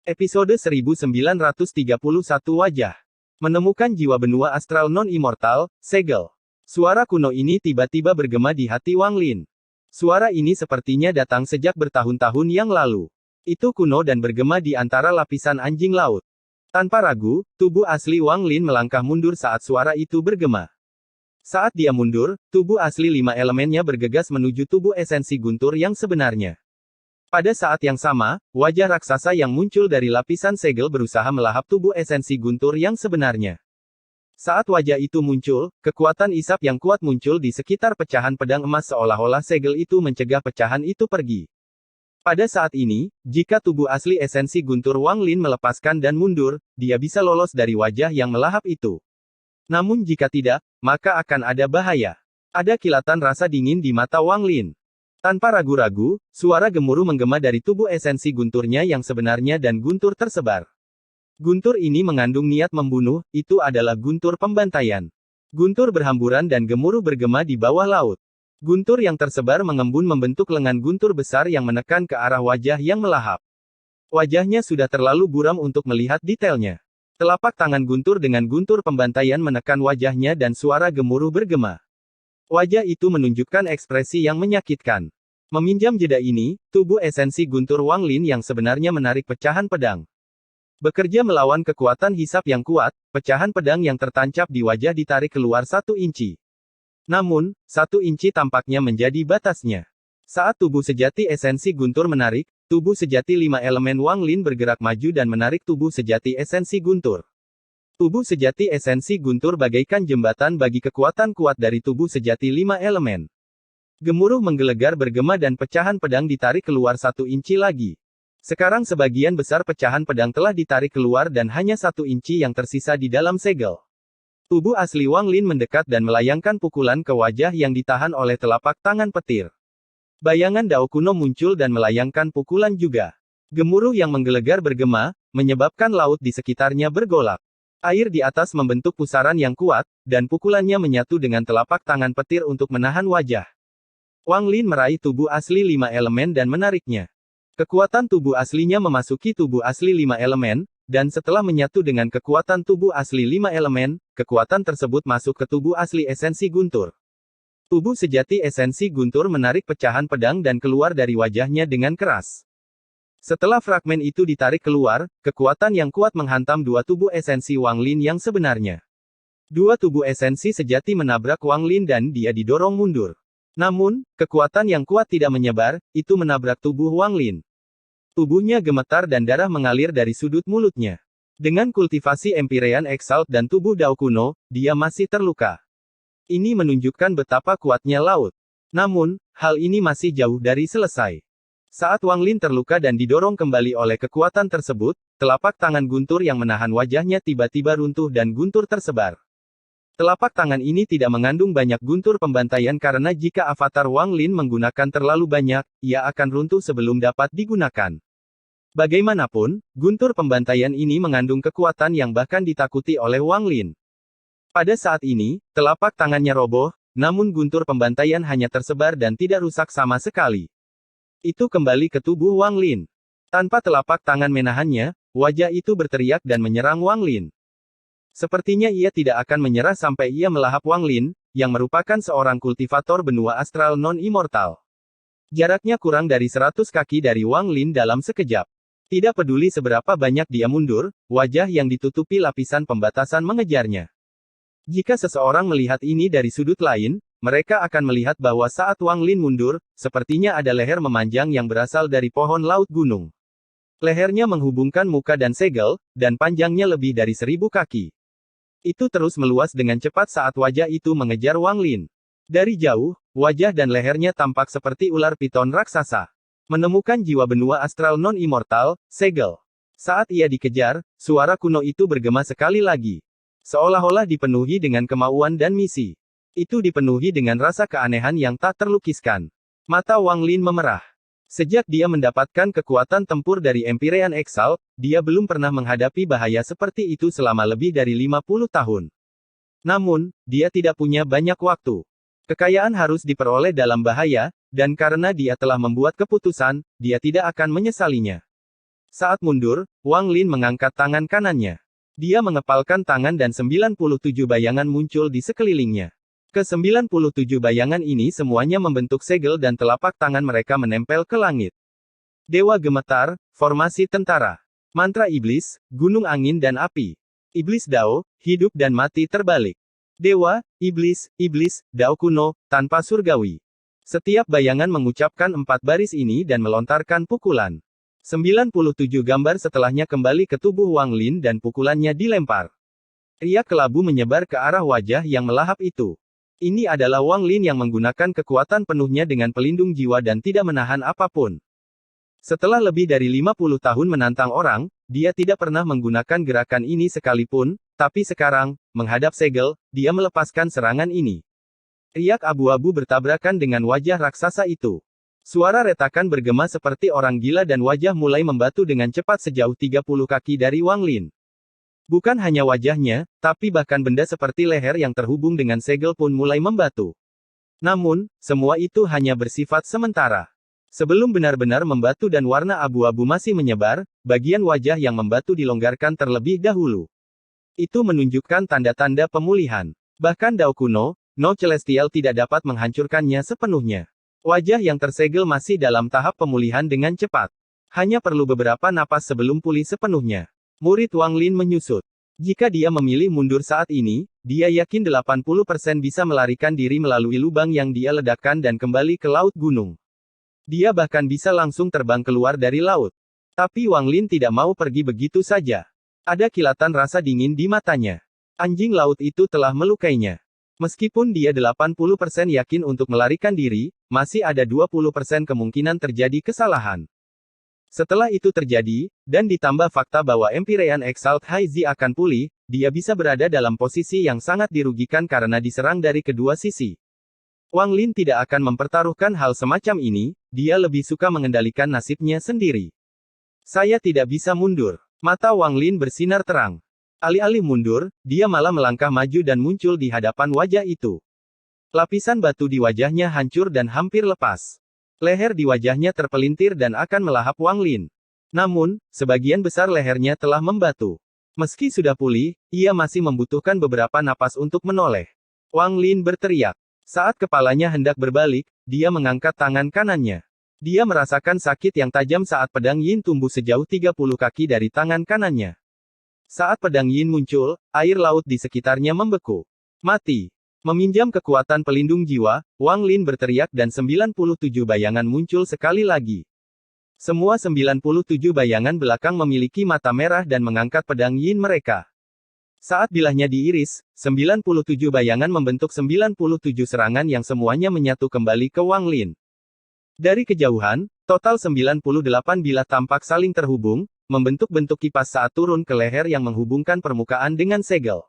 Episode 1931 Wajah. Menemukan jiwa benua astral non-immortal, segel. Suara kuno ini tiba-tiba bergema di hati Wang Lin. Suara ini sepertinya datang sejak bertahun-tahun yang lalu. Itu kuno dan bergema di antara lapisan anjing laut. Tanpa ragu, tubuh asli Wang Lin melangkah mundur saat suara itu bergema. Saat dia mundur, tubuh asli 5 elemennya bergegas menuju tubuh esensi guntur yang sebenarnya. Pada saat yang sama, wajah raksasa yang muncul dari lapisan segel berusaha melahap tubuh esensi guntur yang sebenarnya. Saat wajah itu muncul, kekuatan isap yang kuat muncul di sekitar pecahan pedang emas seolah-olah segel itu mencegah pecahan itu pergi. Pada saat ini, jika tubuh asli esensi guntur Wang Lin melepaskan dan mundur, dia bisa lolos dari wajah yang melahap itu. Namun jika tidak, maka akan ada bahaya. Ada kilatan rasa dingin di mata Wang Lin. Tanpa ragu-ragu, suara gemuruh menggema dari tubuh esensi gunturnya yang sebenarnya dan guntur tersebar. Guntur ini mengandung niat membunuh, itu adalah guntur pembantaian. Guntur berhamburan dan gemuruh bergema di bawah laut. Guntur yang tersebar mengembun membentuk lengan guntur besar yang menekan ke arah wajah yang melahap. Wajahnya sudah terlalu buram untuk melihat detailnya. Telapak tangan guntur dengan guntur pembantaian menekan wajahnya dan suara gemuruh bergema. Wajah itu menunjukkan ekspresi yang menyakitkan. Meminjam jeda ini, tubuh esensi guntur Wang Lin yang sebenarnya menarik pecahan pedang. Bekerja melawan kekuatan hisap yang kuat, pecahan pedang yang tertancap di wajah ditarik keluar 1 inci. Namun, 1 inci tampaknya menjadi batasnya. Saat tubuh sejati esensi guntur menarik, tubuh sejati 5 elemen Wang Lin bergerak maju dan menarik tubuh sejati esensi guntur. Tubuh sejati esensi guntur bagaikan jembatan bagi kekuatan kuat dari tubuh sejati 5 elemen. Gemuruh menggelegar bergema dan pecahan pedang ditarik keluar 1 inci lagi. Sekarang sebagian besar pecahan pedang telah ditarik keluar dan hanya 1 inci yang tersisa di dalam segel. Tubuh asli Wang Lin mendekat dan melayangkan pukulan ke wajah yang ditahan oleh telapak tangan petir. Bayangan Dao kuno muncul dan melayangkan pukulan juga. Gemuruh yang menggelegar bergema, menyebabkan laut di sekitarnya bergolak. Air di atas membentuk pusaran yang kuat, dan pukulannya menyatu dengan telapak tangan petir untuk menahan wajah. Wang Lin meraih tubuh asli 5 elemen dan menariknya. Kekuatan tubuh aslinya memasuki tubuh asli 5 elemen, dan setelah menyatu dengan kekuatan tubuh asli 5 elemen, kekuatan tersebut masuk ke tubuh asli esensi guntur. Tubuh sejati esensi guntur menarik pecahan pedang dan keluar dari wajahnya dengan keras. Setelah fragmen itu ditarik keluar, kekuatan yang kuat menghantam 2 tubuh esensi Wang Lin yang sebenarnya. 2 tubuh esensi sejati menabrak Wang Lin dan dia didorong mundur. Namun, kekuatan yang kuat tidak menyebar, itu menabrak tubuh Wang Lin. Tubuhnya gemetar dan darah mengalir dari sudut mulutnya. Dengan kultivasi Empyrean Exalt dan tubuh Dao kuno, dia masih terluka. Ini menunjukkan betapa kuatnya laut. Namun, hal ini masih jauh dari selesai. Saat Wang Lin terluka dan didorong kembali oleh kekuatan tersebut, telapak tangan guntur yang menahan wajahnya tiba-tiba runtuh dan guntur tersebar. Telapak tangan ini tidak mengandung banyak guntur pembantaian karena jika avatar Wang Lin menggunakan terlalu banyak, ia akan runtuh sebelum dapat digunakan. Bagaimanapun, guntur pembantaian ini mengandung kekuatan yang bahkan ditakuti oleh Wang Lin. Pada saat ini, telapak tangannya roboh, namun guntur pembantaian hanya tersebar dan tidak rusak sama sekali. Itu kembali ke tubuh Wang Lin. Tanpa telapak tangan menahannya, wajah itu berteriak dan menyerang Wang Lin. Sepertinya ia tidak akan menyerah sampai ia melahap Wang Lin, yang merupakan seorang kultivator benua astral non-immortal. Jaraknya kurang dari 100 kaki dari Wang Lin dalam sekejap. Tidak peduli seberapa banyak dia mundur, wajah yang ditutupi lapisan pembatasan mengejarnya. Jika seseorang melihat ini dari sudut lain, mereka akan melihat bahwa saat Wang Lin mundur, sepertinya ada leher memanjang yang berasal dari pohon laut gunung. Lehernya menghubungkan muka dan segel, dan panjangnya lebih dari 1000 kaki. Itu terus meluas dengan cepat saat wajah itu mengejar Wang Lin. Dari jauh, wajah dan lehernya tampak seperti ular piton raksasa. Menemukan jiwa benua astral non-immortal, segel. Saat ia dikejar, suara kuno itu bergema sekali lagi. Seolah-olah dipenuhi dengan kemauan dan misi. Itu dipenuhi dengan rasa keanehan yang tak terlukiskan. Mata Wang Lin memerah. Sejak dia mendapatkan kekuatan tempur dari Empyrean Exalt, dia belum pernah menghadapi bahaya seperti itu selama lebih dari 50 tahun. Namun, dia tidak punya banyak waktu. Kekayaan harus diperoleh dalam bahaya, dan karena dia telah membuat keputusan, dia tidak akan menyesalinya. Saat mundur, Wang Lin mengangkat tangan kanannya. Dia mengepalkan tangan dan 97 bayangan muncul di sekelilingnya. Ke-97 bayangan ini semuanya membentuk segel dan telapak tangan mereka menempel ke langit. Dewa gemetar, formasi tentara. Mantra iblis, gunung angin dan api. Iblis Dao, hidup dan mati terbalik. Dewa, iblis, Dao kuno, tanpa surgawi. Setiap bayangan mengucapkan 4 baris ini dan melontarkan pukulan. 97 gambar setelahnya kembali ke tubuh Wang Lin dan pukulannya dilempar. Riak kelabu menyebar ke arah wajah yang melahap itu. Ini adalah Wang Lin yang menggunakan kekuatan penuhnya dengan pelindung jiwa dan tidak menahan apapun. Setelah lebih dari 50 tahun menantang orang, dia tidak pernah menggunakan gerakan ini sekalipun, tapi sekarang, menghadap segel, dia melepaskan serangan ini. Riak abu-abu bertabrakan dengan wajah raksasa itu. Suara retakan bergema seperti orang gila dan wajah mulai membatu dengan cepat sejauh 30 kaki dari Wang Lin. Bukan hanya wajahnya, tapi bahkan benda seperti leher yang terhubung dengan segel pun mulai membatu. Namun, semua itu hanya bersifat sementara. Sebelum benar-benar membatu dan warna abu-abu masih menyebar, bagian wajah yang membatu dilonggarkan terlebih dahulu. Itu menunjukkan tanda-tanda pemulihan. Bahkan Dao kuno, No Celestial tidak dapat menghancurkannya sepenuhnya. Wajah yang tersegel masih dalam tahap pemulihan dengan cepat. Hanya perlu beberapa napas sebelum pulih sepenuhnya. Murid Wang Lin menyusut. Jika dia memilih mundur saat ini, dia yakin 80% bisa melarikan diri melalui lubang yang dia ledakkan dan kembali ke laut gunung. Dia bahkan bisa langsung terbang keluar dari laut. Tapi Wang Lin tidak mau pergi begitu saja. Ada kilatan rasa dingin di matanya. Anjing laut itu telah melukainya. Meskipun dia 80% yakin untuk melarikan diri, masih ada 20% kemungkinan terjadi kesalahan. Setelah itu terjadi, dan ditambah fakta bahwa Empyrean Exalt High Z akan pulih, dia bisa berada dalam posisi yang sangat dirugikan karena diserang dari kedua sisi. Wang Lin tidak akan mempertaruhkan hal semacam ini, dia lebih suka mengendalikan nasibnya sendiri. Saya tidak bisa mundur. Mata Wang Lin bersinar terang. Alih-alih mundur, dia malah melangkah maju dan muncul di hadapan wajah itu. Lapisan batu di wajahnya hancur dan hampir lepas. Leher di wajahnya terpelintir dan akan melahap Wang Lin. Namun, sebagian besar lehernya telah membatu. Meski sudah pulih, ia masih membutuhkan beberapa napas untuk menoleh. Wang Lin berteriak. Saat kepalanya hendak berbalik, dia mengangkat tangan kanannya. Dia merasakan sakit yang tajam saat pedang Yin tumbuh sejauh 30 kaki dari tangan kanannya. Saat pedang Yin muncul, air laut di sekitarnya membeku. Mati. Meminjam kekuatan pelindung jiwa, Wang Lin berteriak dan 97 bayangan muncul sekali lagi. Semua 97 bayangan belakang memiliki mata merah dan mengangkat pedang Yin mereka. Saat bilahnya diiris, 97 bayangan membentuk 97 serangan yang semuanya menyatu kembali ke Wang Lin. Dari kejauhan, total 98 bilah tampak saling terhubung, membentuk bentuk kipas saat turun ke leher yang menghubungkan permukaan dengan segel.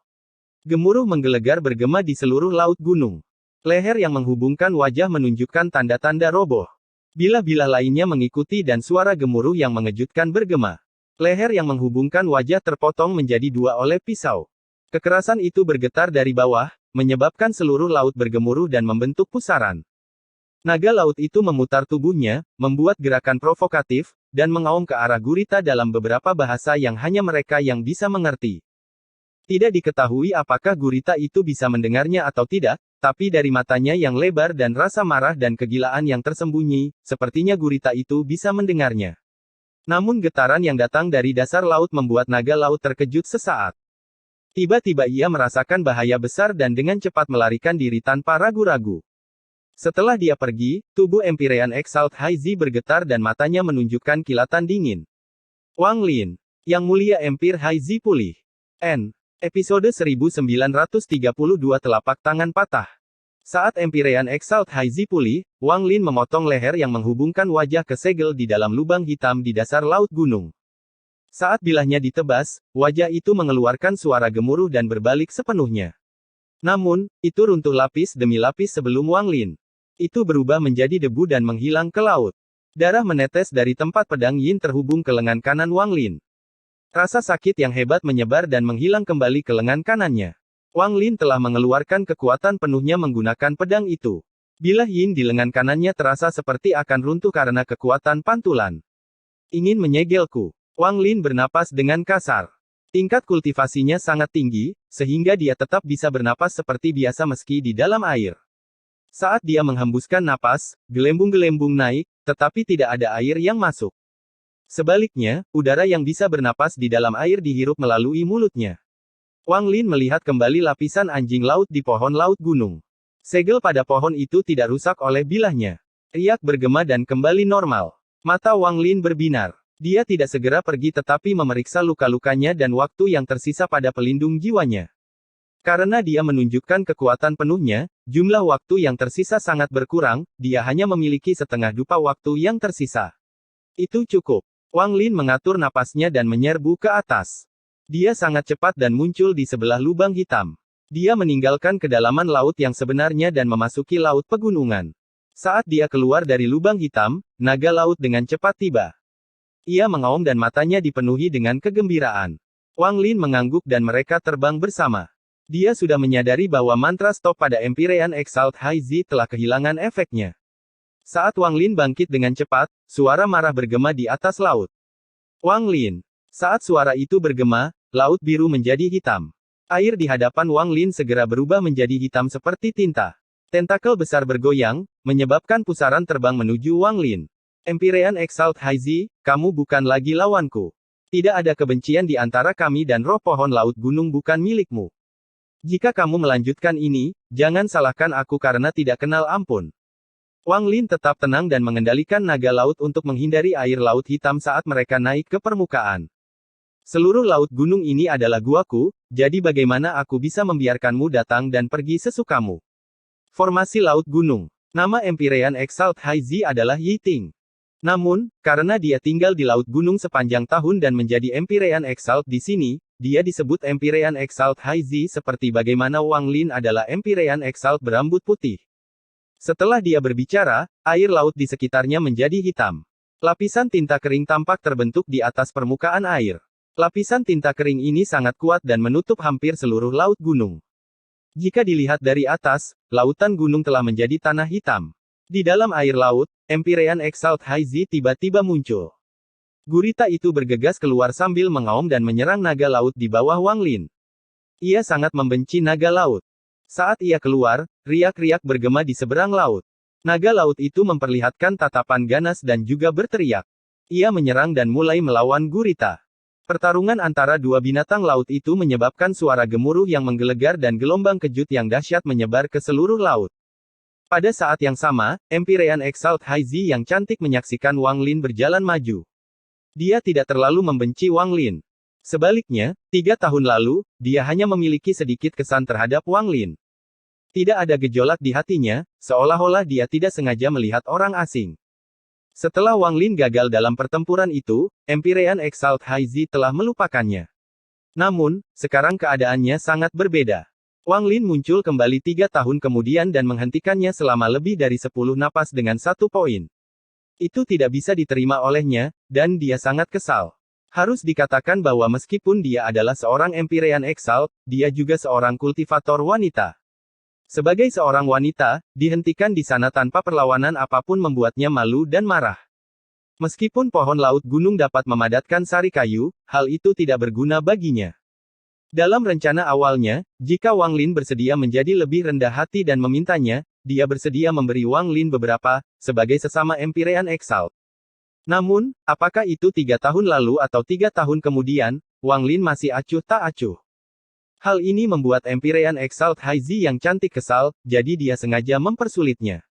Gemuruh menggelegar bergema di seluruh laut gunung. Leher yang menghubungkan wajah menunjukkan tanda-tanda roboh. Bilah-bilah lainnya mengikuti dan suara gemuruh yang mengejutkan bergema. Leher yang menghubungkan wajah terpotong menjadi dua oleh pisau. Kekerasan itu bergetar dari bawah, menyebabkan seluruh laut bergemuruh dan membentuk pusaran. Naga laut itu memutar tubuhnya, membuat gerakan provokatif, dan mengaum ke arah gurita dalam beberapa bahasa yang hanya mereka yang bisa mengerti. Tidak diketahui apakah gurita itu bisa mendengarnya atau tidak, tapi dari matanya yang lebar dan rasa marah dan kegilaan yang tersembunyi, sepertinya gurita itu bisa mendengarnya. Namun getaran yang datang dari dasar laut membuat naga laut terkejut sesaat. Tiba-tiba ia merasakan bahaya besar dan dengan cepat melarikan diri tanpa ragu-ragu. Setelah dia pergi, tubuh Empyrean Exalt High Z bergetar dan matanya menunjukkan kilatan dingin. Wang Lin, Yang Mulia Empire High Z pulih. N. Episode 1932 Telapak Tangan Patah. Saat Empyrean Exalt High Z pulih, Wang Lin memotong leher yang menghubungkan wajah ke segel di dalam lubang hitam di dasar laut gunung. Saat bilahnya ditebas, wajah itu mengeluarkan suara gemuruh dan berbalik sepenuhnya. Namun, itu runtuh lapis demi lapis sebelum Wang Lin. Itu berubah menjadi debu dan menghilang ke laut. Darah menetes dari tempat pedang Yin terhubung ke lengan kanan Wang Lin. Rasa sakit yang hebat menyebar dan menghilang kembali ke lengan kanannya. Wang Lin telah mengeluarkan kekuatan penuhnya menggunakan pedang itu. Bilah Yin di lengan kanannya terasa seperti akan runtuh karena kekuatan pantulan. Ingin menyegelku. Wang Lin bernapas dengan kasar. Tingkat kultivasinya sangat tinggi, sehingga dia tetap bisa bernapas seperti biasa meski di dalam air. Saat dia menghembuskan napas, gelembung-gelembung naik, tetapi tidak ada air yang masuk. Sebaliknya, udara yang bisa bernapas di dalam air dihirup melalui mulutnya. Wang Lin melihat kembali lapisan anjing laut di pohon laut gunung. Segel pada pohon itu tidak rusak oleh bilahnya. Riak bergema dan kembali normal. Mata Wang Lin berbinar. Dia tidak segera pergi tetapi memeriksa luka-lukanya dan waktu yang tersisa pada pelindung jiwanya. Karena dia menunjukkan kekuatan penuhnya, jumlah waktu yang tersisa sangat berkurang, dia hanya memiliki setengah dupa waktu yang tersisa. Itu cukup. Wang Lin mengatur napasnya dan menyerbu ke atas. Dia sangat cepat dan muncul di sebelah lubang hitam. Dia meninggalkan kedalaman laut yang sebenarnya dan memasuki laut pegunungan. Saat dia keluar dari lubang hitam, naga laut dengan cepat tiba. Ia mengaum dan matanya dipenuhi dengan kegembiraan. Wang Lin mengangguk dan mereka terbang bersama. Dia sudah menyadari bahwa mantra stop pada Empyrean Exalt High Z telah kehilangan efeknya. Saat Wang Lin bangkit dengan cepat, suara marah bergema di atas laut. Wang Lin. Saat suara itu bergema, laut biru menjadi hitam. Air di hadapan Wang Lin segera berubah menjadi hitam seperti tinta. Tentakel besar bergoyang, menyebabkan pusaran terbang menuju Wang Lin. Empyrean Exalt High Z, kamu bukan lagi lawanku. Tidak ada kebencian di antara kami dan roh pohon laut gunung bukan milikmu. Jika kamu melanjutkan ini, jangan salahkan aku karena tidak kenal ampun. Wang Lin tetap tenang dan mengendalikan naga laut untuk menghindari air laut hitam saat mereka naik ke permukaan. Seluruh laut gunung ini adalah guaku, jadi bagaimana aku bisa membiarkanmu datang dan pergi sesukamu? Formasi laut gunung. Nama Empyrean Exalt High Z adalah Yi Ting. Namun, karena dia tinggal di laut gunung sepanjang tahun dan menjadi Empyrean Exalt di sini, dia disebut Empyrean Exalt High Z seperti bagaimana Wang Lin adalah Empyrean Exalt berambut putih. Setelah dia berbicara, air laut di sekitarnya menjadi hitam. Lapisan tinta kering tampak terbentuk di atas permukaan air. Lapisan tinta kering ini sangat kuat dan menutup hampir seluruh laut gunung. Jika dilihat dari atas, lautan gunung telah menjadi tanah hitam. Di dalam air laut, Empyrean Exalt High Z tiba-tiba muncul. Gurita itu bergegas keluar sambil mengaum dan menyerang naga laut di bawah Wang Lin. Ia sangat membenci naga laut. Saat ia keluar, riak-riak bergema di seberang laut. Naga laut itu memperlihatkan tatapan ganas dan juga berteriak. Ia menyerang dan mulai melawan gurita. Pertarungan antara dua binatang laut itu menyebabkan suara gemuruh yang menggelegar dan gelombang kejut yang dahsyat menyebar ke seluruh laut. Pada saat yang sama, Empyrean Exalt High Z yang cantik menyaksikan Wang Lin berjalan maju. Dia tidak terlalu membenci Wang Lin. Sebaliknya, 3 tahun lalu, dia hanya memiliki sedikit kesan terhadap Wang Lin. Tidak ada gejolak di hatinya, seolah-olah dia tidak sengaja melihat orang asing. Setelah Wang Lin gagal dalam pertempuran itu, Empyrean Exalt High Z telah melupakannya. Namun, sekarang keadaannya sangat berbeda. Wang Lin muncul kembali 3 tahun kemudian dan menghentikannya selama lebih dari 10 napas dengan 1 poin. Itu tidak bisa diterima olehnya, dan dia sangat kesal. Harus dikatakan bahwa meskipun dia adalah seorang Empyrean Exalt, dia juga seorang kultivator wanita. Sebagai seorang wanita, dihentikan di sana tanpa perlawanan apapun membuatnya malu dan marah. Meskipun pohon laut gunung dapat memadatkan sari kayu, hal itu tidak berguna baginya. Dalam rencana awalnya, jika Wang Lin bersedia menjadi lebih rendah hati dan memintanya, dia bersedia memberi Wang Lin beberapa, sebagai sesama Empyrean Exalt. Namun, apakah itu 3 tahun lalu atau 3 tahun kemudian, Wang Lin masih acuh tak acuh. Hal ini membuat Empyrean Exalt High Z yang cantik kesal, jadi dia sengaja mempersulitnya.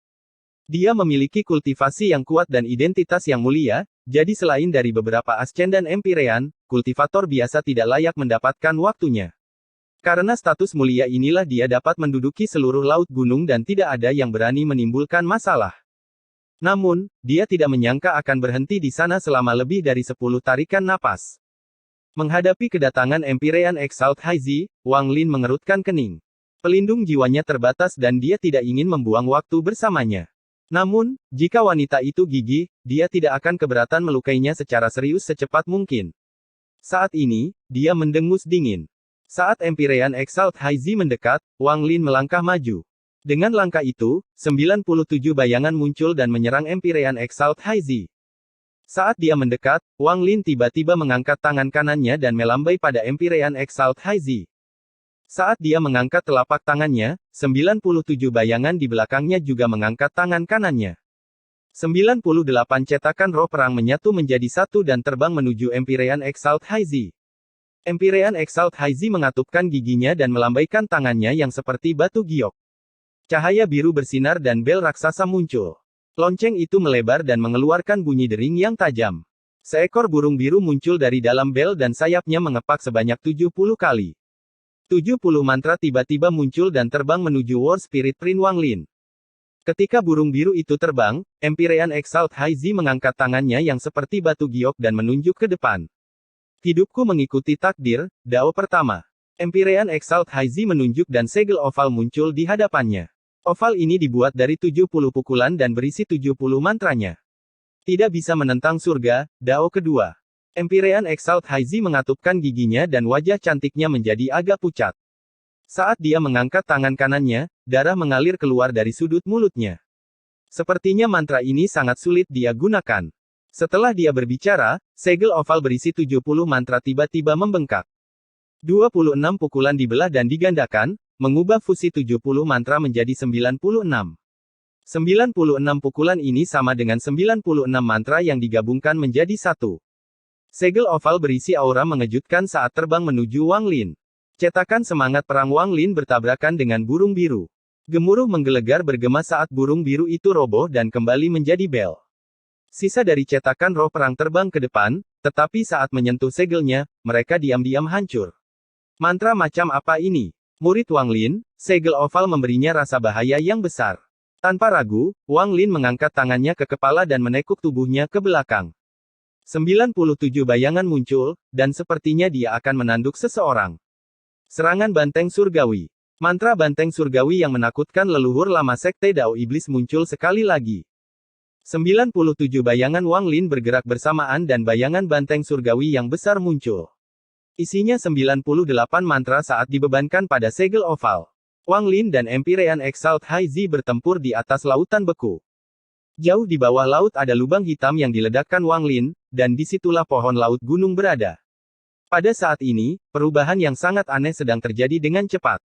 Dia memiliki kultivasi yang kuat dan identitas yang mulia, jadi selain dari beberapa ascendan Empyrean, kultivator biasa tidak layak mendapatkan waktunya. Karena status mulia inilah dia dapat menduduki seluruh laut gunung dan tidak ada yang berani menimbulkan masalah. Namun, dia tidak menyangka akan berhenti di sana selama lebih dari 10 tarikan napas. Menghadapi kedatangan Empyrean Exalt High Z, Wang Lin mengerutkan kening. Pelindung jiwanya terbatas dan dia tidak ingin membuang waktu bersamanya. Namun, jika wanita itu gigih, dia tidak akan keberatan melukainya secara serius secepat mungkin. Saat ini, dia mendengus dingin. Saat Empyrean Exalt High Z mendekat, Wang Lin melangkah maju. Dengan langkah itu, 97 bayangan muncul dan menyerang Empyrean Exalt High Z. Saat dia mendekat, Wang Lin tiba-tiba mengangkat tangan kanannya dan melambai pada Empyrean Exalt High Z. Saat dia mengangkat telapak tangannya, 97 bayangan di belakangnya juga mengangkat tangan kanannya. 98 cetakan roh perang menyatu menjadi satu dan terbang menuju Empyrean Exalt High Z. Empyrean Exalt High Z mengatupkan giginya dan melambaikan tangannya yang seperti batu giok. Cahaya biru bersinar dan bel raksasa muncul. Lonceng itu melebar dan mengeluarkan bunyi dering yang tajam. Seekor burung biru muncul dari dalam bel dan sayapnya mengepak sebanyak 70 kali. 70 mantra tiba-tiba muncul dan terbang menuju War Spirit Prince Wang Lin. Ketika burung biru itu terbang, Empyrean Exalt High Z mengangkat tangannya yang seperti batu giok dan menunjuk ke depan. Hidupku mengikuti takdir, Dao pertama. Empyrean Exalt High Z menunjuk dan segel oval muncul di hadapannya. Oval ini dibuat dari 70 pukulan dan berisi 70 mantranya. Tidak bisa menentang surga, Dao kedua. Empyrean Exalt High Z mengatupkan giginya dan wajah cantiknya menjadi agak pucat. Saat dia mengangkat tangan kanannya, darah mengalir keluar dari sudut mulutnya. Sepertinya mantra ini sangat sulit dia gunakan. Setelah dia berbicara, segel oval berisi 70 mantra tiba-tiba membengkak. 26 pukulan dibelah dan digandakan, mengubah fusi 70 mantra menjadi 96. 96 pukulan ini sama dengan 96 mantra yang digabungkan menjadi satu. Segel oval berisi aura mengejutkan saat terbang menuju Wang Lin. Cetakan semangat perang Wang Lin bertabrakan dengan burung biru. Gemuruh menggelegar bergema saat burung biru itu roboh dan kembali menjadi bel. Sisa dari cetakan roh perang terbang ke depan, tetapi saat menyentuh segelnya, mereka diam-diam hancur. Mantra macam apa ini? Murid Wang Lin, segel oval memberinya rasa bahaya yang besar. Tanpa ragu, Wang Lin mengangkat tangannya ke kepala dan menekuk tubuhnya ke belakang. 97 bayangan muncul, dan sepertinya dia akan menanduk seseorang. Serangan banteng surgawi. Mantra banteng surgawi yang menakutkan leluhur lama sekte Dao Iblis muncul sekali lagi. 97 bayangan Wang Lin bergerak bersamaan dan bayangan banteng surgawi yang besar muncul. Isinya 98 mantra saat dibebankan pada segel oval. Wang Lin dan Empyrean Exalt High Z bertempur di atas lautan beku. Jauh di bawah laut ada lubang hitam yang diledakkan Wang Lin, dan disitulah pohon laut gunung berada. Pada saat ini, perubahan yang sangat aneh sedang terjadi dengan cepat.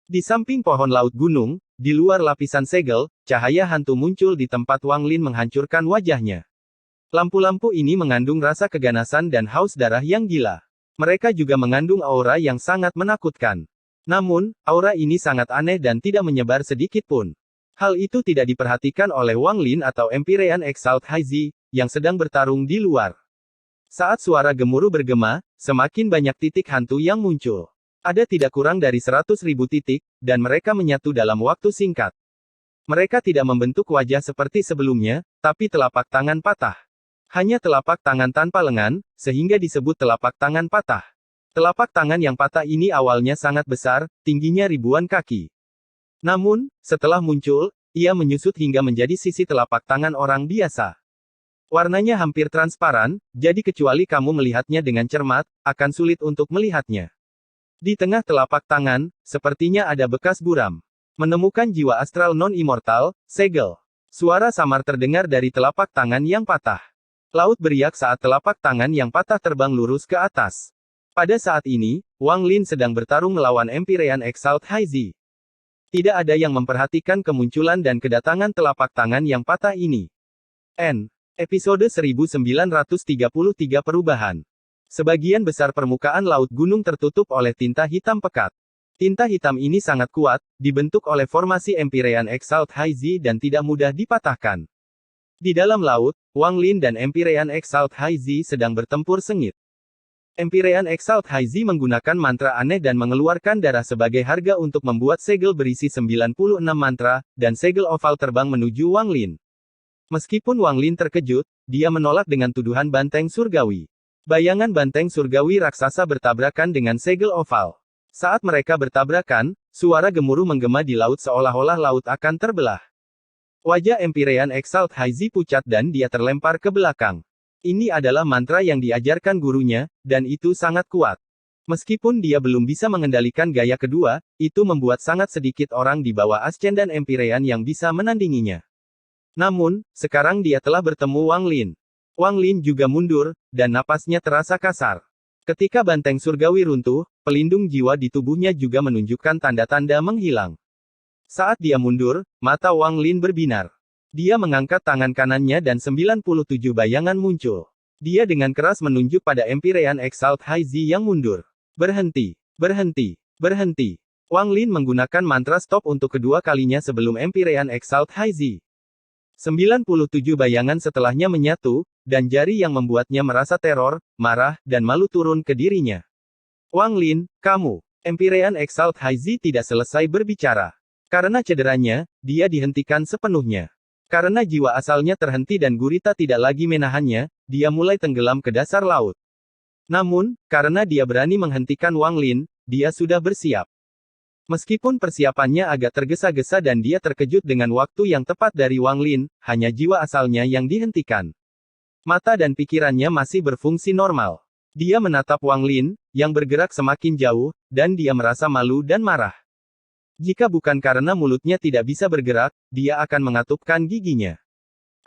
Di samping pohon laut gunung, di luar lapisan segel, cahaya hantu muncul di tempat Wang Lin menghancurkan wajahnya. Lampu-lampu ini mengandung rasa keganasan dan haus darah yang gila. Mereka juga mengandung aura yang sangat menakutkan. Namun, aura ini sangat aneh dan tidak menyebar sedikit pun. Hal itu tidak diperhatikan oleh Wang Lin atau Empyrean Exalt High Z, yang sedang bertarung di luar. Saat suara gemuruh bergema, semakin banyak titik hantu yang muncul. Ada tidak kurang dari 100.000 titik, dan mereka menyatu dalam waktu singkat. Mereka tidak membentuk wajah seperti sebelumnya, tapi telapak tangan patah. Hanya telapak tangan tanpa lengan, sehingga disebut telapak tangan patah. Telapak tangan yang patah ini awalnya sangat besar, tingginya ribuan kaki. Namun, setelah muncul, ia menyusut hingga menjadi sisi telapak tangan orang biasa. Warnanya hampir transparan, jadi kecuali kamu melihatnya dengan cermat, akan sulit untuk melihatnya. Di tengah telapak tangan, sepertinya ada bekas buram. Menemukan jiwa astral non-immortal, segel. Suara samar terdengar dari telapak tangan yang patah. Laut beriak saat telapak tangan yang patah terbang lurus ke atas. Pada saat ini, Wang Lin sedang bertarung melawan Empyrean Exalt High Z. Tidak ada yang memperhatikan kemunculan dan kedatangan telapak tangan yang patah ini. Episode 1933 Perubahan. Sebagian besar permukaan laut gunung tertutup oleh tinta hitam pekat. Tinta hitam ini sangat kuat, dibentuk oleh formasi Empyrean Exalt High Z dan tidak mudah dipatahkan. Di dalam laut, Wang Lin dan Empyrean Exalt High Z sedang bertempur sengit. Empyrean Exalt High Z menggunakan mantra aneh dan mengeluarkan darah sebagai harga untuk membuat segel berisi 96 mantra, dan segel oval terbang menuju Wang Lin. Meskipun Wang Lin terkejut, dia menolak dengan tuduhan banteng surgawi. Bayangan banteng surgawi raksasa bertabrakan dengan segel oval. Saat mereka bertabrakan, suara gemuruh menggema di laut seolah-olah laut akan terbelah. Wajah Empyrean Exalt High Z pucat dan dia terlempar ke belakang. Ini adalah mantra yang diajarkan gurunya, dan itu sangat kuat. Meskipun dia belum bisa mengendalikan gaya kedua, itu membuat sangat sedikit orang di bawah Ascendan Empyrean yang bisa menandinginya. Namun, sekarang dia telah bertemu Wang Lin. Wang Lin juga mundur, dan napasnya terasa kasar. Ketika banteng surgawi runtuh, pelindung jiwa di tubuhnya juga menunjukkan tanda-tanda menghilang. Saat dia mundur, mata Wang Lin berbinar. Dia mengangkat tangan kanannya dan 97 bayangan muncul. Dia dengan keras menunjuk pada Empyrean Exalt High Z yang mundur. Berhenti, berhenti, berhenti. Wang Lin menggunakan mantra stop untuk kedua kalinya sebelum Empyrean Exalt High Z. 97 bayangan setelahnya menyatu, dan jari yang membuatnya merasa teror, marah, dan malu turun ke dirinya. Wang Lin, kamu. Empyrean Exalt High Z tidak selesai berbicara. Karena cederanya, dia dihentikan sepenuhnya. Karena jiwa asalnya terhenti dan gurita tidak lagi menahannya, dia mulai tenggelam ke dasar laut. Namun, karena dia berani menghentikan Wang Lin, dia sudah bersiap. Meskipun persiapannya agak tergesa-gesa dan dia terkejut dengan waktu yang tepat dari Wang Lin, hanya jiwa asalnya yang dihentikan. Mata dan pikirannya masih berfungsi normal. Dia menatap Wang Lin, yang bergerak semakin jauh, dan dia merasa malu dan marah. Jika bukan karena mulutnya tidak bisa bergerak, dia akan mengatupkan giginya.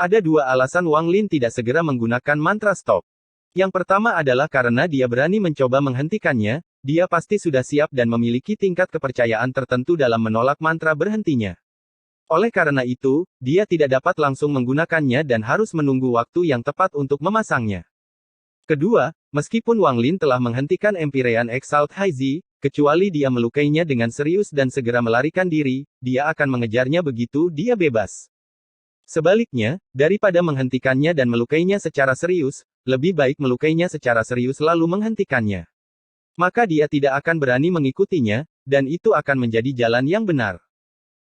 Ada dua alasan Wang Lin tidak segera menggunakan mantra stop. Yang pertama adalah karena dia berani mencoba menghentikannya, dia pasti sudah siap dan memiliki tingkat kepercayaan tertentu dalam menolak mantra berhentinya. Oleh karena itu, dia tidak dapat langsung menggunakannya dan harus menunggu waktu yang tepat untuk memasangnya. Kedua, meskipun Wang Lin telah menghentikan Empyrean Exalt High Z, kecuali dia melukainya dengan serius dan segera melarikan diri, dia akan mengejarnya begitu dia bebas. Sebaliknya, daripada menghentikannya dan melukainya secara serius, lebih baik melukainya secara serius lalu menghentikannya. Maka dia tidak akan berani mengikutinya, dan itu akan menjadi jalan yang benar.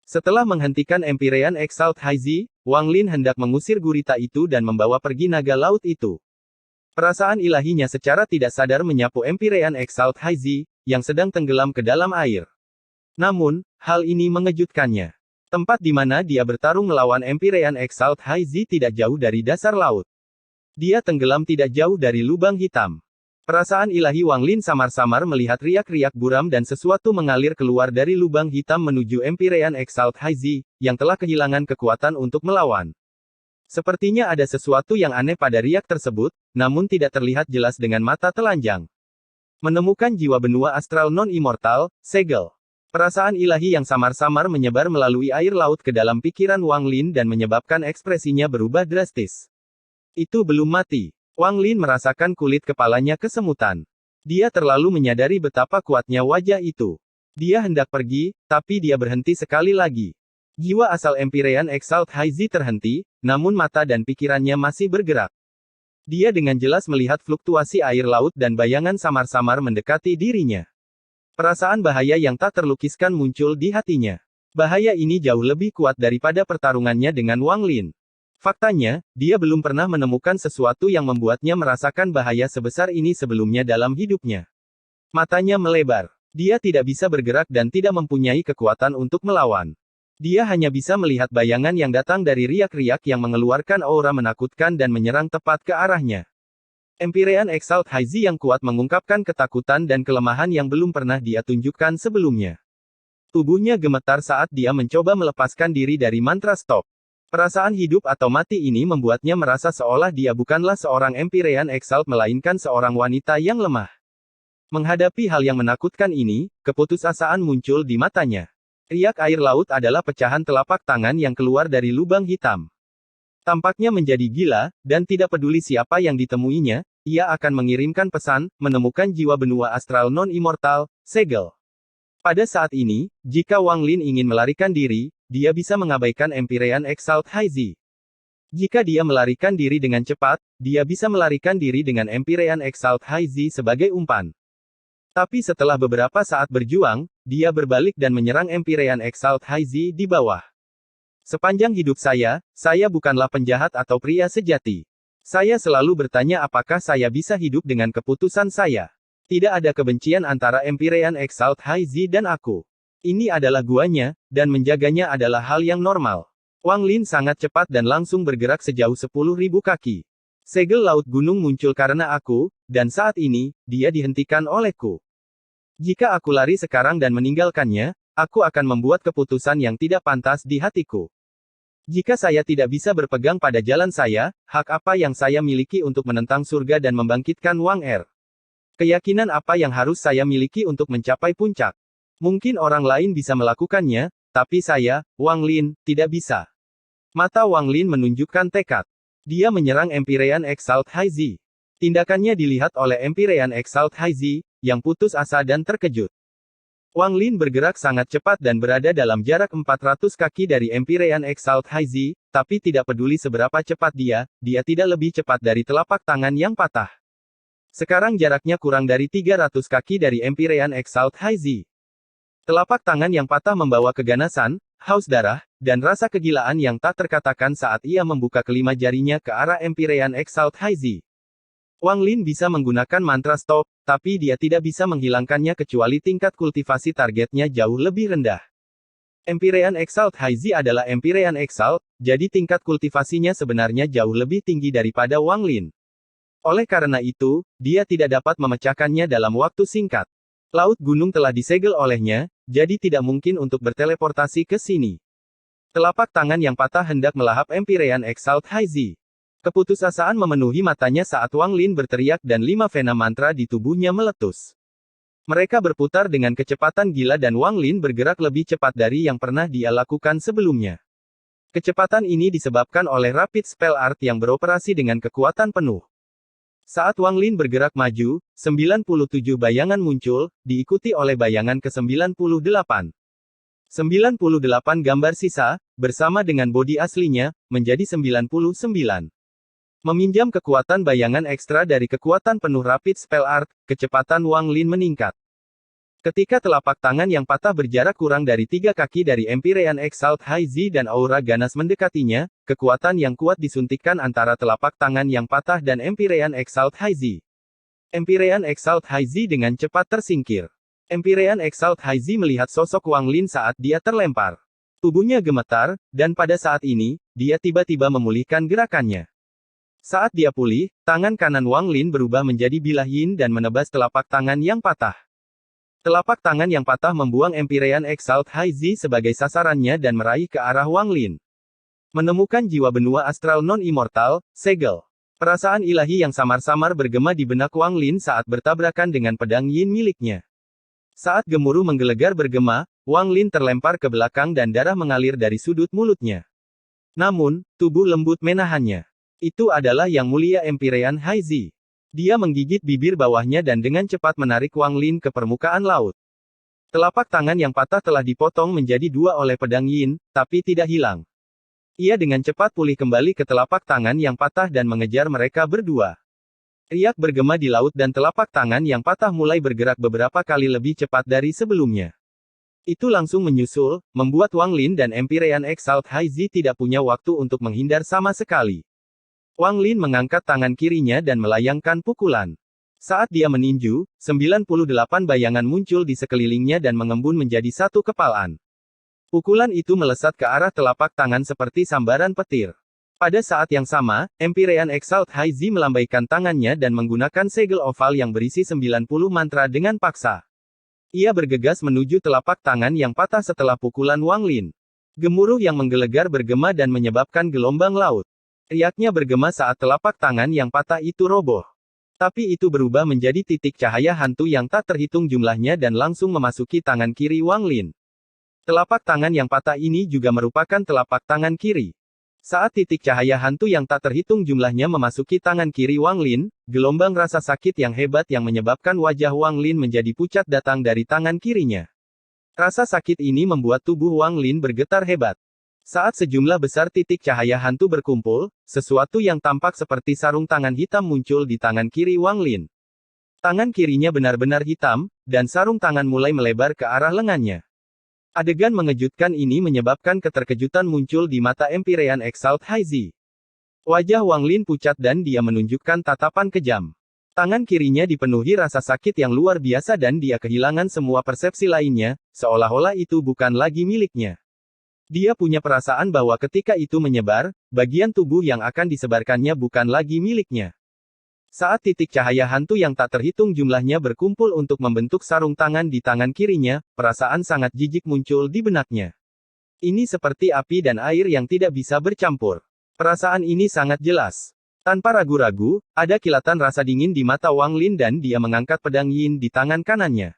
Setelah menghentikan Empyrean Exalt High Z, Wang Lin hendak mengusir gurita itu dan membawa pergi naga laut itu. Perasaan ilahinya secara tidak sadar menyapu Empyrean Exalt High Z, yang sedang tenggelam ke dalam air. Namun, hal ini mengejutkannya. Tempat di mana dia bertarung melawan Empyrean Exalt High Z tidak jauh dari dasar laut. Dia tenggelam tidak jauh dari lubang hitam. Perasaan ilahi Wang Lin samar-samar melihat riak-riak buram dan sesuatu mengalir keluar dari lubang hitam menuju Empyrean Exalt High Z, yang telah kehilangan kekuatan untuk melawan. Sepertinya ada sesuatu yang aneh pada riak tersebut, namun tidak terlihat jelas dengan mata telanjang. Menemukan jiwa benua astral non-immortal, segel. Perasaan ilahi yang samar-samar menyebar melalui air laut ke dalam pikiran Wang Lin dan menyebabkan ekspresinya berubah drastis. Itu belum mati. Wang Lin merasakan kulit kepalanya kesemutan. Dia terlalu menyadari betapa kuatnya wajah itu. Dia hendak pergi, tapi dia berhenti sekali lagi. Jiwa asal Empyrean Exalt High Z terhenti, namun mata dan pikirannya masih bergerak. Dia dengan jelas melihat fluktuasi air laut dan bayangan samar-samar mendekati dirinya. Perasaan bahaya yang tak terlukiskan muncul di hatinya. Bahaya ini jauh lebih kuat daripada pertarungannya dengan Wang Lin. Faktanya, dia belum pernah menemukan sesuatu yang membuatnya merasakan bahaya sebesar ini sebelumnya dalam hidupnya. Matanya melebar. Dia tidak bisa bergerak dan tidak mempunyai kekuatan untuk melawan. Dia hanya bisa melihat bayangan yang datang dari riak-riak yang mengeluarkan aura menakutkan dan menyerang tepat ke arahnya. Empyrean Exalt High Z yang kuat mengungkapkan ketakutan dan kelemahan yang belum pernah dia tunjukkan sebelumnya. Tubuhnya gemetar saat dia mencoba melepaskan diri dari mantra stop. Perasaan hidup atau mati ini membuatnya merasa seolah dia bukanlah seorang Empyrean Exalt melainkan seorang wanita yang lemah. Menghadapi hal yang menakutkan ini, keputusasaan muncul di matanya. Riak air laut adalah pecahan telapak tangan yang keluar dari lubang hitam. Tampaknya menjadi gila, dan tidak peduli siapa yang ditemuinya, ia akan mengirimkan pesan, menemukan jiwa benua astral non-immortal, segel. Pada saat ini, jika Wang Lin ingin melarikan diri, dia bisa mengabaikan Empyrean Exalt High Z. Jika dia melarikan diri dengan cepat, dia bisa melarikan diri dengan Empyrean Exalt High Z sebagai umpan. Tapi setelah beberapa saat berjuang, dia berbalik dan menyerang Empyrean Exalt High Z di bawah. Sepanjang hidup saya bukanlah penjahat atau pria sejati. Saya selalu bertanya apakah saya bisa hidup dengan keputusan saya. Tidak ada kebencian antara Empyrean Exalt High Z dan aku. Ini adalah guanya, dan menjaganya adalah hal yang normal. Wang Lin sangat cepat dan langsung bergerak sejauh 10.000 kaki. Segel laut gunung muncul karena aku, dan saat ini, dia dihentikan olehku. Jika aku lari sekarang dan meninggalkannya, aku akan membuat keputusan yang tidak pantas di hatiku. Jika saya tidak bisa berpegang pada jalan saya, hak apa yang saya miliki untuk menentang surga dan membangkitkan Wang Er? Keyakinan apa yang harus saya miliki untuk mencapai puncak? Mungkin orang lain bisa melakukannya, tapi saya, Wang Lin, tidak bisa. Mata Wang Lin menunjukkan tekad. Dia menyerang Empyrean Exalt Haizi. Tindakannya dilihat oleh Empyrean Exalt Haizi, yang putus asa dan terkejut. Wang Lin bergerak sangat cepat dan berada dalam jarak 400 kaki dari Empyrean Exalt Haizi, tapi tidak peduli seberapa cepat dia tidak lebih cepat dari telapak tangan yang patah. Sekarang jaraknya kurang dari 300 kaki dari Empyrean Exalt Haizi. Telapak tangan yang patah membawa keganasan, haus darah, dan rasa kegilaan yang tak terkatakan saat ia membuka kelima jarinya ke arah Empyrean Exalt Haizi. Wang Lin bisa menggunakan mantra stop, tapi dia tidak bisa menghilangkannya kecuali tingkat kultivasi targetnya jauh lebih rendah. Empyrean Exalt Haizi adalah Empyrean Exalt, jadi tingkat kultivasinya sebenarnya jauh lebih tinggi daripada Wang Lin. Oleh karena itu, dia tidak dapat memecahkannya dalam waktu singkat. Laut gunung telah disegel olehnya, jadi tidak mungkin untuk berteleportasi ke sini. Telapak tangan yang patah hendak melahap Empyrean Exalt Haizi. Keputusasaan memenuhi matanya saat Wang Lin berteriak dan 5 vena mantra di tubuhnya meletus. Mereka berputar dengan kecepatan gila dan Wang Lin bergerak lebih cepat dari yang pernah dia lakukan sebelumnya. Kecepatan ini disebabkan oleh Rapid Spell Art yang beroperasi dengan kekuatan penuh. Saat Wang Lin bergerak maju, 97 bayangan muncul, diikuti oleh bayangan ke-98. 98 gambar sisa, bersama dengan bodi aslinya, menjadi 99. Meminjam kekuatan bayangan ekstra dari kekuatan penuh Rapid Spell Art, kecepatan Wang Lin meningkat. Ketika telapak tangan yang patah berjarak kurang dari 3 kaki dari Empyrean Exalt Haizi dan aura ganas mendekatinya, kekuatan yang kuat disuntikkan antara telapak tangan yang patah dan Empyrean Exalt Haizi. Empyrean Exalt Haizi dengan cepat tersingkir. Empyrean Exalt Haizi melihat sosok Wang Lin saat dia terlempar. Tubuhnya gemetar, dan pada saat ini, dia tiba-tiba memulihkan gerakannya. Saat dia pulih, tangan kanan Wang Lin berubah menjadi bilah yin dan menebas telapak tangan yang patah. Telapak tangan yang patah membuang Empyrean Exalt Haizi sebagai sasarannya dan meraih ke arah Wang Lin. Menemukan jiwa benua astral non-immortal, segel. Perasaan ilahi yang samar-samar bergema di benak Wang Lin saat bertabrakan dengan pedang yin miliknya. Saat gemuruh menggelegar bergema, Wang Lin terlempar ke belakang dan darah mengalir dari sudut mulutnya. Namun, tubuh lembut menahannya. Itu adalah Yang Mulia Empyrean Haizi. Dia menggigit bibir bawahnya dan dengan cepat menarik Wang Lin ke permukaan laut. Telapak tangan yang patah telah dipotong menjadi 2 oleh pedang yin, tapi tidak hilang. Ia dengan cepat pulih kembali ke telapak tangan yang patah dan mengejar mereka berdua. Riak bergema di laut dan telapak tangan yang patah mulai bergerak beberapa kali lebih cepat dari sebelumnya. Itu langsung menyusul, membuat Wang Lin dan Empyrean Exalt Haizi tidak punya waktu untuk menghindar sama sekali. Wang Lin mengangkat tangan kirinya dan melayangkan pukulan. Saat dia meninju, 98 bayangan muncul di sekelilingnya dan mengembun menjadi satu kepalan. Pukulan itu melesat ke arah telapak tangan seperti sambaran petir. Pada saat yang sama, Empyrean Exalt Haizi melambaikan tangannya dan menggunakan segel oval yang berisi 90 mantra dengan paksa. Ia bergegas menuju telapak tangan yang patah setelah pukulan Wang Lin. Gemuruh yang menggelegar bergema dan menyebabkan gelombang laut. Riaknya bergema saat telapak tangan yang patah itu roboh. Tapi itu berubah menjadi titik cahaya hantu yang tak terhitung jumlahnya dan langsung memasuki tangan kiri Wang Lin. Telapak tangan yang patah ini juga merupakan telapak tangan kiri. Saat titik cahaya hantu yang tak terhitung jumlahnya memasuki tangan kiri Wang Lin, gelombang rasa sakit yang hebat yang menyebabkan wajah Wang Lin menjadi pucat datang dari tangan kirinya. Rasa sakit ini membuat tubuh Wang Lin bergetar hebat. Saat sejumlah besar titik cahaya hantu berkumpul, sesuatu yang tampak seperti sarung tangan hitam muncul di tangan kiri Wang Lin. Tangan kirinya benar-benar hitam, dan sarung tangan mulai melebar ke arah lengannya. Adegan mengejutkan ini menyebabkan keterkejutan muncul di mata Empyrean Exalt Haizi. Wajah Wang Lin pucat dan dia menunjukkan tatapan kejam. Tangan kirinya dipenuhi rasa sakit yang luar biasa dan dia kehilangan semua persepsi lainnya, seolah-olah itu bukan lagi miliknya. Dia punya perasaan bahwa ketika itu menyebar, bagian tubuh yang akan disebarkannya bukan lagi miliknya. Saat titik cahaya hantu yang tak terhitung jumlahnya berkumpul untuk membentuk sarung tangan di tangan kirinya, perasaan sangat jijik muncul di benaknya. Ini seperti api dan air yang tidak bisa bercampur. Perasaan ini sangat jelas. Tanpa ragu-ragu, ada kilatan rasa dingin di mata Wang Lin dan dia mengangkat pedang Yin di tangan kanannya.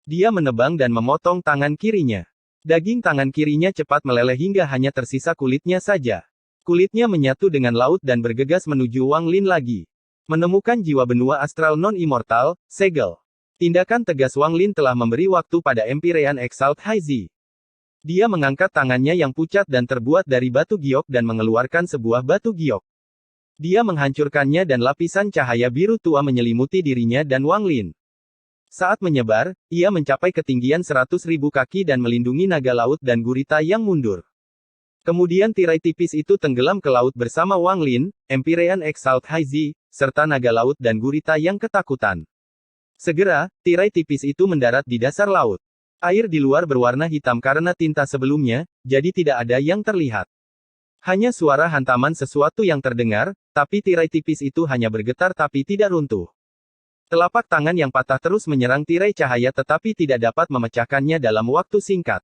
Dia menebang dan memotong tangan kirinya. Daging tangan kirinya cepat meleleh hingga hanya tersisa kulitnya saja. Kulitnya menyatu dengan laut dan bergegas menuju Wang Lin lagi. Menemukan jiwa benua astral non-immortal, segel. Tindakan tegas Wang Lin telah memberi waktu pada Empyrean Exalt Haizi. Dia mengangkat tangannya yang pucat dan terbuat dari batu giok dan mengeluarkan sebuah batu giok. Dia menghancurkannya dan lapisan cahaya biru tua menyelimuti dirinya dan Wang Lin. Saat menyebar, ia mencapai ketinggian 100.000 kaki dan melindungi naga laut dan gurita yang mundur. Kemudian tirai tipis itu tenggelam ke laut bersama Wang Lin, Empyrean Exalt Haizi, serta naga laut dan gurita yang ketakutan. Segera, tirai tipis itu mendarat di dasar laut. Air di luar berwarna hitam karena tinta sebelumnya, jadi tidak ada yang terlihat. Hanya suara hantaman sesuatu yang terdengar, tapi tirai tipis itu hanya bergetar tapi tidak runtuh. Telapak tangan yang patah terus menyerang tirai cahaya tetapi tidak dapat memecahkannya dalam waktu singkat.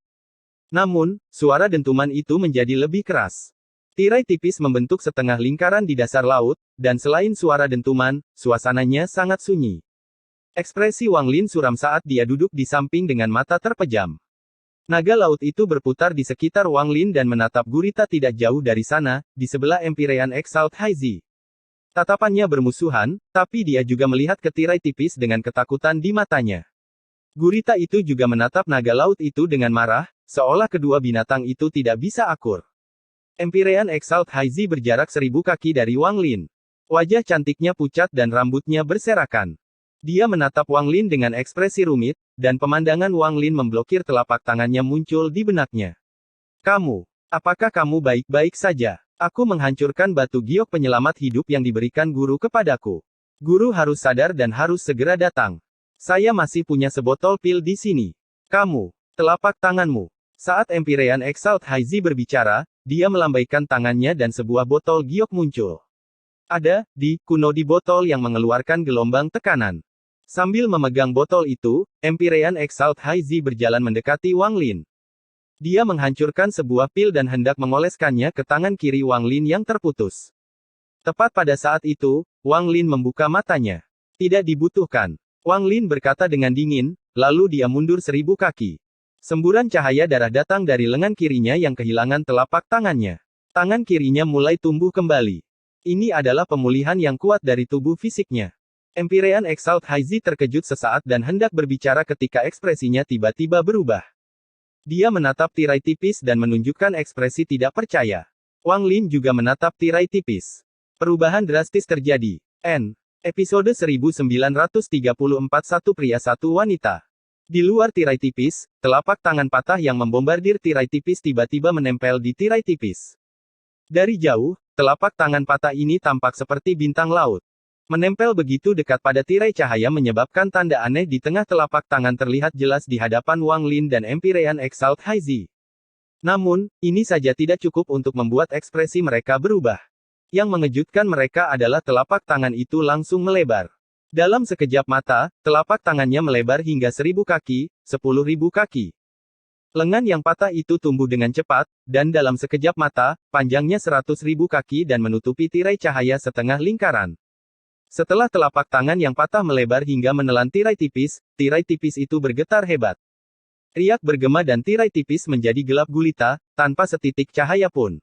Namun, suara dentuman itu menjadi lebih keras. Tirai tipis membentuk setengah lingkaran di dasar laut, dan selain suara dentuman, suasananya sangat sunyi. Ekspresi Wang Lin suram saat dia duduk di samping dengan mata terpejam. Naga laut itu berputar di sekitar Wang Lin dan menatap gurita tidak jauh dari sana, di sebelah Empyrean Exalt Haizi. Tatapannya bermusuhan, tapi dia juga melihat ke tirai tipis dengan ketakutan di matanya. Gurita itu juga menatap naga laut itu dengan marah, seolah kedua binatang itu tidak bisa akur. Empyrean Exalt Haizi berjarak 1000 kaki dari Wang Lin. Wajah cantiknya pucat dan rambutnya berserakan. Dia menatap Wang Lin dengan ekspresi rumit, dan pemandangan Wang Lin memblokir telapak tangannya muncul di benaknya. Apakah kamu baik-baik saja? Aku menghancurkan batu giok penyelamat hidup yang diberikan guru kepadaku. Guru harus sadar dan harus segera datang. Saya masih punya sebotol pil di sini. Telapak tanganmu. Saat Empyrean Exalt Haizi berbicara, dia melambaikan tangannya dan sebuah botol giok muncul. Ada, kuno di botol yang mengeluarkan gelombang tekanan. Sambil memegang botol itu, Empyrean Exalt Haizi berjalan mendekati Wang Lin. Dia menghancurkan sebuah pil dan hendak mengoleskannya ke tangan kiri Wang Lin yang terputus. Tepat pada saat itu, Wang Lin membuka matanya. Tidak dibutuhkan. Wang Lin berkata dengan dingin, lalu dia mundur 1000 kaki. Semburan cahaya darah datang dari lengan kirinya yang kehilangan telapak tangannya. Tangan kirinya mulai tumbuh kembali. Ini adalah pemulihan yang kuat dari tubuh fisiknya. Empyrean Exalt Haizi terkejut sesaat dan hendak berbicara ketika ekspresinya tiba-tiba berubah. Dia menatap tirai tipis dan menunjukkan ekspresi tidak percaya. Wang Lin juga menatap tirai tipis. Perubahan drastis terjadi. Episode 1934 Satu pria satu wanita. Di luar tirai tipis, telapak tangan patah yang membombardir tirai tipis tiba-tiba menempel di tirai tipis. Dari jauh, telapak tangan patah ini tampak seperti bintang laut. Menempel begitu dekat pada tirai cahaya menyebabkan tanda aneh di tengah telapak tangan terlihat jelas di hadapan Wang Lin dan Empyrean Exalt Haizi. Namun, ini saja tidak cukup untuk membuat ekspresi mereka berubah. Yang mengejutkan mereka adalah telapak tangan itu langsung melebar. Dalam sekejap mata, telapak tangannya melebar hingga 1000 kaki, 10.000 kaki. Lengan yang patah itu tumbuh dengan cepat, dan dalam sekejap mata, panjangnya 100.000 kaki dan menutupi tirai cahaya setengah lingkaran. Setelah telapak tangan yang patah melebar hingga menelan tirai tipis itu bergetar hebat. Riak bergema dan tirai tipis menjadi gelap gulita, tanpa setitik cahaya pun.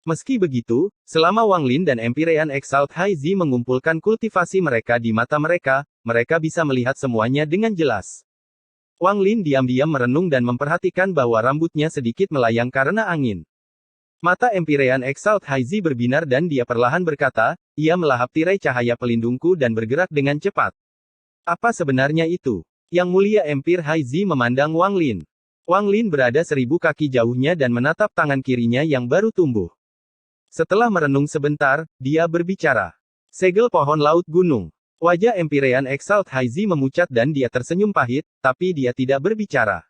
Meski begitu, selama Wang Lin dan Empyrean Exalt Haizi mengumpulkan kultivasi mereka di mata mereka, mereka bisa melihat semuanya dengan jelas. Wang Lin diam-diam merenung dan memperhatikan bahwa rambutnya sedikit melayang karena angin. Mata Empyrean Exalt Haizi berbinar dan dia perlahan berkata, ia melahap tirai cahaya pelindungku dan bergerak dengan cepat. Apa sebenarnya itu? Yang Mulia Empire Haizi memandang Wang Lin. Wang Lin berada 1000 kaki jauhnya dan menatap tangan kirinya yang baru tumbuh. Setelah merenung sebentar, dia berbicara. Segel pohon laut gunung. Wajah Empyrean Exalt Haizi memucat dan dia tersenyum pahit, tapi dia tidak berbicara.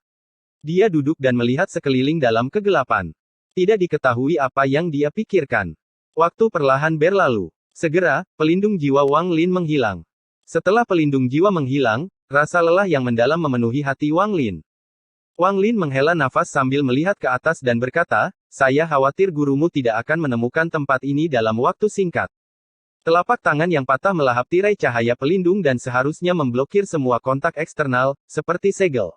Dia duduk dan melihat sekeliling dalam kegelapan. Tidak diketahui apa yang dia pikirkan. Waktu perlahan berlalu. Segera, pelindung jiwa Wang Lin menghilang. Setelah pelindung jiwa menghilang, rasa lelah yang mendalam memenuhi hati Wang Lin. Wang Lin menghela nafas sambil melihat ke atas dan berkata, saya khawatir gurumu tidak akan menemukan tempat ini dalam waktu singkat. Telapak tangan yang patah melahap tirai cahaya pelindung dan seharusnya memblokir semua kontak eksternal, seperti segel.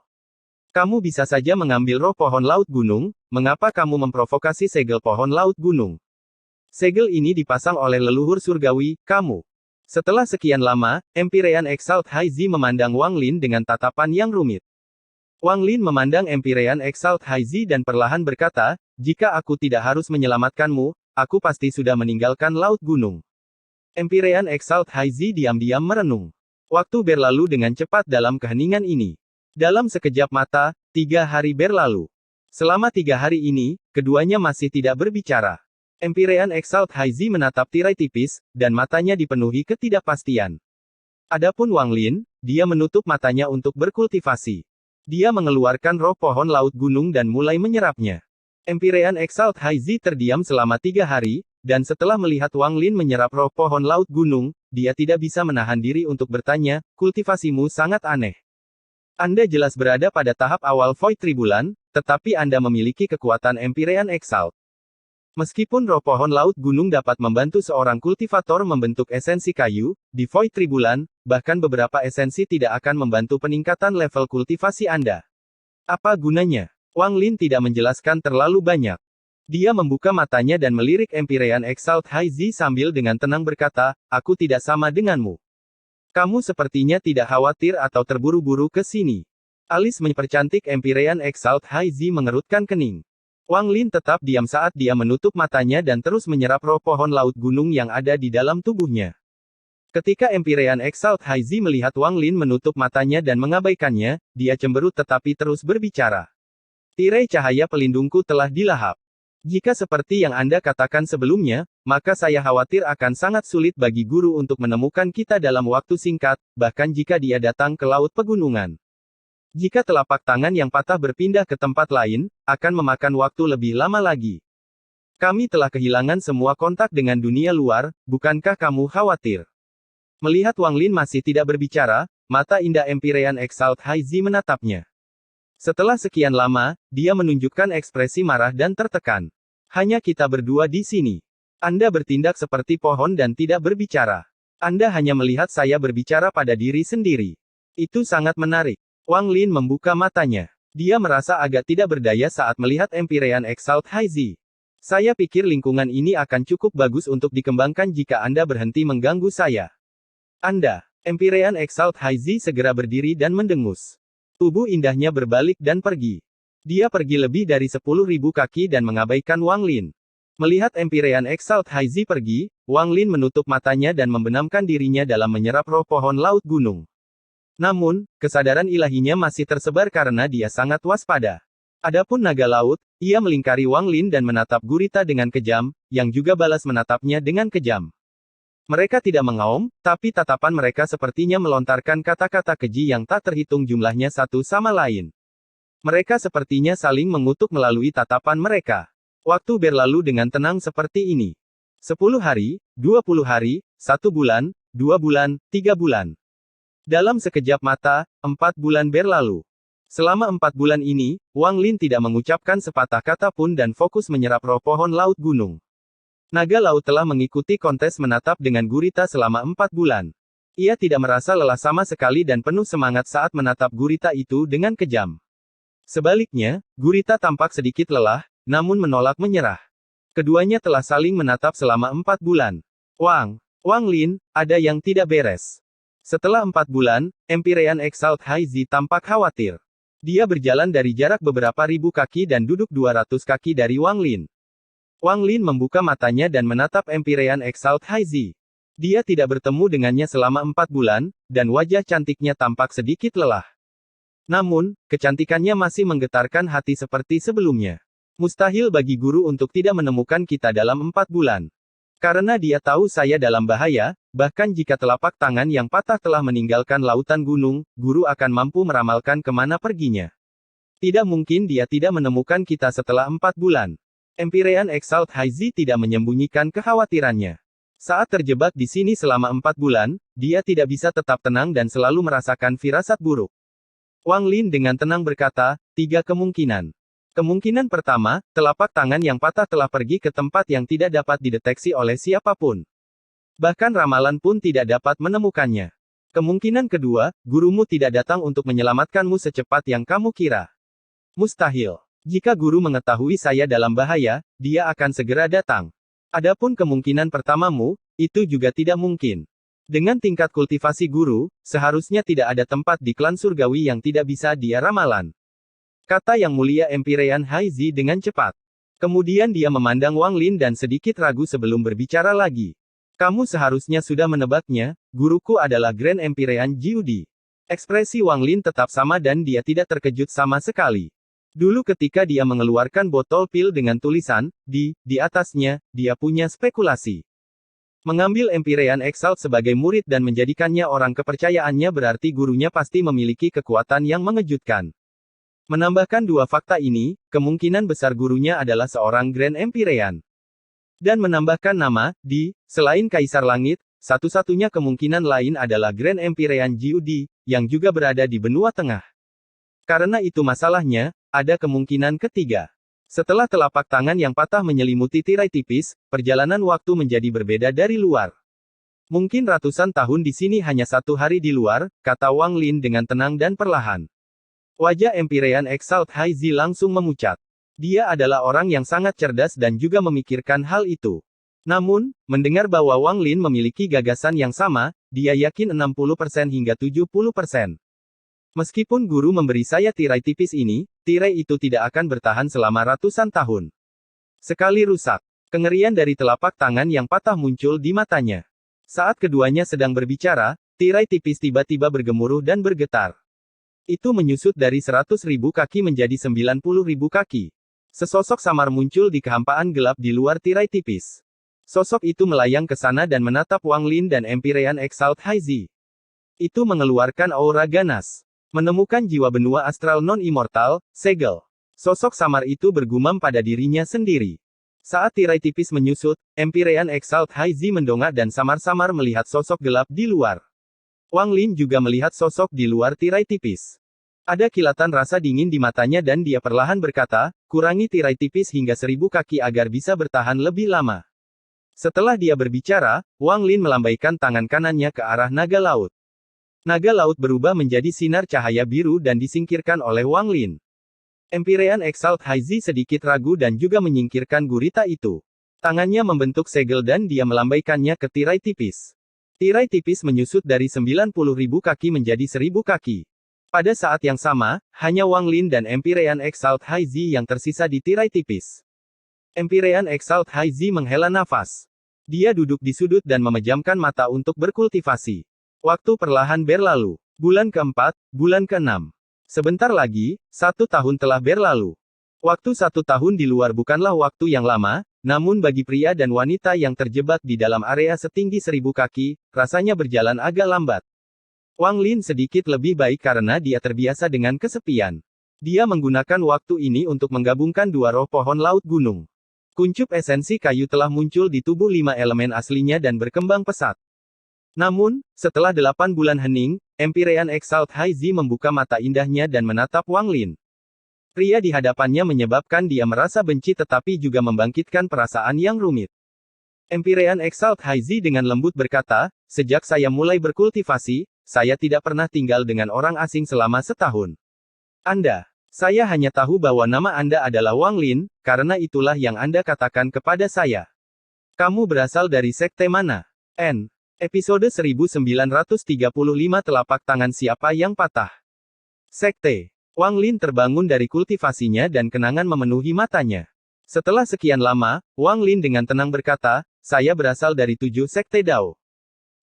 Kamu bisa saja mengambil roh pohon laut gunung, mengapa kamu memprovokasi segel pohon laut gunung? Segel ini dipasang oleh leluhur surgawi, kamu. Setelah sekian lama, Empyrean Exalt Haizi memandang Wang Lin dengan tatapan yang rumit. Wang Lin memandang Empyrean Exalt Haizi dan perlahan berkata, jika aku tidak harus menyelamatkanmu, aku pasti sudah meninggalkan laut gunung. Empyrean Exalt Haizi diam-diam merenung. Waktu berlalu dengan cepat dalam keheningan ini. Dalam sekejap mata, 3 hari berlalu. Selama 3 hari ini, keduanya masih tidak berbicara. Empyrean Exalt Haizi menatap tirai tipis, dan matanya dipenuhi ketidakpastian. Adapun Wang Lin, dia menutup matanya untuk berkultivasi. Dia mengeluarkan roh pohon laut gunung dan mulai menyerapnya. Empyrean Exalt Haizi terdiam selama 3 hari, dan setelah melihat Wang Lin menyerap roh pohon laut gunung, dia tidak bisa menahan diri untuk bertanya, kultivasimu sangat aneh. Anda jelas berada pada tahap awal Void Tribulan, tetapi Anda memiliki kekuatan Empyrean Exalt. Meskipun roh pohon laut gunung dapat membantu seorang kultivator membentuk esensi kayu, di Void Tribulan, bahkan beberapa esensi tidak akan membantu peningkatan level kultivasi Anda. Apa gunanya? Wang Lin tidak menjelaskan terlalu banyak. Dia membuka matanya dan melirik Empyrean Exalt Haizi sambil dengan tenang berkata, aku tidak sama denganmu. Kamu sepertinya tidak khawatir atau terburu-buru ke sini. Alis mempercantik Empyrean Exalt Haizi mengerutkan kening. Wang Lin tetap diam saat dia menutup matanya dan terus menyerap roh pohon laut gunung yang ada di dalam tubuhnya. Ketika Empyrean Exalt Haizi melihat Wang Lin menutup matanya dan mengabaikannya, dia cemberut tetapi terus berbicara. Tirai cahaya pelindungku telah dilahap. Jika seperti yang Anda katakan sebelumnya, maka saya khawatir akan sangat sulit bagi guru untuk menemukan kita dalam waktu singkat, bahkan jika dia datang ke laut pegunungan. Jika telapak tangan yang patah berpindah ke tempat lain, akan memakan waktu lebih lama lagi. Kami telah kehilangan semua kontak dengan dunia luar, bukankah kamu khawatir? Melihat Wang Lin masih tidak berbicara, mata indah Empyrean Exalt Haizi menatapnya. Setelah sekian lama, dia menunjukkan ekspresi marah dan tertekan. Hanya kita berdua di sini. Anda bertindak seperti pohon dan tidak berbicara. Anda hanya melihat saya berbicara pada diri sendiri. Itu sangat menarik. Wang Lin membuka matanya. Dia merasa agak tidak berdaya saat melihat Empyrean Exalt Haizi. Saya pikir lingkungan ini akan cukup bagus untuk dikembangkan jika Anda berhenti mengganggu saya. Anda, Empyrean Exalt Haizi segera berdiri dan mendengus. Tubuh indahnya berbalik dan pergi. Dia pergi lebih dari 10.000 kaki dan mengabaikan Wang Lin. Melihat Empyrean Exalt Haizi pergi, Wang Lin menutup matanya dan membenamkan dirinya dalam menyerap roh pohon laut gunung. Namun, kesadaran ilahinya masih tersebar karena dia sangat waspada. Adapun naga laut, ia melingkari Wang Lin dan menatap gurita dengan kejam, yang juga balas menatapnya dengan kejam. Mereka tidak mengaum, tapi tatapan mereka sepertinya melontarkan kata-kata keji yang tak terhitung jumlahnya satu sama lain. Mereka sepertinya saling mengutuk melalui tatapan mereka. Waktu berlalu dengan tenang seperti ini. 10 hari, 20 hari, 1 bulan, 2 bulan, 3 bulan. Dalam sekejap mata, 4 bulan berlalu. Selama 4 bulan ini, Wang Lin tidak mengucapkan sepatah kata pun dan fokus menyerap roh pohon laut gunung. Naga laut telah mengikuti kontes menatap dengan gurita selama 4 bulan. Ia tidak merasa lelah sama sekali dan penuh semangat saat menatap gurita itu dengan kejam. Sebaliknya, gurita tampak sedikit lelah, namun menolak menyerah. Keduanya telah saling menatap selama 4 bulan. Wang Lin, ada yang tidak beres. Setelah 4 bulan, Empyrean Exalt Haizi tampak khawatir. Dia berjalan dari jarak beberapa ribu kaki dan duduk 200 kaki dari Wang Lin. Wang Lin membuka matanya dan menatap Empyrean Exalt Haizi. Dia tidak bertemu dengannya selama 4 bulan, dan wajah cantiknya tampak sedikit lelah. Namun, kecantikannya masih menggetarkan hati seperti sebelumnya. Mustahil bagi guru untuk tidak menemukan kita dalam 4 bulan. Karena dia tahu saya dalam bahaya, bahkan jika telapak tangan yang patah telah meninggalkan lautan gunung, guru akan mampu meramalkan kemana perginya. Tidak mungkin dia tidak menemukan kita setelah 4 bulan. Empyrean Exalt Haizi tidak menyembunyikan kekhawatirannya. Saat terjebak di sini selama 4 bulan, dia tidak bisa tetap tenang dan selalu merasakan firasat buruk. Wang Lin dengan tenang berkata, 3 kemungkinan. Kemungkinan pertama, telapak tangan yang patah telah pergi ke tempat yang tidak dapat dideteksi oleh siapapun. Bahkan ramalan pun tidak dapat menemukannya. Kemungkinan kedua, gurumu tidak datang untuk menyelamatkanmu secepat yang kamu kira. Mustahil. Jika guru mengetahui saya dalam bahaya, dia akan segera datang. Adapun kemungkinan pertamamu, itu juga tidak mungkin. Dengan tingkat kultivasi guru, seharusnya tidak ada tempat di klan surgawi yang tidak bisa dia ramalan. Kata Yang Mulia Empyrean Haizi dengan cepat. Kemudian dia memandang Wang Lin dan sedikit ragu sebelum berbicara lagi. Kamu seharusnya sudah menebaknya, guruku adalah Grand Empyrean Jiudi. Ekspresi Wang Lin tetap sama dan dia tidak terkejut sama sekali. Dulu ketika dia mengeluarkan botol pil dengan tulisan, di atasnya, dia punya spekulasi. Mengambil Empyrean Exalt sebagai murid dan menjadikannya orang kepercayaannya berarti gurunya pasti memiliki kekuatan yang mengejutkan. Menambahkan dua fakta ini, kemungkinan besar gurunya adalah seorang Grand Empyrean. Dan menambahkan nama, selain Kaisar Langit, satu-satunya kemungkinan lain adalah Grand Empyrean Jiudi, yang juga berada di benua tengah. Karena itu masalahnya, ada kemungkinan ketiga. Setelah telapak tangan yang patah menyelimuti tirai tipis, perjalanan waktu menjadi berbeda dari luar. Mungkin ratusan tahun di sini hanya 1 hari di luar, kata Wang Lin dengan tenang dan perlahan. Wajah Empyrean Exalt Haizi langsung memucat. Dia adalah orang yang sangat cerdas dan juga memikirkan hal itu. Namun, mendengar bahwa Wang Lin memiliki gagasan yang sama, dia yakin 60% hingga 70%. Meskipun guru memberi saya tirai tipis ini, tirai itu tidak akan bertahan selama ratusan tahun. Sekali rusak, kengerian dari telapak tangan yang patah muncul di matanya. Saat keduanya sedang berbicara, tirai tipis tiba-tiba bergemuruh dan bergetar. Itu menyusut dari 100.000 kaki menjadi 90.000 kaki. Sesosok samar muncul di kehampaan gelap di luar tirai tipis. Sosok itu melayang ke sana dan menatap Wang Lin dan Empyrean Exalt Haizi. Itu mengeluarkan aura ganas. Menemukan jiwa benua astral non-immortal, segel. Sosok samar itu bergumam pada dirinya sendiri. Saat tirai tipis menyusut, Empyrean Exalt Haizi mendongak dan samar-samar melihat sosok gelap di luar. Wang Lin juga melihat sosok di luar tirai tipis. Ada kilatan rasa dingin di matanya dan dia perlahan berkata, kurangi tirai tipis hingga 1000 kaki agar bisa bertahan lebih lama. Setelah dia berbicara, Wang Lin melambaikan tangan kanannya ke arah naga laut. Naga laut berubah menjadi sinar cahaya biru dan disingkirkan oleh Wang Lin. Empyrean Exalt Haizi sedikit ragu dan juga menyingkirkan gurita itu. Tangannya membentuk segel dan dia melambaikannya ke tirai tipis. Tirai tipis menyusut dari 90.000 kaki menjadi 1.000 kaki. Pada saat yang sama, hanya Wang Lin dan Empyrean Exalt Haizi yang tersisa di tirai tipis. Empyrean Exalt Haizi menghela nafas. Dia duduk di sudut dan memejamkan mata untuk berkultivasi. Waktu perlahan berlalu. Bulan keempat, bulan keenam. Sebentar lagi, 1 tahun telah berlalu. Waktu 1 tahun di luar bukanlah waktu yang lama, namun bagi pria dan wanita yang terjebak di dalam area setinggi 1000 kaki, rasanya berjalan agak lambat. Wang Lin sedikit lebih baik karena dia terbiasa dengan kesepian. Dia menggunakan waktu ini untuk menggabungkan 2 roh pohon laut gunung. Kuncup esensi kayu telah muncul di tubuh 5 elemen aslinya dan berkembang pesat. Namun, setelah 8 bulan hening, Empyrean Exalt Haizi membuka mata indahnya dan menatap Wang Lin. Pria di hadapannya menyebabkan dia merasa benci tetapi juga membangkitkan perasaan yang rumit. Empyrean Exalt Haizi dengan lembut berkata, sejak saya mulai berkultivasi, saya tidak pernah tinggal dengan orang asing selama setahun. Saya hanya tahu bahwa nama Anda adalah Wang Lin, karena itulah yang Anda katakan kepada saya. Kamu berasal dari sekte mana? Episode 1935 Telapak Tangan Siapa Yang Patah. Sekte. Wang Lin terbangun dari kultivasinya dan kenangan memenuhi matanya. Setelah sekian lama, Wang Lin dengan tenang berkata, saya berasal dari 7 sekte Dao.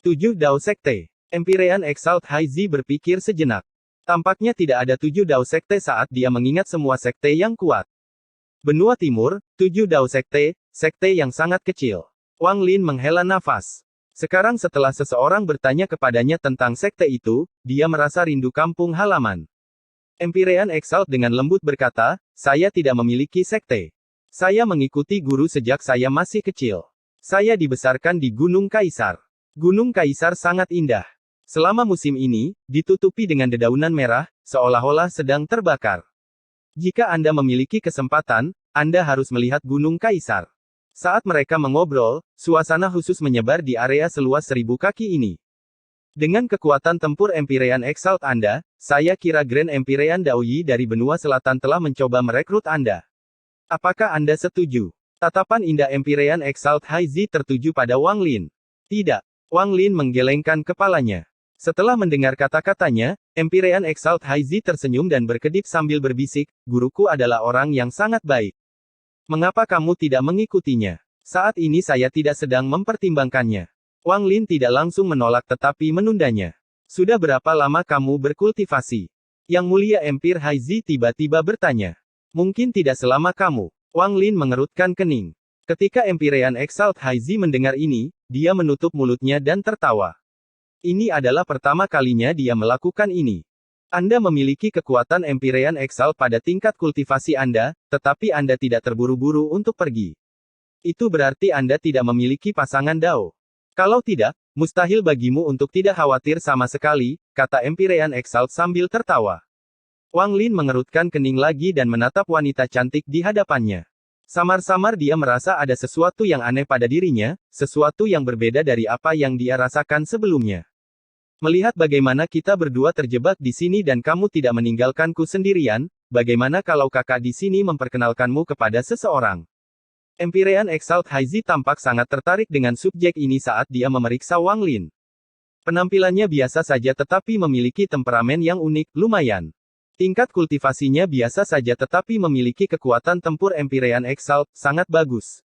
7 Dao sekte. Empyrean Exalt Haizi berpikir sejenak. Tampaknya tidak ada 7 Dao sekte saat dia mengingat semua sekte yang kuat. Benua Timur, 7 Dao sekte, sekte yang sangat kecil. Wang Lin menghela nafas. Sekarang setelah seseorang bertanya kepadanya tentang sekte itu, dia merasa rindu kampung halaman. Empyrean Exalt dengan lembut berkata, saya tidak memiliki sekte. Saya mengikuti guru sejak saya masih kecil. Saya dibesarkan di Gunung Kaisar. Gunung Kaisar sangat indah. Selama musim ini, ditutupi dengan dedaunan merah, seolah-olah sedang terbakar. Jika Anda memiliki kesempatan, Anda harus melihat Gunung Kaisar. Saat mereka mengobrol, suasana khusus menyebar di area seluas 1000 kaki ini. Dengan kekuatan tempur Empyrean Exalt Anda, saya kira Grand Empyrean Daoyi dari benua selatan telah mencoba merekrut Anda. Apakah Anda setuju? Tatapan indah Empyrean Exalt Haizi tertuju pada Wang Lin. Tidak. Wang Lin menggelengkan kepalanya. Setelah mendengar kata-katanya, Empyrean Exalt Haizi tersenyum dan berkedip sambil berbisik, guruku adalah orang yang sangat baik. Mengapa kamu tidak mengikutinya? Saat ini saya tidak sedang mempertimbangkannya. Wang Lin tidak langsung menolak tetapi menundanya. Sudah berapa lama kamu berkultivasi? Yang mulia Empire Haizi tiba-tiba bertanya. Mungkin tidak selama kamu. Wang Lin mengerutkan kening. Ketika Empyrean Exalt Haizi mendengar ini, dia menutup mulutnya dan tertawa. Ini adalah pertama kalinya dia melakukan ini. Anda memiliki kekuatan Empyrean Exalt pada tingkat kultivasi Anda, tetapi Anda tidak terburu-buru untuk pergi. Itu berarti Anda tidak memiliki pasangan Dao. Kalau tidak, mustahil bagimu untuk tidak khawatir sama sekali, kata Empyrean Exalt sambil tertawa. Wang Lin mengerutkan kening lagi dan menatap wanita cantik di hadapannya. Samar-samar dia merasa ada sesuatu yang aneh pada dirinya, sesuatu yang berbeda dari apa yang dia rasakan sebelumnya. Melihat bagaimana kita berdua terjebak di sini dan kamu tidak meninggalkanku sendirian, bagaimana kalau kakak di sini memperkenalkanmu kepada seseorang? Empyrean Exalt Haizi tampak sangat tertarik dengan subjek ini saat dia memeriksa Wang Lin. Penampilannya biasa saja tetapi memiliki temperamen yang unik, lumayan. Tingkat kultivasinya biasa saja tetapi memiliki kekuatan tempur Empyrean Exalt, sangat bagus.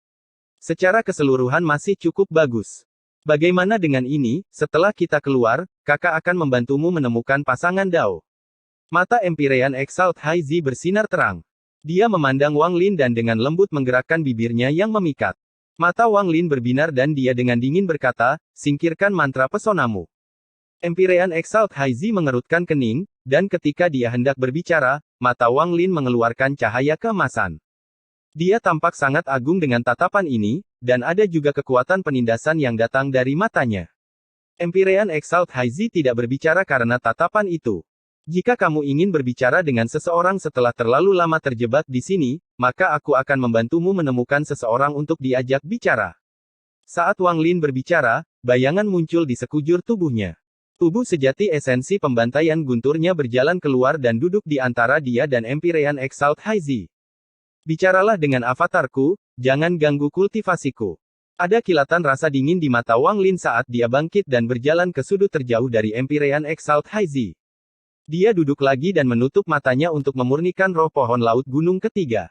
Secara keseluruhan masih cukup bagus. Bagaimana dengan ini, setelah kita keluar, kakak akan membantumu menemukan pasangan Dao. Mata Empyrean Exalt Haizi bersinar terang. Dia memandang Wang Lin dan dengan lembut menggerakkan bibirnya yang memikat. Mata Wang Lin berbinar dan dia dengan dingin berkata, singkirkan mantra pesonamu. Empyrean Exalt Haizi mengerutkan kening, dan ketika dia hendak berbicara, mata Wang Lin mengeluarkan cahaya keemasan. Dia tampak sangat agung dengan tatapan ini, dan ada juga kekuatan penindasan yang datang dari matanya. Empyrean Exalt Haizi tidak berbicara karena tatapan itu. Jika kamu ingin berbicara dengan seseorang setelah terlalu lama terjebak di sini, maka aku akan membantumu menemukan seseorang untuk diajak bicara. Saat Wang Lin berbicara, bayangan muncul di sekujur tubuhnya. Tubuh sejati esensi pembantaian gunturnya berjalan keluar dan duduk di antara dia dan Empyrean Exalt Haizi. Bicaralah dengan avatarku, jangan ganggu kultivasiku. Ada kilatan rasa dingin di mata Wang Lin saat dia bangkit dan berjalan ke sudut terjauh dari Empyrean Exalt Haizi. Dia duduk lagi dan menutup matanya untuk memurnikan roh pohon laut gunung ketiga.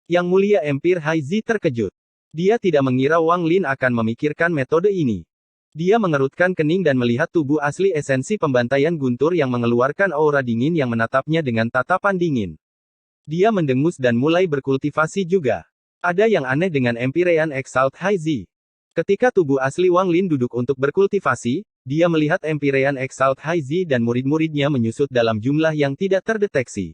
Yang mulia Empire Haizi terkejut. Dia tidak mengira Wang Lin akan memikirkan metode ini. Dia mengerutkan kening dan melihat tubuh asli esensi pembantaian guntur yang mengeluarkan aura dingin yang menatapnya dengan tatapan dingin. Dia mendengus dan mulai berkultivasi juga. Ada yang aneh dengan Empyrean Exalt Haizi. Ketika tubuh asli Wang Lin duduk untuk berkultivasi, dia melihat Empyrean Exalt Haizi dan murid-muridnya menyusut dalam jumlah yang tidak terdeteksi.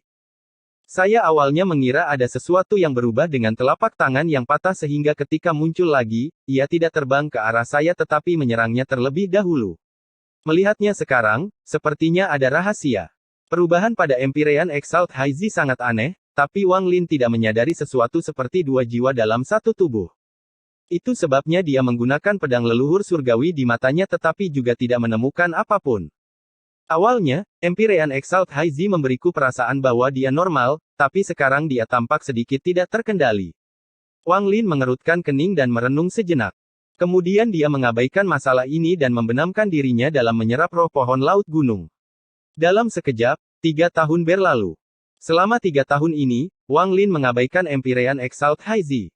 Saya awalnya mengira ada sesuatu yang berubah dengan telapak tangan yang patah sehingga ketika muncul lagi, ia tidak terbang ke arah saya tetapi menyerangnya terlebih dahulu. Melihatnya sekarang, sepertinya ada rahasia. Perubahan pada Empyrean Exalt Haizi sangat aneh, tapi Wang Lin tidak menyadari sesuatu seperti dua jiwa dalam satu tubuh. Itu sebabnya dia menggunakan pedang leluhur surgawi di matanya tetapi juga tidak menemukan apapun. Awalnya, Empyrean Exalt Haizi memberiku perasaan bahwa dia normal, tapi sekarang dia tampak sedikit tidak terkendali. Wang Lin mengerutkan kening dan merenung sejenak. Kemudian dia mengabaikan masalah ini dan membenamkan dirinya dalam menyerap roh pohon laut gunung. Dalam sekejap, 3 tahun berlalu. Selama 3 tahun ini, Wang Lin mengabaikan Empyrean Exalt Haizi.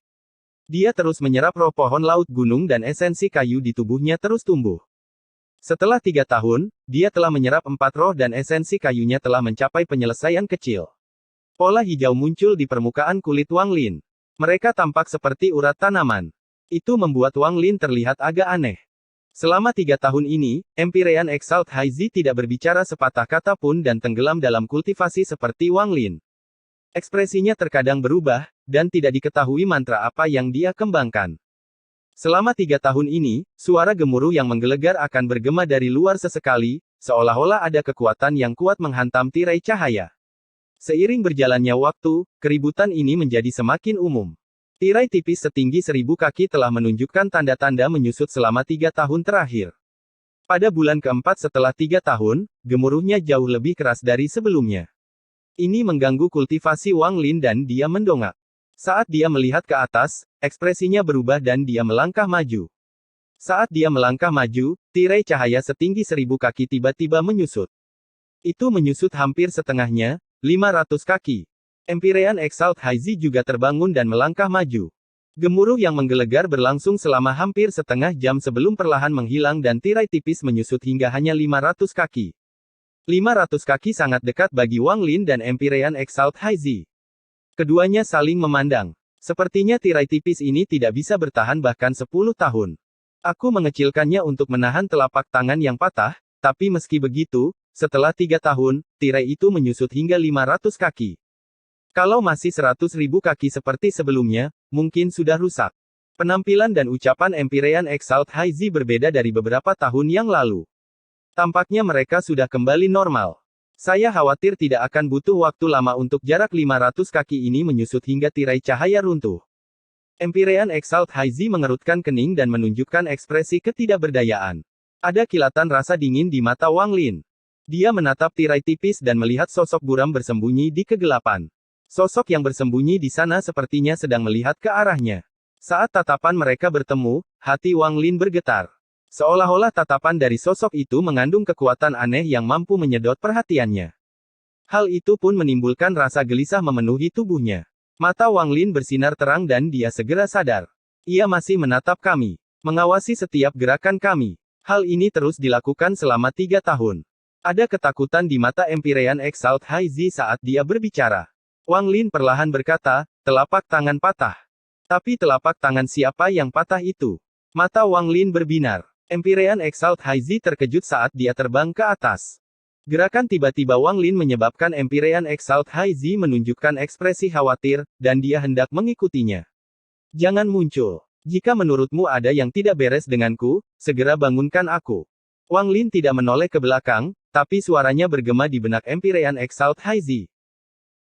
Dia terus menyerap roh pohon laut gunung dan esensi kayu di tubuhnya terus tumbuh. Setelah 3 tahun, dia telah menyerap 4 roh dan esensi kayunya telah mencapai penyelesaian kecil. Pola hijau muncul di permukaan kulit Wang Lin. Mereka tampak seperti urat tanaman. Itu membuat Wang Lin terlihat agak aneh. Selama 3 tahun ini, Empyrean Exalt Haizi tidak berbicara sepatah kata pun dan tenggelam dalam kultivasi seperti Wang Lin. Ekspresinya terkadang berubah, dan tidak diketahui mantra apa yang dia kembangkan. Selama 3 tahun ini, suara gemuruh yang menggelegar akan bergema dari luar sesekali, seolah-olah ada kekuatan yang kuat menghantam tirai cahaya. Seiring berjalannya waktu, keributan ini menjadi semakin umum. Tirai tipis setinggi 1000 kaki telah menunjukkan tanda-tanda menyusut selama 3 tahun terakhir. Pada bulan keempat setelah 3 tahun, gemuruhnya jauh lebih keras dari sebelumnya. Ini mengganggu kultivasi Wang Lin dan dia mendongak. Saat dia melihat ke atas, ekspresinya berubah dan dia melangkah maju. Saat dia melangkah maju, tirai cahaya setinggi 1000 kaki tiba-tiba menyusut. Itu menyusut hampir setengahnya, 500 kaki. Empyrean Exalt Haizi juga terbangun dan melangkah maju. Gemuruh yang menggelegar berlangsung selama hampir setengah jam sebelum perlahan menghilang dan tirai tipis menyusut hingga hanya 500 kaki. 500 kaki sangat dekat bagi Wang Lin dan Empyrean Exalt Haizi. Keduanya saling memandang. Sepertinya tirai tipis ini tidak bisa bertahan bahkan 10 tahun. Aku mengecilkannya untuk menahan telapak tangan yang patah, tapi meski begitu, setelah 3 tahun, tirai itu menyusut hingga 500 kaki. Kalau masih 100.000 kaki seperti sebelumnya, mungkin sudah rusak. Penampilan dan ucapan Empyrean Exalt Haizi berbeda dari beberapa tahun yang lalu. Tampaknya mereka sudah kembali normal. Saya khawatir tidak akan butuh waktu lama untuk jarak 500 kaki ini menyusut hingga tirai cahaya runtuh. Empyrean Exalt Haizi mengerutkan kening dan menunjukkan ekspresi ketidakberdayaan. Ada kilatan rasa dingin di mata Wang Lin. Dia menatap tirai tipis dan melihat sosok buram bersembunyi di kegelapan. Sosok yang bersembunyi di sana sepertinya sedang melihat ke arahnya. Saat tatapan mereka bertemu, hati Wang Lin bergetar. Seolah-olah tatapan dari sosok itu mengandung kekuatan aneh yang mampu menyedot perhatiannya. Hal itu pun menimbulkan rasa gelisah memenuhi tubuhnya. Mata Wang Lin bersinar terang dan dia segera sadar. Ia masih menatap kami, mengawasi setiap gerakan kami. Hal ini terus dilakukan selama 3 tahun. Ada ketakutan di mata Empyrean Exalt Haizi saat dia berbicara. Wang Lin perlahan berkata, telapak tangan patah. Tapi telapak tangan siapa yang patah itu? Mata Wang Lin berbinar. Empyrean Exalt Haizi terkejut saat dia terbang ke atas. Gerakan tiba-tiba Wang Lin menyebabkan Empyrean Exalt Haizi menunjukkan ekspresi khawatir, dan dia hendak mengikutinya. Jangan muncul. Jika menurutmu ada yang tidak beres denganku, segera bangunkan aku. Wang Lin tidak menoleh ke belakang, tapi suaranya bergema di benak Empyrean Exalt Haizi.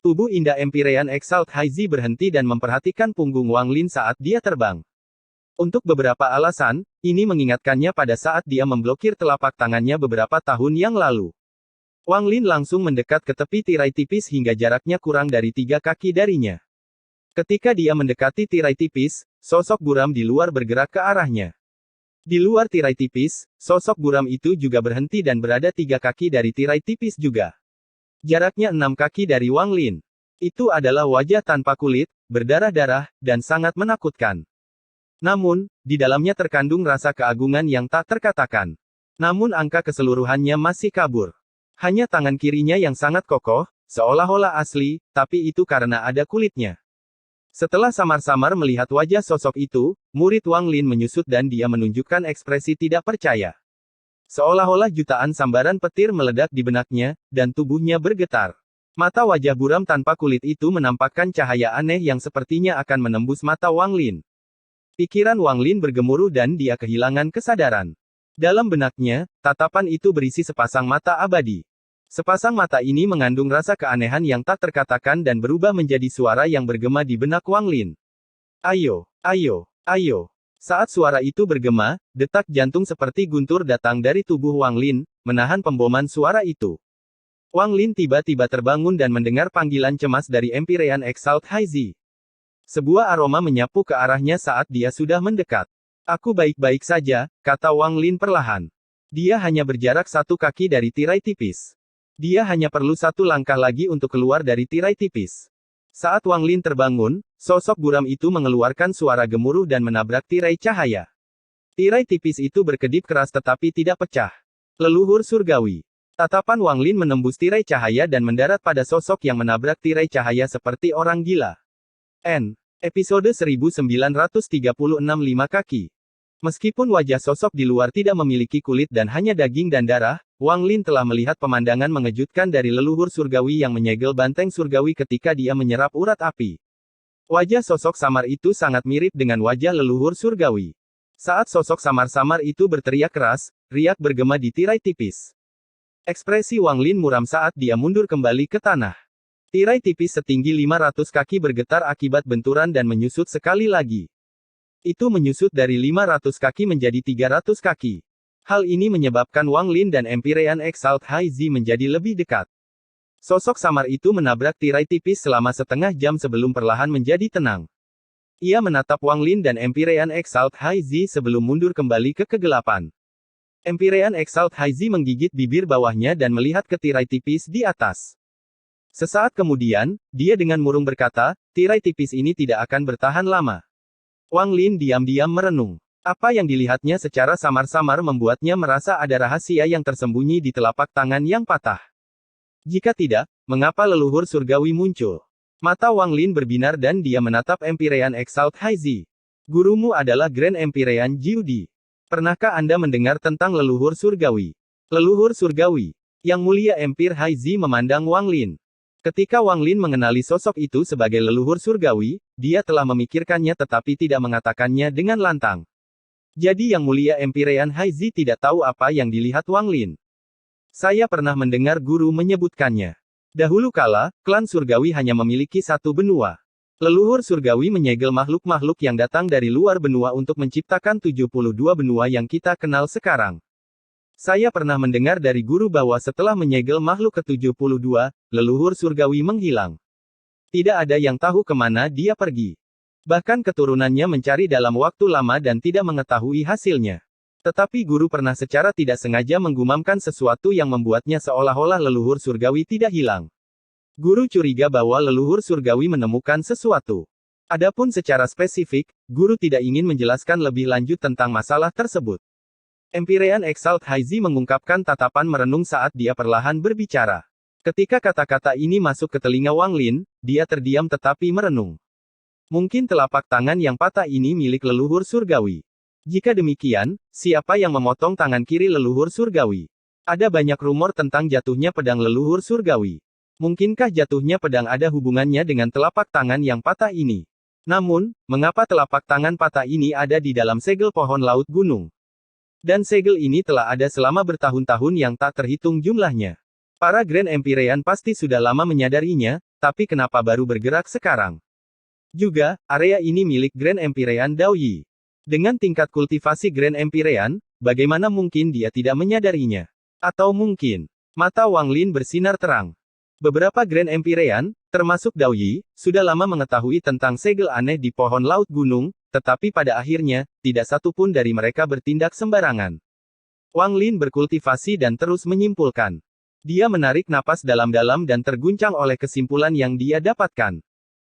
Tubuh indah Empyrean Exalt Haizi berhenti dan memperhatikan punggung Wang Lin saat dia terbang. Untuk beberapa alasan, ini mengingatkannya pada saat dia memblokir telapak tangannya beberapa tahun yang lalu. Wang Lin langsung mendekat ke tepi tirai tipis hingga jaraknya kurang dari 3 kaki darinya. Ketika dia mendekati tirai tipis, sosok buram di luar bergerak ke arahnya. Di luar tirai tipis, sosok buram itu juga berhenti dan berada 3 kaki dari tirai tipis juga. Jaraknya 6 kaki dari Wang Lin. Itu adalah wajah tanpa kulit, berdarah-darah, dan sangat menakutkan. Namun, di dalamnya terkandung rasa keagungan yang tak terkatakan. Namun angka keseluruhannya masih kabur. Hanya tangan kirinya yang sangat kokoh, seolah-olah asli, tapi itu karena ada kulitnya. Setelah samar-samar melihat wajah sosok itu, murid Wang Lin menyusut dan dia menunjukkan ekspresi tidak percaya. Seolah-olah jutaan sambaran petir meledak di benaknya, dan tubuhnya bergetar. Mata wajah buram tanpa kulit itu menampakkan cahaya aneh yang sepertinya akan menembus mata Wang Lin. Pikiran Wang Lin bergemuruh dan dia kehilangan kesadaran. Dalam benaknya, tatapan itu berisi sepasang mata abadi. Sepasang mata ini mengandung rasa keanehan yang tak terkatakan dan berubah menjadi suara yang bergema di benak Wang Lin. Ayo, ayo, ayo. Saat suara itu bergema, detak jantung seperti guntur datang dari tubuh Wang Lin, menahan pemboman suara itu. Wang Lin tiba-tiba terbangun dan mendengar panggilan cemas dari Empyrean Exalt Haizi. Sebuah aroma menyapu ke arahnya saat dia sudah mendekat. Aku baik-baik saja, kata Wang Lin perlahan. Dia hanya berjarak 1 kaki dari tirai tipis. Dia hanya perlu 1 langkah lagi untuk keluar dari tirai tipis. Saat Wang Lin terbangun, sosok buram itu mengeluarkan suara gemuruh dan menabrak tirai cahaya. Tirai tipis itu berkedip keras tetapi tidak pecah. Leluhur surgawi. Tatapan Wang Lin menembus tirai cahaya dan mendarat pada sosok yang menabrak tirai cahaya seperti orang gila. Episode 1936 5 kaki. Meskipun wajah sosok di luar tidak memiliki kulit dan hanya daging dan darah, Wang Lin telah melihat pemandangan mengejutkan dari leluhur surgawi yang menyegel banteng surgawi ketika dia menyerap urat api. Wajah sosok samar itu sangat mirip dengan wajah leluhur surgawi. Saat sosok samar-samar itu berteriak keras, riak bergema di tirai tipis. Ekspresi Wang Lin muram saat dia mundur kembali ke tanah. Tirai tipis setinggi 500 kaki bergetar akibat benturan dan menyusut sekali lagi. Itu menyusut dari 500 kaki menjadi 300 kaki. Hal ini menyebabkan Wang Lin dan Empyrean Exalt High Z menjadi lebih dekat. Sosok samar itu menabrak tirai tipis selama setengah jam sebelum perlahan menjadi tenang. Ia menatap Wang Lin dan Empyrean Exalt High Z sebelum mundur kembali ke kegelapan. Empyrean Exalt High Z menggigit bibir bawahnya dan melihat ke tirai tipis di atas. Sesaat kemudian, dia dengan murung berkata, tirai tipis ini tidak akan bertahan lama. Wang Lin diam-diam merenung. Apa yang dilihatnya secara samar-samar membuatnya merasa ada rahasia yang tersembunyi di telapak tangan yang patah. Jika tidak, mengapa leluhur surgawi muncul? Mata Wang Lin berbinar dan dia menatap Empyrean Exalt High Z. Gurumu adalah Grand Empyrean Jiudi. Pernahkah Anda mendengar tentang leluhur surgawi? Leluhur surgawi. Yang mulia Empire High Z memandang Wang Lin. Ketika Wang Lin mengenali sosok itu sebagai leluhur surgawi, dia telah memikirkannya tetapi tidak mengatakannya dengan lantang. Jadi Yang Mulia Empyrean High Z tidak tahu apa yang dilihat Wang Lin. Saya pernah mendengar guru menyebutkannya. Dahulu kala, klan surgawi hanya memiliki satu benua. Leluhur surgawi menyegel makhluk-makhluk yang datang dari luar benua untuk menciptakan 72 benua yang kita kenal sekarang. Saya pernah mendengar dari guru bahwa setelah menyegel makhluk ke-72, leluhur surgawi menghilang. Tidak ada yang tahu kemana dia pergi. Bahkan keturunannya mencari dalam waktu lama dan tidak mengetahui hasilnya. Tetapi guru pernah secara tidak sengaja menggumamkan sesuatu yang membuatnya seolah-olah leluhur surgawi tidak hilang. Guru curiga bahwa leluhur surgawi menemukan sesuatu. Adapun secara spesifik, guru tidak ingin menjelaskan lebih lanjut tentang masalah tersebut. Empyrean Exalt High Z mengungkapkan tatapan merenung saat dia perlahan berbicara. Ketika kata-kata ini masuk ke telinga Wang Lin, dia terdiam tetapi merenung. Mungkin telapak tangan yang patah ini milik leluhur surgawi. Jika demikian, siapa yang memotong tangan kiri leluhur surgawi? Ada banyak rumor tentang jatuhnya pedang leluhur surgawi. Mungkinkah jatuhnya pedang ada hubungannya dengan telapak tangan yang patah ini? Namun, mengapa telapak tangan patah ini ada di dalam segel pohon laut gunung? Dan segel ini telah ada selama bertahun-tahun yang tak terhitung jumlahnya. Para Grand Empyrean pasti sudah lama menyadarinya, tapi kenapa baru bergerak sekarang? Juga, area ini milik Grand Empyrean Daoyi. Dengan tingkat kultivasi Grand Empyrean, bagaimana mungkin dia tidak menyadarinya? Atau mungkin, mata Wang Lin bersinar terang. Beberapa Grand Empyrean, termasuk Daoyi, sudah lama mengetahui tentang segel aneh di pohon laut gunung, tetapi pada akhirnya, tidak satu pun dari mereka bertindak sembarangan. Wang Lin berkultivasi dan terus menyimpulkan. Dia menarik napas dalam-dalam dan terguncang oleh kesimpulan yang dia dapatkan.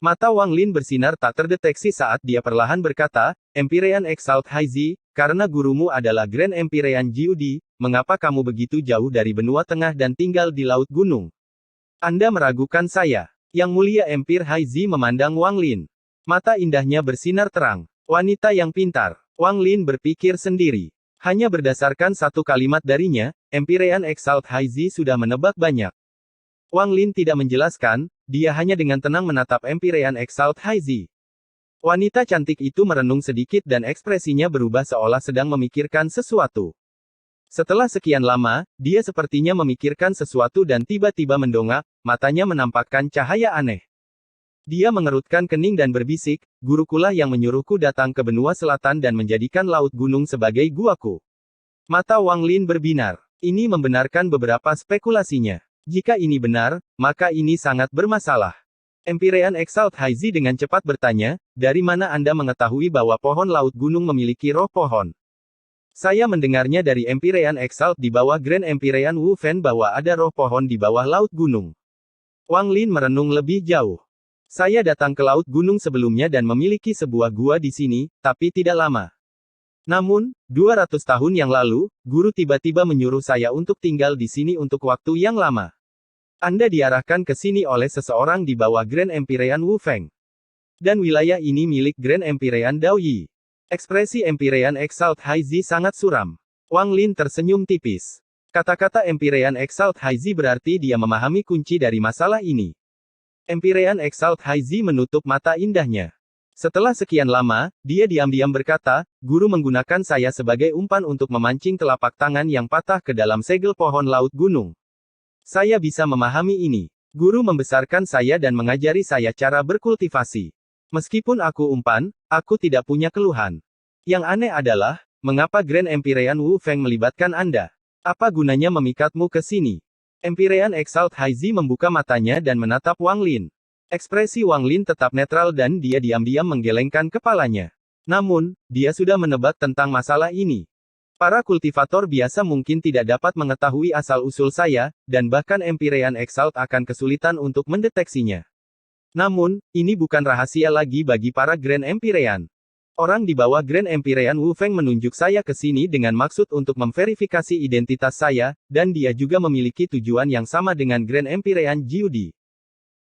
Mata Wang Lin bersinar tak terdeteksi saat dia perlahan berkata, Empyrean Exalt High Z, karena gurumu adalah Grand Empyrean Jiudi, mengapa kamu begitu jauh dari benua tengah dan tinggal di laut gunung? Anda meragukan saya. Yang Mulia Empire High Z memandang Wang Lin. Mata indahnya bersinar terang. Wanita yang pintar. Wang Lin berpikir sendiri. Hanya berdasarkan satu kalimat darinya, Empyrean Exalt High Z sudah menebak banyak. Wang Lin tidak menjelaskan, dia hanya dengan tenang menatap Empyrean Exalt High Z. Wanita cantik itu merenung sedikit dan ekspresinya berubah seolah sedang memikirkan sesuatu. Setelah sekian lama, dia sepertinya memikirkan sesuatu dan tiba-tiba mendongak, matanya menampakkan cahaya aneh. Dia mengerutkan kening dan berbisik, gurukulah yang menyuruhku datang ke benua selatan dan menjadikan laut gunung sebagai guaku. Mata Wang Lin berbinar. Ini membenarkan beberapa spekulasinya. Jika ini benar, maka ini sangat bermasalah. Empyrean Exalt High Z dengan cepat bertanya, dari mana Anda mengetahui bahwa pohon laut gunung memiliki roh pohon? Saya mendengarnya dari Empyrean Exalt di bawah Grand Empyrean Wu Fen bahwa ada roh pohon di bawah laut gunung. Wang Lin merenung lebih jauh. Saya datang ke laut gunung sebelumnya dan memiliki sebuah gua di sini, tapi tidak lama. Namun, 200 tahun yang lalu, guru tiba-tiba menyuruh saya untuk tinggal di sini untuk waktu yang lama. Anda diarahkan ke sini oleh seseorang di bawah Grand Empyrean Wu Feng. Dan wilayah ini milik Grand Empyrean Daoyi. Ekspresi Empyrean Exalt High Z sangat suram. Wang Lin tersenyum tipis. Kata-kata Empyrean Exalt High Z berarti dia memahami kunci dari masalah ini. Empyrean Exalt High Z menutup mata indahnya. Setelah sekian lama, dia diam-diam berkata, guru menggunakan saya sebagai umpan untuk memancing telapak tangan yang patah ke dalam segel pohon laut gunung. Saya bisa memahami ini. Guru membesarkan saya dan mengajari saya cara berkultivasi. Meskipun aku umpan, aku tidak punya keluhan. Yang aneh adalah, mengapa Grand Empyrean Wu Feng melibatkan Anda? Apa gunanya memikatmu ke sini? Empyrean Exalt Haizi membuka matanya dan menatap Wang Lin. Ekspresi Wang Lin tetap netral dan dia diam-diam menggelengkan kepalanya. Namun, dia sudah menebak tentang masalah ini. Para kultivator biasa mungkin tidak dapat mengetahui asal-usul saya, dan bahkan Empyrean Exalt akan kesulitan untuk mendeteksinya. Namun, ini bukan rahasia lagi bagi para Grand Empyrean. Orang di bawah Grand Empyrean Wu Feng menunjuk saya ke sini dengan maksud untuk memverifikasi identitas saya, dan dia juga memiliki tujuan yang sama dengan Grand Empyrean Jiudi.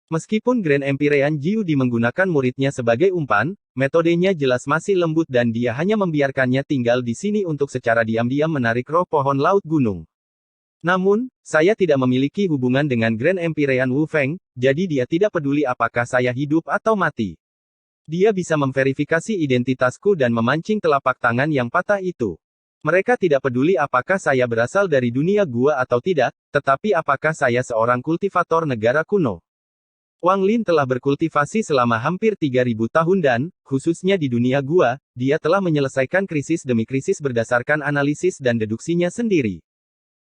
Meskipun Grand Empyrean Jiudi menggunakan muridnya sebagai umpan, metodenya jelas masih lembut dan dia hanya membiarkannya tinggal di sini untuk secara diam-diam menarik roh pohon laut gunung. Namun, saya tidak memiliki hubungan dengan Grand Empyrean Wu Feng, jadi dia tidak peduli apakah saya hidup atau mati. Dia bisa memverifikasi identitasku dan memancing telapak tangan yang patah itu. Mereka tidak peduli apakah saya berasal dari dunia gua atau tidak, tetapi apakah saya seorang kultivator negara kuno. Wang Lin telah berkultivasi selama hampir 3000 tahun dan, khususnya di dunia gua, dia telah menyelesaikan krisis demi krisis berdasarkan analisis dan deduksinya sendiri.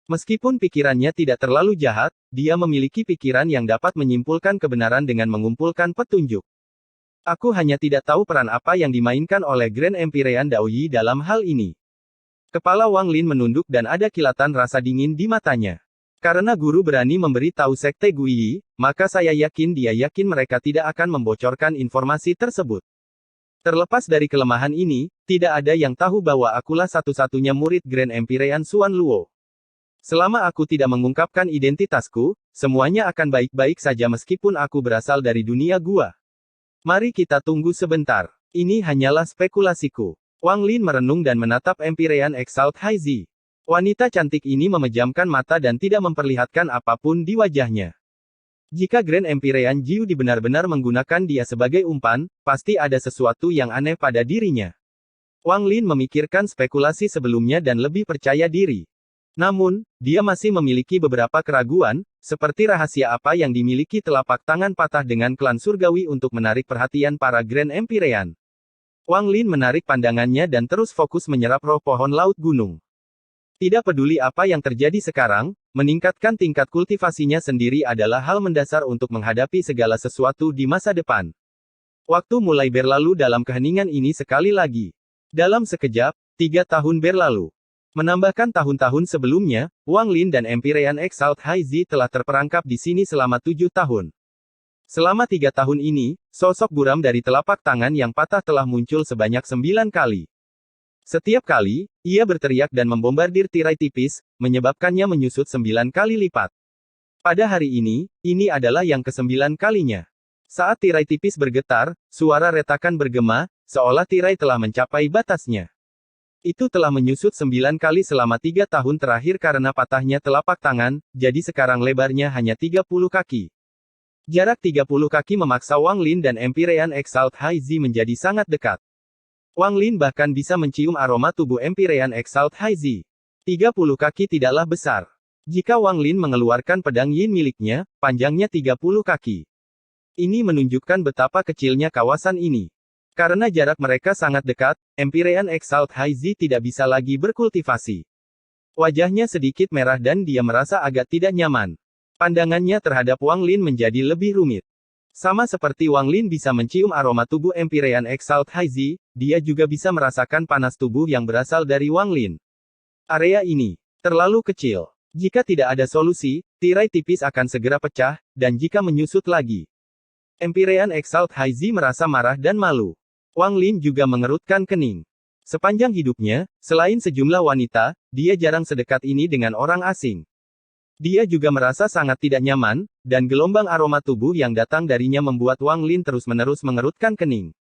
Meskipun pikirannya tidak terlalu jahat, dia memiliki pikiran yang dapat menyimpulkan kebenaran dengan mengumpulkan petunjuk. Aku hanya tidak tahu peran apa yang dimainkan oleh Grand Empyrean Daoyi dalam hal ini. Kepala Wang Lin menunduk dan ada kilatan rasa dingin di matanya. Karena guru berani memberi tahu Sekte Guiyi, maka saya yakin dia yakin mereka tidak akan membocorkan informasi tersebut. Terlepas dari kelemahan ini, tidak ada yang tahu bahwa akulah satu-satunya murid Grand Empyrean Xuan Luo. Selama aku tidak mengungkapkan identitasku, semuanya akan baik-baik saja meskipun aku berasal dari dunia gua. Mari kita tunggu sebentar. Ini hanyalah spekulasiku. Wang Lin merenung dan menatap Empyrean Exalt Haizi. Wanita cantik ini memejamkan mata dan tidak memperlihatkan apapun di wajahnya. Jika Grand Empyrean Jiudi benar-benar menggunakan dia sebagai umpan, pasti ada sesuatu yang aneh pada dirinya. Wang Lin memikirkan spekulasi sebelumnya dan lebih percaya diri. Namun, dia masih memiliki beberapa keraguan, seperti rahasia apa yang dimiliki telapak tangan patah dengan klan surgawi untuk menarik perhatian para Grand Empyrean. Wang Lin menarik pandangannya dan terus fokus menyerap roh pohon laut gunung. Tidak peduli apa yang terjadi sekarang, meningkatkan tingkat kultivasinya sendiri adalah hal mendasar untuk menghadapi segala sesuatu di masa depan. Waktu mulai berlalu dalam keheningan ini sekali lagi. Dalam sekejap, 3 tahun berlalu. Menambahkan tahun-tahun sebelumnya, Wang Lin dan Empyrean Exalt Haizi telah terperangkap di sini selama 7 tahun. Selama 3 tahun ini, sosok buram dari telapak tangan yang patah telah muncul sebanyak 9 kali. Setiap kali, ia berteriak dan membombardir tirai tipis, menyebabkannya menyusut 9 kali lipat. Pada hari ini adalah yang ke-9 kalinya. Saat tirai tipis bergetar, suara retakan bergema, seolah tirai telah mencapai batasnya. Itu telah menyusut 9 kali selama 3 tahun terakhir karena patahnya telapak tangan, jadi sekarang lebarnya hanya 30 kaki. Jarak 30 kaki memaksa Wang Lin dan Empyrean Exalt Haizi menjadi sangat dekat. Wang Lin bahkan bisa mencium aroma tubuh Empyrean Exalt Haizi. 30 kaki tidaklah besar. Jika Wang Lin mengeluarkan pedang yin miliknya, panjangnya 30 kaki. Ini menunjukkan betapa kecilnya kawasan ini. Karena jarak mereka sangat dekat, Empyrean Exalt Haizi tidak bisa lagi berkultivasi. Wajahnya sedikit merah dan dia merasa agak tidak nyaman. Pandangannya terhadap Wang Lin menjadi lebih rumit. Sama seperti Wang Lin bisa mencium aroma tubuh Empyrean Exalt Haizi, dia juga bisa merasakan panas tubuh yang berasal dari Wang Lin. Area ini terlalu kecil. Jika tidak ada solusi, tirai tipis akan segera pecah, dan jika menyusut lagi. Empyrean Exalt Haizi merasa marah dan malu. Wang Lin juga mengerutkan kening. Sepanjang hidupnya, selain sejumlah wanita, dia jarang sedekat ini dengan orang asing. Dia juga merasa sangat tidak nyaman, dan gelombang aroma tubuh yang datang darinya membuat Wang Lin terus-menerus mengerutkan kening.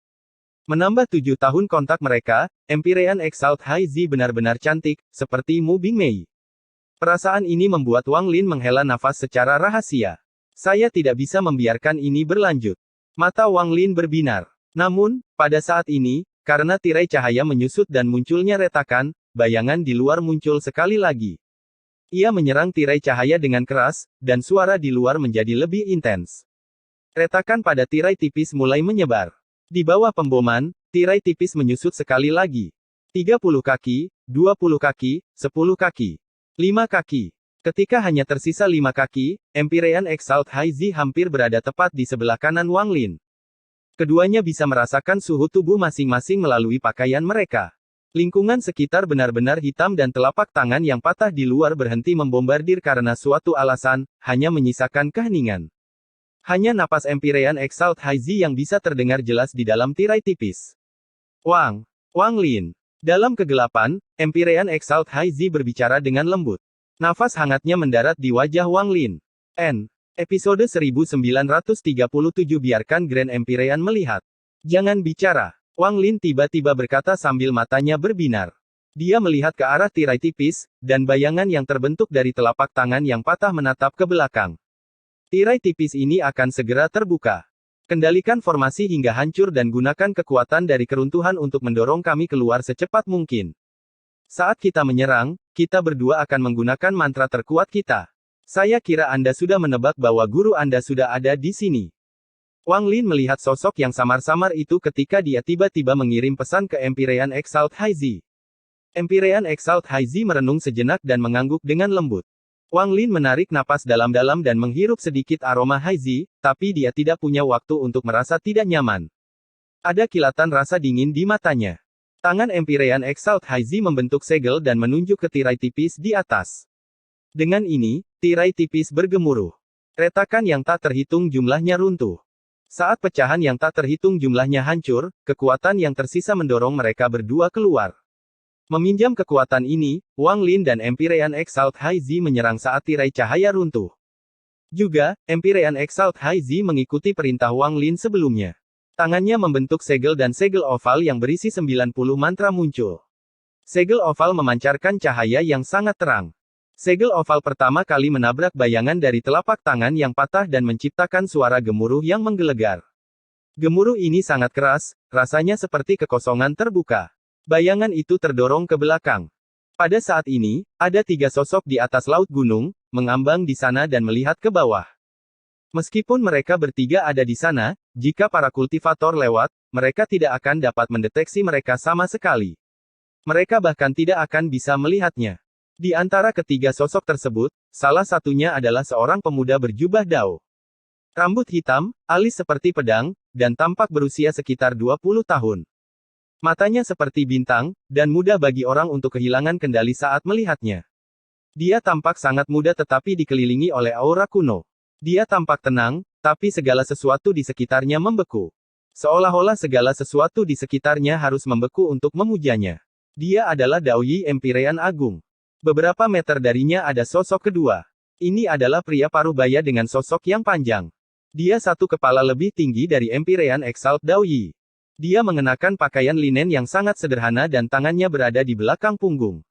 Menambah 7 tahun kontak mereka, Empyrean Exalt Haizi benar-benar cantik, seperti Mu Bingmei. Perasaan ini membuat Wang Lin menghela nafas secara rahasia. Saya tidak bisa membiarkan ini berlanjut. Mata Wang Lin berbinar. Namun, pada saat ini, karena tirai cahaya menyusut dan munculnya retakan, bayangan di luar muncul sekali lagi. Ia menyerang tirai cahaya dengan keras, dan suara di luar menjadi lebih intens. Retakan pada tirai tipis mulai menyebar. Di bawah pemboman, tirai tipis menyusut sekali lagi. 30 kaki, 20 kaki, 10 kaki, 5 kaki. Ketika hanya tersisa 5 kaki, Empyrean Exalt High Z hampir berada tepat di sebelah kanan Wang Lin. Keduanya bisa merasakan suhu tubuh masing-masing melalui pakaian mereka. Lingkungan sekitar benar-benar hitam dan telapak tangan yang patah di luar berhenti membombardir karena suatu alasan, hanya menyisakan keheningan. Hanya napas Empyrean Exalt High Z yang bisa terdengar jelas di dalam tirai tipis. Wang Lin. Dalam kegelapan, Empyrean Exalt High Z berbicara dengan lembut. Nafas hangatnya mendarat di wajah Wang Lin. Episode 1937 biarkan Grand Empyrean melihat. Jangan bicara. Wang Lin tiba-tiba berkata sambil matanya berbinar. Dia melihat ke arah tirai tipis, dan bayangan yang terbentuk dari telapak tangan yang patah menatap ke belakang. Tirai tipis ini akan segera terbuka. Kendalikan formasi hingga hancur dan gunakan kekuatan dari keruntuhan untuk mendorong kami keluar secepat mungkin. Saat kita menyerang, kita berdua akan menggunakan mantra terkuat kita. Saya kira Anda sudah menebak bahwa guru Anda sudah ada di sini. Wang Lin melihat sosok yang samar-samar itu ketika dia tiba-tiba mengirim pesan ke Empyrean Exalt High Z. Empyrean Exalt High Z merenung sejenak dan mengangguk dengan lembut. Wang Lin menarik napas dalam-dalam dan menghirup sedikit aroma High Z, tapi dia tidak punya waktu untuk merasa tidak nyaman. Ada kilatan rasa dingin di matanya. Tangan Empyrean Exalt High Z membentuk segel dan menunjuk ke tirai tipis di atas. Dengan ini, tirai tipis bergemuruh. Retakan yang tak terhitung jumlahnya runtuh. Saat pecahan yang tak terhitung jumlahnya hancur, kekuatan yang tersisa mendorong mereka berdua keluar. Meminjam kekuatan ini, Wang Lin dan Empyrean Exalt High Z menyerang saat tirai cahaya runtuh. Juga, Empyrean Exalt High Z mengikuti perintah Wang Lin sebelumnya. Tangannya membentuk segel dan segel oval yang berisi 90 mantra muncul. Segel oval memancarkan cahaya yang sangat terang. Segel oval pertama kali menabrak bayangan dari telapak tangan yang patah dan menciptakan suara gemuruh yang menggelegar. Gemuruh ini sangat keras, rasanya seperti kekosongan terbuka. Bayangan itu terdorong ke belakang. Pada saat ini, ada 3 sosok di atas laut gunung, mengambang di sana dan melihat ke bawah. Meskipun mereka bertiga ada di sana, jika para kultivator lewat, mereka tidak akan dapat mendeteksi mereka sama sekali. Mereka bahkan tidak akan bisa melihatnya. Di antara ketiga sosok tersebut, salah satunya adalah seorang pemuda berjubah dao. Rambut hitam, alis seperti pedang, dan tampak berusia sekitar 20 tahun. Matanya seperti bintang, dan mudah bagi orang untuk kehilangan kendali saat melihatnya. Dia tampak sangat muda tetapi dikelilingi oleh aura kuno. Dia tampak tenang, tapi segala sesuatu di sekitarnya membeku. Seolah-olah segala sesuatu di sekitarnya harus membeku untuk memujanya. Dia adalah Daoyi Empyrean Agung. Beberapa meter darinya ada sosok kedua. Ini adalah pria paruh baya dengan sosok yang panjang. Dia satu kepala lebih tinggi dari Empyrean Exalt Daoyi. Dia mengenakan pakaian linen yang sangat sederhana dan tangannya berada di belakang punggung.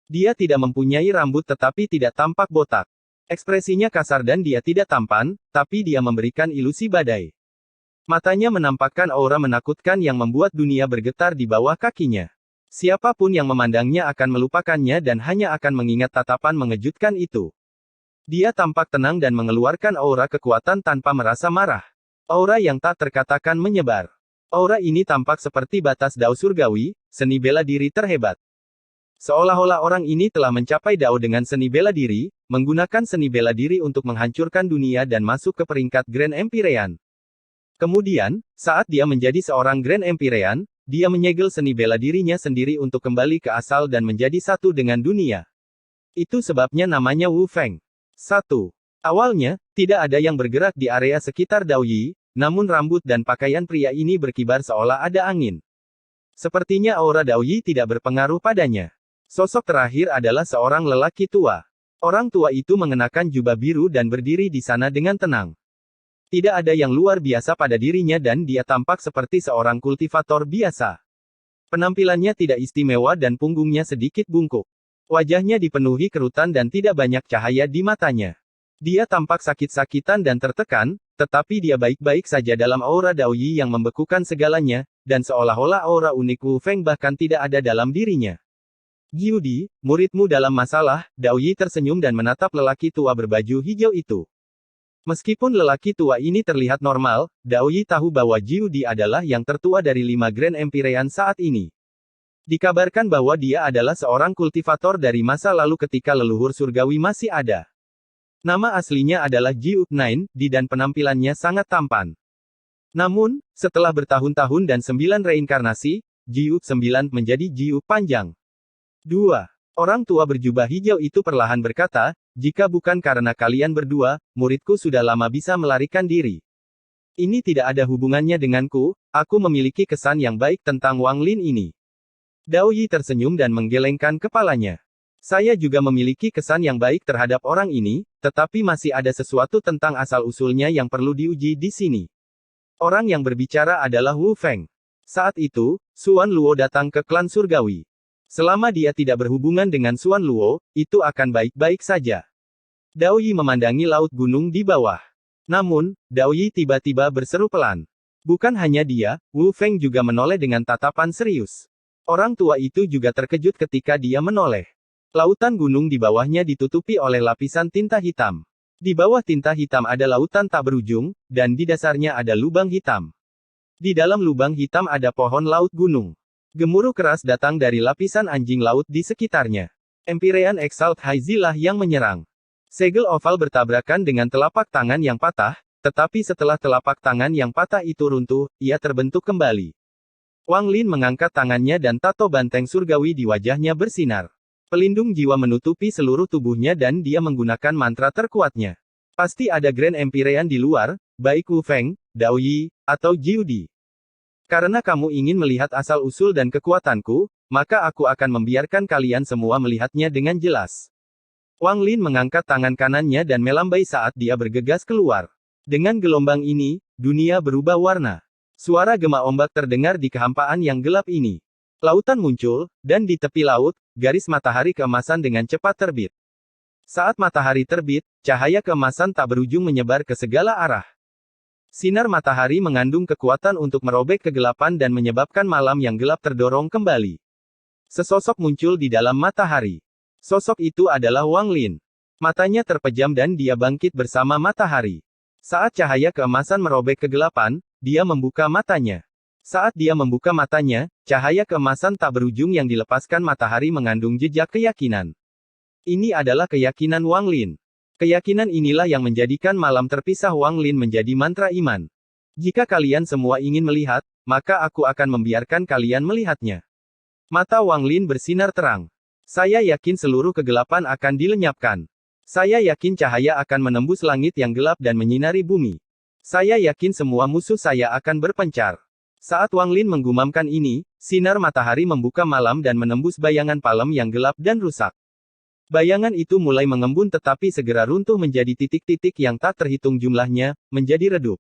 Dia tidak mempunyai rambut tetapi tidak tampak botak. Ekspresinya kasar dan dia tidak tampan, tapi dia memberikan ilusi badai. Matanya menampakkan aura menakutkan yang membuat dunia bergetar di bawah kakinya. Siapapun yang memandangnya akan melupakannya dan hanya akan mengingat tatapan mengejutkan itu. Dia tampak tenang dan mengeluarkan aura kekuatan tanpa merasa marah. Aura yang tak terkatakan menyebar. Aura ini tampak seperti batas dao surgawi, seni bela diri terhebat. Seolah-olah orang ini telah mencapai dao dengan seni bela diri, menggunakan seni bela diri untuk menghancurkan dunia dan masuk ke peringkat Grand Empyrean. Kemudian, saat dia menjadi seorang Grand Empyrean, dia menyegel seni bela dirinya sendiri untuk kembali ke asal dan menjadi satu dengan dunia. Itu sebabnya namanya Wu Feng. 1. Awalnya, tidak ada yang bergerak di area sekitar Daoyi, namun rambut dan pakaian pria ini berkibar seolah ada angin. Sepertinya aura Daoyi tidak berpengaruh padanya. Sosok terakhir adalah seorang lelaki tua. Orang tua itu mengenakan jubah biru dan berdiri di sana dengan tenang. Tidak ada yang luar biasa pada dirinya dan dia tampak seperti seorang kultivator biasa. Penampilannya tidak istimewa dan punggungnya sedikit bungkuk. Wajahnya dipenuhi kerutan dan tidak banyak cahaya di matanya. Dia tampak sakit-sakitan dan tertekan, tetapi dia baik-baik saja dalam aura Daoyi yang membekukan segalanya, dan seolah-olah aura unik Wu Feng bahkan tidak ada dalam dirinya. Jiudi, muridmu dalam masalah, Dao Yi tersenyum dan menatap lelaki tua berbaju hijau itu. Meskipun lelaki tua ini terlihat normal, Dao Yi tahu bahwa Jiudi adalah yang tertua dari 5 Grand Empyrean saat ini. Dikabarkan bahwa dia adalah seorang kultivator dari masa lalu ketika leluhur surgawi masih ada. Nama aslinya adalah Jiu Nine, dan penampilannya sangat tampan. Namun, setelah bertahun-tahun dan 9 reinkarnasi, Jiu 9 menjadi Jiu panjang. 2. Orang tua berjubah hijau itu perlahan berkata, jika bukan karena kalian berdua, muridku sudah lama bisa melarikan diri. Ini tidak ada hubungannya denganku, aku memiliki kesan yang baik tentang Wang Lin ini. Dao Yi tersenyum dan menggelengkan kepalanya. Saya juga memiliki kesan yang baik terhadap orang ini, tetapi masih ada sesuatu tentang asal-usulnya yang perlu diuji di sini. Orang yang berbicara adalah Wu Feng. Saat itu, Xuan Luo datang ke klan surgawi. Selama dia tidak berhubungan dengan Xuan Luo, itu akan baik-baik saja. Dao Yi memandangi laut gunung di bawah. Namun, Dao Yi tiba-tiba berseru pelan. Bukan hanya dia, Wu Feng juga menoleh dengan tatapan serius. Orang tua itu juga terkejut ketika dia menoleh. Lautan gunung di bawahnya ditutupi oleh lapisan tinta hitam. Di bawah tinta hitam ada lautan tak berujung, dan di dasarnya ada lubang hitam. Di dalam lubang hitam ada pohon laut gunung. Gemuruh keras datang dari lapisan anjing laut di sekitarnya. Empyrean Exalt High Zilah yang menyerang. Segel oval bertabrakan dengan telapak tangan yang patah, tetapi setelah telapak tangan yang patah itu runtuh, ia terbentuk kembali. Wang Lin mengangkat tangannya dan tato banteng surgawi di wajahnya bersinar. Pelindung jiwa menutupi seluruh tubuhnya dan dia menggunakan mantra terkuatnya. Pasti ada Grand Empyrean di luar, baik Wu Feng, Dao Yi, atau Jiudi. Karena kamu ingin melihat asal-usul dan kekuatanku, maka aku akan membiarkan kalian semua melihatnya dengan jelas. Wang Lin mengangkat tangan kanannya dan melambai saat dia bergegas keluar. Dengan gelombang ini, dunia berubah warna. Suara gema ombak terdengar di kehampaan yang gelap ini. Lautan muncul, dan di tepi laut, garis matahari keemasan dengan cepat terbit. Saat matahari terbit, cahaya keemasan tak berujung menyebar ke segala arah. Sinar matahari mengandung kekuatan untuk merobek kegelapan dan menyebabkan malam yang gelap terdorong kembali. Sesosok muncul di dalam matahari. Sosok itu adalah Wang Lin. Matanya terpejam dan dia bangkit bersama matahari. Saat cahaya keemasan merobek kegelapan, dia membuka matanya. Saat dia membuka matanya, cahaya keemasan tak berujung yang dilepaskan matahari mengandung jejak keyakinan. Ini adalah keyakinan Wang Lin. Keyakinan inilah yang menjadikan malam terpisah Wang Lin menjadi mantra iman. Jika kalian semua ingin melihat, maka aku akan membiarkan kalian melihatnya. Mata Wang Lin bersinar terang. Saya yakin seluruh kegelapan akan dilenyapkan. Saya yakin cahaya akan menembus langit yang gelap dan menyinari bumi. Saya yakin semua musuh saya akan berpencar. Saat Wang Lin menggumamkan ini, sinar matahari membuka malam dan menembus bayangan palem yang gelap dan rusak. Bayangan itu mulai mengembun tetapi segera runtuh menjadi titik-titik yang tak terhitung jumlahnya, menjadi redup.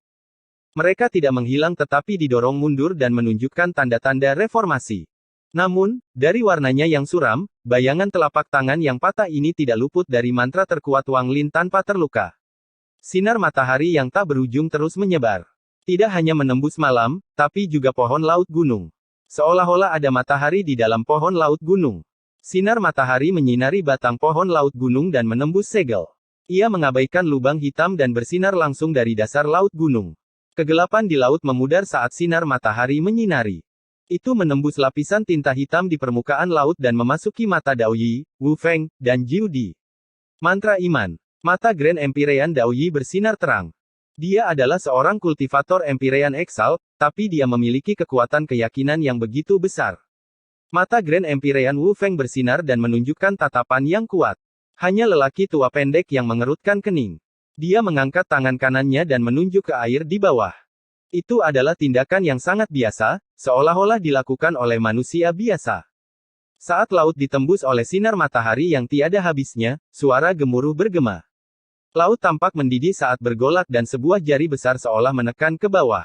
Mereka tidak menghilang tetapi didorong mundur dan menunjukkan tanda-tanda reformasi. Namun, dari warnanya yang suram, bayangan telapak tangan yang patah ini tidak luput dari mantra terkuat Wang Lin tanpa terluka. Sinar matahari yang tak berujung terus menyebar. Tidak hanya menembus malam, tapi juga pohon laut gunung. Seolah-olah ada matahari di dalam pohon laut gunung. Sinar matahari menyinari batang pohon laut gunung dan menembus segel. Ia mengabaikan lubang hitam dan bersinar langsung dari dasar laut gunung. Kegelapan di laut memudar saat sinar matahari menyinari. Itu menembus lapisan tinta hitam di permukaan laut dan memasuki mata Dao Yi, Wu Feng, dan Jiudi. Mantra iman. Mata Grand Empyrean Dao Yi bersinar terang. Dia adalah seorang kultivator Empyrean Exalt, tapi dia memiliki kekuatan keyakinan yang begitu besar. Mata Grand Empyrean Wu Feng bersinar dan menunjukkan tatapan yang kuat. Hanya lelaki tua pendek yang mengerutkan kening. Dia mengangkat tangan kanannya dan menunjuk ke air di bawah. Itu adalah tindakan yang sangat biasa, seolah-olah dilakukan oleh manusia biasa. Saat laut ditembus oleh sinar matahari yang tiada habisnya, suara gemuruh bergema. Laut tampak mendidih saat bergolak dan sebuah jari besar seolah menekan ke bawah.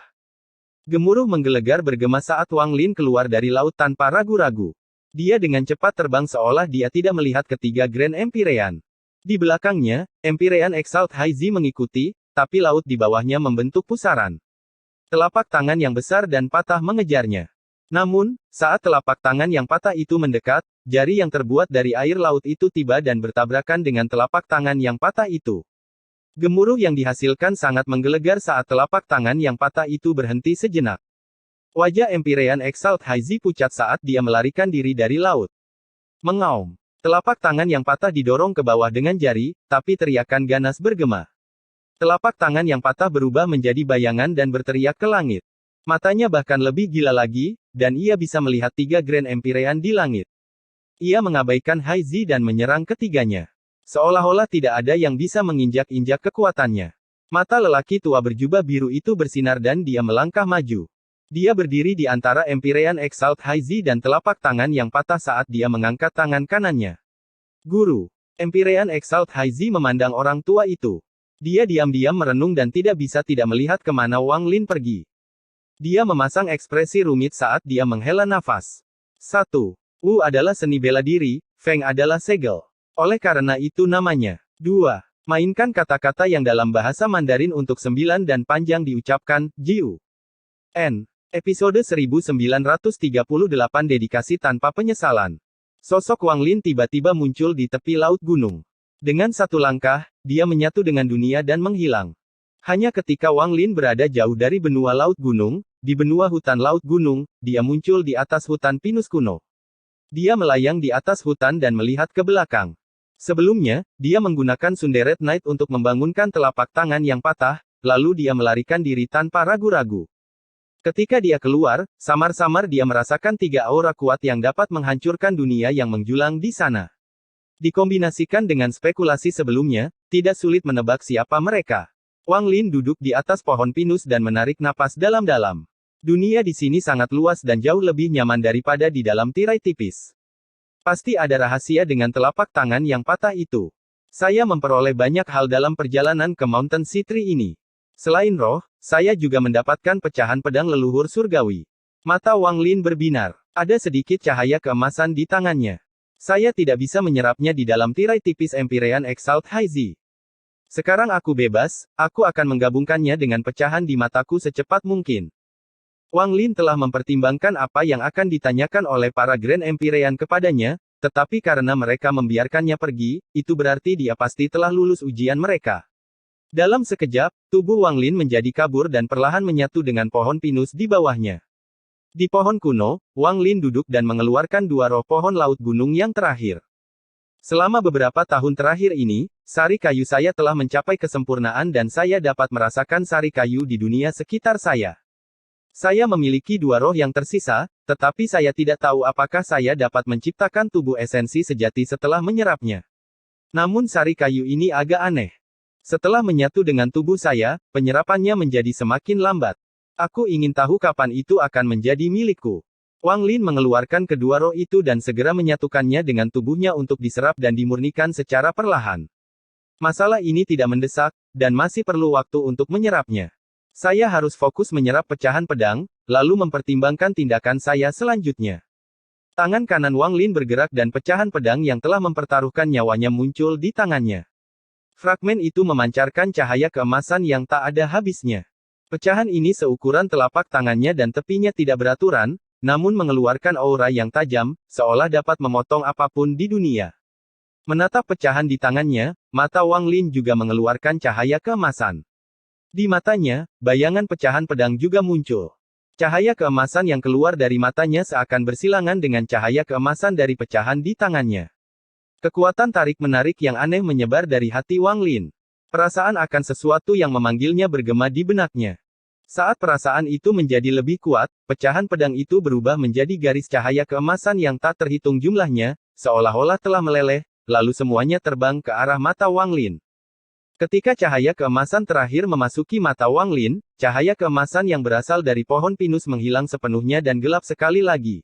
Gemuruh menggelegar bergema saat Wang Lin keluar dari laut tanpa ragu-ragu. Dia dengan cepat terbang seolah dia tidak melihat ketiga Grand Empyrean. Di belakangnya, Empyrean Exalt High Zi mengikuti, tapi laut di bawahnya membentuk pusaran. Telapak tangan yang besar dan patah mengejarnya. Namun, saat telapak tangan yang patah itu mendekat, jari yang terbuat dari air laut itu tiba dan bertabrakan dengan telapak tangan yang patah itu. Gemuruh yang dihasilkan sangat menggelegar saat telapak tangan yang patah itu berhenti sejenak. Wajah Empyrean Exalt Haizi pucat saat dia melarikan diri dari laut. Mengaum. Telapak tangan yang patah didorong ke bawah dengan jari, tapi teriakan ganas bergema. Telapak tangan yang patah berubah menjadi bayangan dan berteriak ke langit. Matanya bahkan lebih gila lagi, dan ia bisa melihat 3 Grand Empyrean di langit. Ia mengabaikan Haizi dan menyerang ketiganya. Seolah-olah tidak ada yang bisa menginjak-injak kekuatannya. Mata lelaki tua berjubah biru itu bersinar dan dia melangkah maju. Dia berdiri di antara Empyrean Exalt Haizi dan telapak tangan yang patah saat dia mengangkat tangan kanannya. Guru. Empyrean Exalt Haizi memandang orang tua itu. Dia diam-diam merenung dan tidak bisa tidak melihat kemana Wang Lin pergi. Dia memasang ekspresi rumit saat dia menghela nafas. 1. Wu adalah seni bela diri, Feng adalah segel. Oleh karena itu namanya. 2. Mainkan kata-kata yang dalam bahasa Mandarin untuk 9 dan panjang diucapkan, Jiu. N. Episode 1938 Dedikasi Tanpa Penyesalan. Sosok Wang Lin tiba-tiba muncul di tepi laut gunung. Dengan satu langkah, dia menyatu dengan dunia dan menghilang. Hanya ketika Wang Lin berada jauh dari benua laut gunung, di benua hutan laut gunung, dia muncul di atas hutan pinus kuno. Dia melayang di atas hutan dan melihat ke belakang. Sebelumnya, dia menggunakan Sunderet Knight untuk membangunkan telapak tangan yang patah, lalu dia melarikan diri tanpa ragu-ragu. Ketika dia keluar, samar-samar dia merasakan 3 aura kuat yang dapat menghancurkan dunia yang menjulang di sana. Dikombinasikan dengan spekulasi sebelumnya, tidak sulit menebak siapa mereka. Wang Lin duduk di atas pohon pinus dan menarik napas dalam-dalam. Dunia di sini sangat luas dan jauh lebih nyaman daripada di dalam tirai tipis. Pasti ada rahasia dengan telapak tangan yang patah itu. Saya memperoleh banyak hal dalam perjalanan ke Mountain Sea Tree ini. Selain roh, saya juga mendapatkan pecahan pedang leluhur surgawi. Mata Wang Lin berbinar. Ada sedikit cahaya keemasan di tangannya. Saya tidak bisa menyerapnya di dalam tirai tipis Empyrean Exalt Haizi. Sekarang aku bebas, aku akan menggabungkannya dengan pecahan di mataku secepat mungkin. Wang Lin telah mempertimbangkan apa yang akan ditanyakan oleh para Grand Empyrean kepadanya, tetapi karena mereka membiarkannya pergi, itu berarti dia pasti telah lulus ujian mereka. Dalam sekejap, tubuh Wang Lin menjadi kabur dan perlahan menyatu dengan pohon pinus di bawahnya. Di pohon kuno, Wang Lin duduk dan mengeluarkan 2 roh pohon laut gunung yang terakhir. Selama beberapa tahun terakhir ini, sari kayu saya telah mencapai kesempurnaan dan saya dapat merasakan sari kayu di dunia sekitar saya. Saya memiliki 2 roh yang tersisa, tetapi saya tidak tahu apakah saya dapat menciptakan tubuh esensi sejati setelah menyerapnya. Namun sari kayu ini agak aneh. Setelah menyatu dengan tubuh saya, penyerapannya menjadi semakin lambat. Aku ingin tahu kapan itu akan menjadi milikku. Wang Lin mengeluarkan kedua roh itu dan segera menyatukannya dengan tubuhnya untuk diserap dan dimurnikan secara perlahan. Masalah ini tidak mendesak, dan masih perlu waktu untuk menyerapnya. Saya harus fokus menyerap pecahan pedang, lalu mempertimbangkan tindakan saya selanjutnya. Tangan kanan Wang Lin bergerak dan pecahan pedang yang telah mempertaruhkan nyawanya muncul di tangannya. Fragmen itu memancarkan cahaya keemasan yang tak ada habisnya. Pecahan ini seukuran telapak tangannya dan tepinya tidak beraturan, namun mengeluarkan aura yang tajam, seolah dapat memotong apapun di dunia. Menatap pecahan di tangannya, mata Wang Lin juga mengeluarkan cahaya keemasan. Di matanya, bayangan pecahan pedang juga muncul. Cahaya keemasan yang keluar dari matanya seakan bersilangan dengan cahaya keemasan dari pecahan di tangannya. Kekuatan tarik-menarik yang aneh menyebar dari hati Wang Lin. Perasaan akan sesuatu yang memanggilnya bergema di benaknya. Saat perasaan itu menjadi lebih kuat, pecahan pedang itu berubah menjadi garis cahaya keemasan yang tak terhitung jumlahnya, seolah-olah telah meleleh, lalu semuanya terbang ke arah mata Wang Lin. Ketika cahaya keemasan terakhir memasuki mata Wang Lin, cahaya keemasan yang berasal dari pohon pinus menghilang sepenuhnya dan gelap sekali lagi.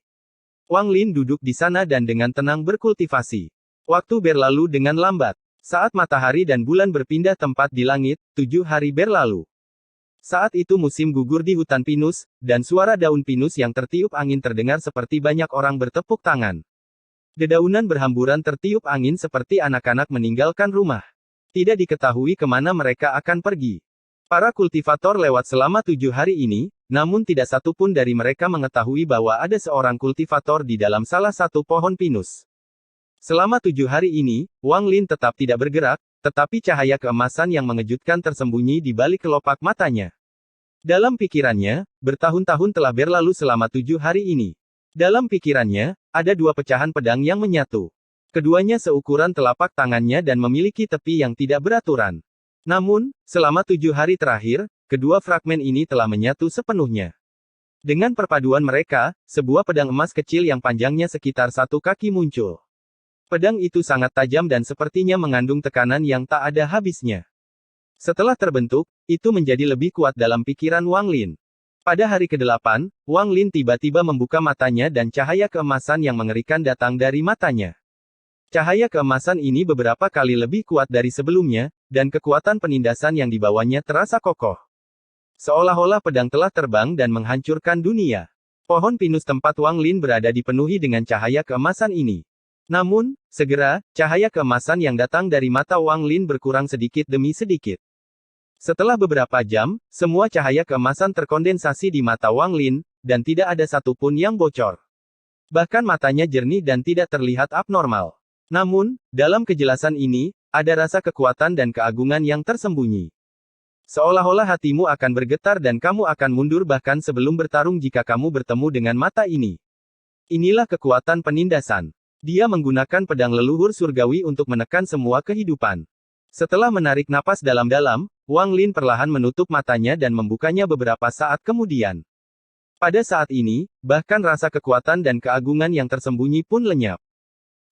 Wang Lin duduk di sana dan dengan tenang berkultivasi. Waktu berlalu dengan lambat. Saat matahari dan bulan berpindah tempat di langit, 7 hari berlalu. Saat itu musim gugur di hutan pinus, dan suara daun pinus yang tertiup angin terdengar seperti banyak orang bertepuk tangan. Dedaunan berhamburan tertiup angin seperti anak-anak meninggalkan rumah. Tidak diketahui kemana mereka akan pergi. Para kultivator lewat selama 7 hari ini, namun tidak satu pun dari mereka mengetahui bahwa ada seorang kultivator di dalam salah satu pohon pinus. Selama 7 hari ini, Wang Lin tetap tidak bergerak, tetapi cahaya keemasan yang mengejutkan tersembunyi di balik kelopak matanya. Dalam pikirannya, bertahun-tahun telah berlalu selama 7 hari ini. Dalam pikirannya, ada dua pecahan pedang yang menyatu. Keduanya seukuran telapak tangannya dan memiliki tepi yang tidak beraturan. Namun, selama 7 hari terakhir, kedua fragmen ini telah menyatu sepenuhnya. Dengan perpaduan mereka, sebuah pedang emas kecil yang panjangnya sekitar 1 kaki muncul. Pedang itu sangat tajam dan sepertinya mengandung tekanan yang tak ada habisnya. Setelah terbentuk, itu menjadi lebih kuat dalam pikiran Wang Lin. Pada hari ke-8, Wang Lin tiba-tiba membuka matanya dan cahaya keemasan yang mengerikan datang dari matanya. Cahaya keemasan ini beberapa kali lebih kuat dari sebelumnya, dan kekuatan penindasan yang dibawanya terasa kokoh. Seolah-olah pedang telah terbang dan menghancurkan dunia. Pohon pinus tempat Wang Lin berada dipenuhi dengan cahaya keemasan ini. Namun, segera, cahaya keemasan yang datang dari mata Wang Lin berkurang sedikit demi sedikit. Setelah beberapa jam, semua cahaya keemasan terkondensasi di mata Wang Lin, dan tidak ada satupun yang bocor. Bahkan matanya jernih dan tidak terlihat abnormal. Namun, dalam kejelasan ini, ada rasa kekuatan dan keagungan yang tersembunyi. Seolah-olah hatimu akan bergetar dan kamu akan mundur bahkan sebelum bertarung jika kamu bertemu dengan mata ini. Inilah kekuatan penindasan. Dia menggunakan pedang leluhur surgawi untuk menekan semua kehidupan. Setelah menarik napas dalam-dalam, Wang Lin perlahan menutup matanya dan membukanya beberapa saat kemudian. Pada saat ini, bahkan rasa kekuatan dan keagungan yang tersembunyi pun lenyap.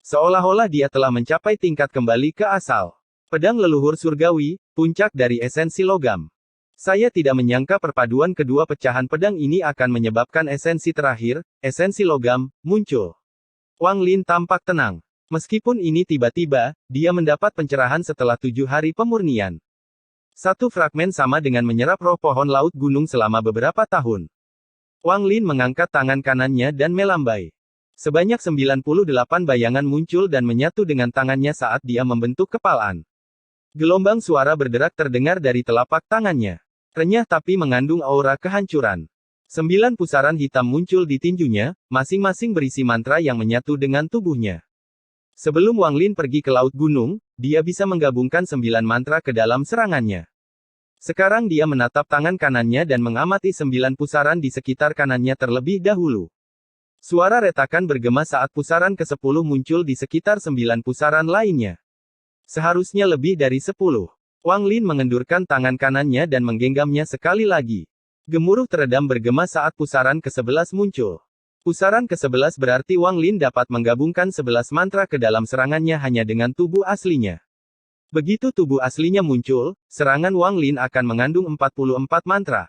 Seolah-olah dia telah mencapai tingkat kembali ke asal. Pedang leluhur surgawi, puncak dari esensi logam. Saya tidak menyangka perpaduan kedua pecahan pedang ini akan menyebabkan esensi terakhir, esensi logam, muncul. Wang Lin tampak tenang. Meskipun ini tiba-tiba, dia mendapat pencerahan setelah 7 hari pemurnian. Satu fragmen sama dengan menyerap roh pohon laut gunung selama beberapa tahun. Wang Lin mengangkat tangan kanannya dan melambai. Sebanyak 98 bayangan muncul dan menyatu dengan tangannya saat dia membentuk kepalaan. Gelombang suara berderak terdengar dari telapak tangannya. Renyah tapi mengandung aura kehancuran. 9 pusaran hitam muncul di tinjunya, masing-masing berisi mantra yang menyatu dengan tubuhnya. Sebelum Wang Lin pergi ke Laut Gunung, dia bisa menggabungkan 9 mantra ke dalam serangannya. Sekarang dia menatap tangan kanannya dan mengamati 9 pusaran di sekitar kanannya terlebih dahulu. Suara retakan bergema saat pusaran ke-10 muncul di sekitar 9 pusaran lainnya. Seharusnya lebih dari 10. Wang Lin mengendurkan tangan kanannya dan menggenggamnya sekali lagi. Gemuruh teredam bergema saat pusaran ke-11 muncul. Pusaran ke-11 berarti Wang Lin dapat menggabungkan 11 mantra ke dalam serangannya hanya dengan tubuh aslinya. Begitu tubuh aslinya muncul, serangan Wang Lin akan mengandung 44 mantra.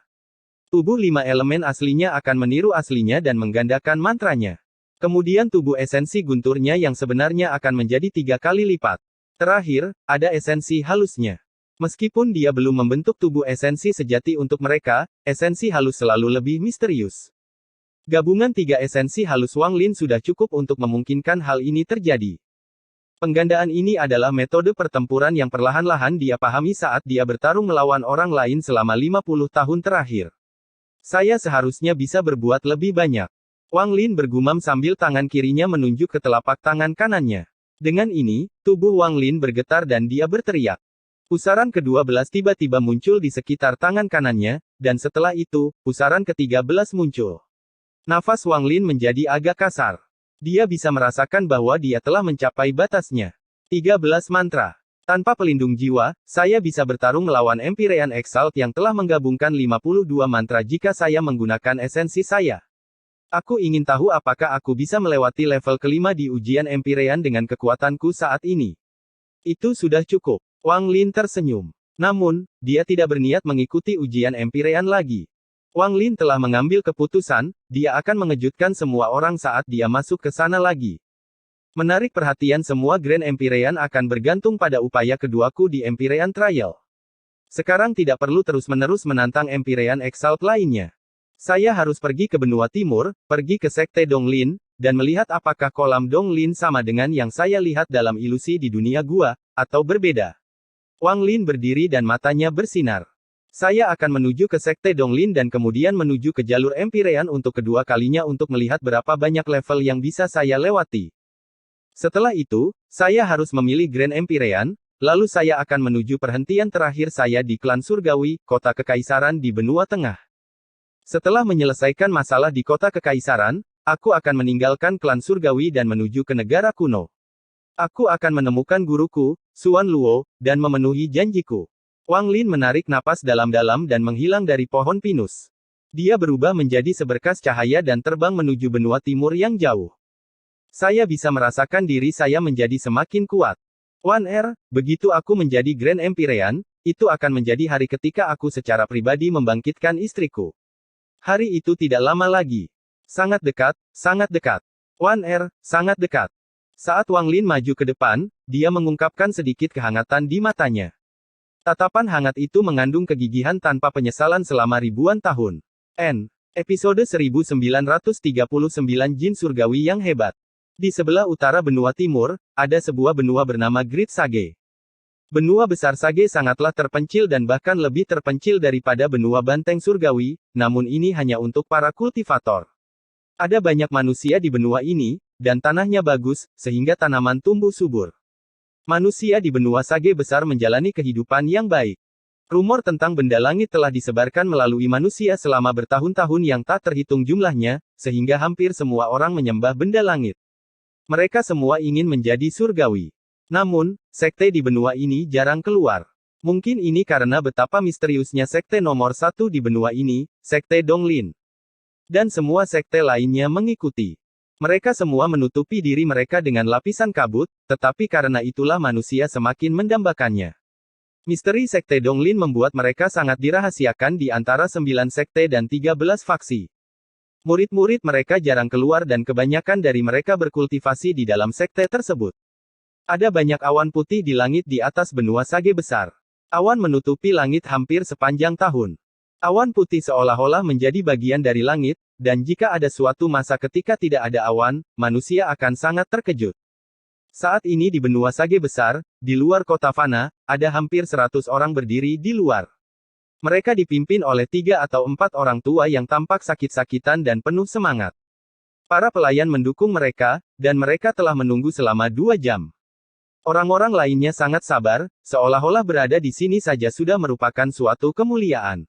Tubuh 5 elemen aslinya akan meniru aslinya dan menggandakan mantranya. Kemudian tubuh esensi gunturnya yang sebenarnya akan menjadi 3 kali lipat. Terakhir, ada esensi halusnya. Meskipun dia belum membentuk tubuh esensi sejati untuk mereka, esensi halus selalu lebih misterius. Gabungan 3 esensi halus Wang Lin sudah cukup untuk memungkinkan hal ini terjadi. Penggandaan ini adalah metode pertempuran yang perlahan-lahan dia pahami saat dia bertarung melawan orang lain selama 50 tahun terakhir. Saya seharusnya bisa berbuat lebih banyak. Wang Lin bergumam sambil tangan kirinya menunjuk ke telapak tangan kanannya. Dengan ini, tubuh Wang Lin bergetar dan dia berteriak. Pusaran ke-12 tiba-tiba muncul di sekitar tangan kanannya, dan setelah itu, pusaran ke-13 muncul. Nafas Wang Lin menjadi agak kasar. Dia bisa merasakan bahwa dia telah mencapai batasnya. 13 mantra. Tanpa pelindung jiwa, saya bisa bertarung melawan Empyrean Exalt yang telah menggabungkan 52 mantra jika saya menggunakan esensi saya. Aku ingin tahu apakah aku bisa melewati level kelima di ujian Empyrean dengan kekuatanku saat ini. Itu sudah cukup. Wang Lin tersenyum. Namun, dia tidak berniat mengikuti ujian Empyrean lagi. Wang Lin telah mengambil keputusan, dia akan mengejutkan semua orang saat dia masuk ke sana lagi. Menarik perhatian semua Grand Empyrean akan bergantung pada upaya keduaku di Empyrean Trial. Sekarang tidak perlu terus-menerus menantang Empyrean Exalt lainnya. Saya harus pergi ke benua timur, pergi ke Sekte Donglin, dan melihat apakah kolam Donglin sama dengan yang saya lihat dalam ilusi di dunia gua, atau berbeda. Wang Lin berdiri dan matanya bersinar. Saya akan menuju ke Sekte Donglin dan kemudian menuju ke jalur Empyrean untuk kedua kalinya untuk melihat berapa banyak level yang bisa saya lewati. Setelah itu, saya harus memilih Grand Empyrean, lalu saya akan menuju perhentian terakhir saya di klan surgawi, kota kekaisaran di benua tengah. Setelah menyelesaikan masalah di kota kekaisaran, aku akan meninggalkan klan surgawi dan menuju ke negara kuno. Aku akan menemukan guruku, Xuan Luo, dan memenuhi janjiku. Wang Lin menarik napas dalam-dalam dan menghilang dari pohon pinus. Dia berubah menjadi seberkas cahaya dan terbang menuju benua timur yang jauh. Saya bisa merasakan diri saya menjadi semakin kuat. Wan begitu aku menjadi Grand Empyrean, itu akan menjadi hari ketika aku secara pribadi membangkitkan istriku. Hari itu tidak lama lagi. Sangat dekat, sangat dekat. Wan sangat dekat. Saat Wang Lin maju ke depan, dia mengungkapkan sedikit kehangatan di matanya. Tatapan hangat itu mengandung kegigihan tanpa penyesalan selama ribuan tahun. Episode 1939 Jin Surgawi yang hebat. Di sebelah utara benua timur, ada sebuah benua bernama Great Sage. Benua besar Sage sangatlah terpencil dan bahkan lebih terpencil daripada benua banteng surgawi, namun ini hanya untuk para kultivator. Ada banyak manusia di benua ini, dan tanahnya bagus, sehingga tanaman tumbuh subur. Manusia di benua Sage besar menjalani kehidupan yang baik. Rumor tentang benda langit telah disebarkan melalui manusia selama bertahun-tahun yang tak terhitung jumlahnya, sehingga hampir semua orang menyembah benda langit. Mereka semua ingin menjadi surgawi. Namun, sekte di benua ini jarang keluar. Mungkin ini karena betapa misteriusnya sekte nomor satu di benua ini, sekte Donglin. Dan semua sekte lainnya mengikuti. Mereka semua menutupi diri mereka dengan lapisan kabut, tetapi karena itulah manusia semakin mendambakannya. Misteri sekte Donglin membuat mereka sangat dirahasiakan di antara 9 sekte dan 13 faksi. Murid-murid mereka jarang keluar dan kebanyakan dari mereka berkultivasi di dalam sekte tersebut. Ada banyak awan putih di langit di atas benua Sage besar. Awan menutupi langit hampir sepanjang tahun. Awan putih seolah-olah menjadi bagian dari langit, dan jika ada suatu masa ketika tidak ada awan, manusia akan sangat terkejut. Saat ini di benua Sage besar, di luar kota Fana, ada hampir 100 orang berdiri di luar. Mereka dipimpin oleh 3 atau 4 orang tua yang tampak sakit-sakitan dan penuh semangat. Para pelayan mendukung mereka, dan mereka telah menunggu selama 2 jam. Orang-orang lainnya sangat sabar, seolah-olah berada di sini saja sudah merupakan suatu kemuliaan.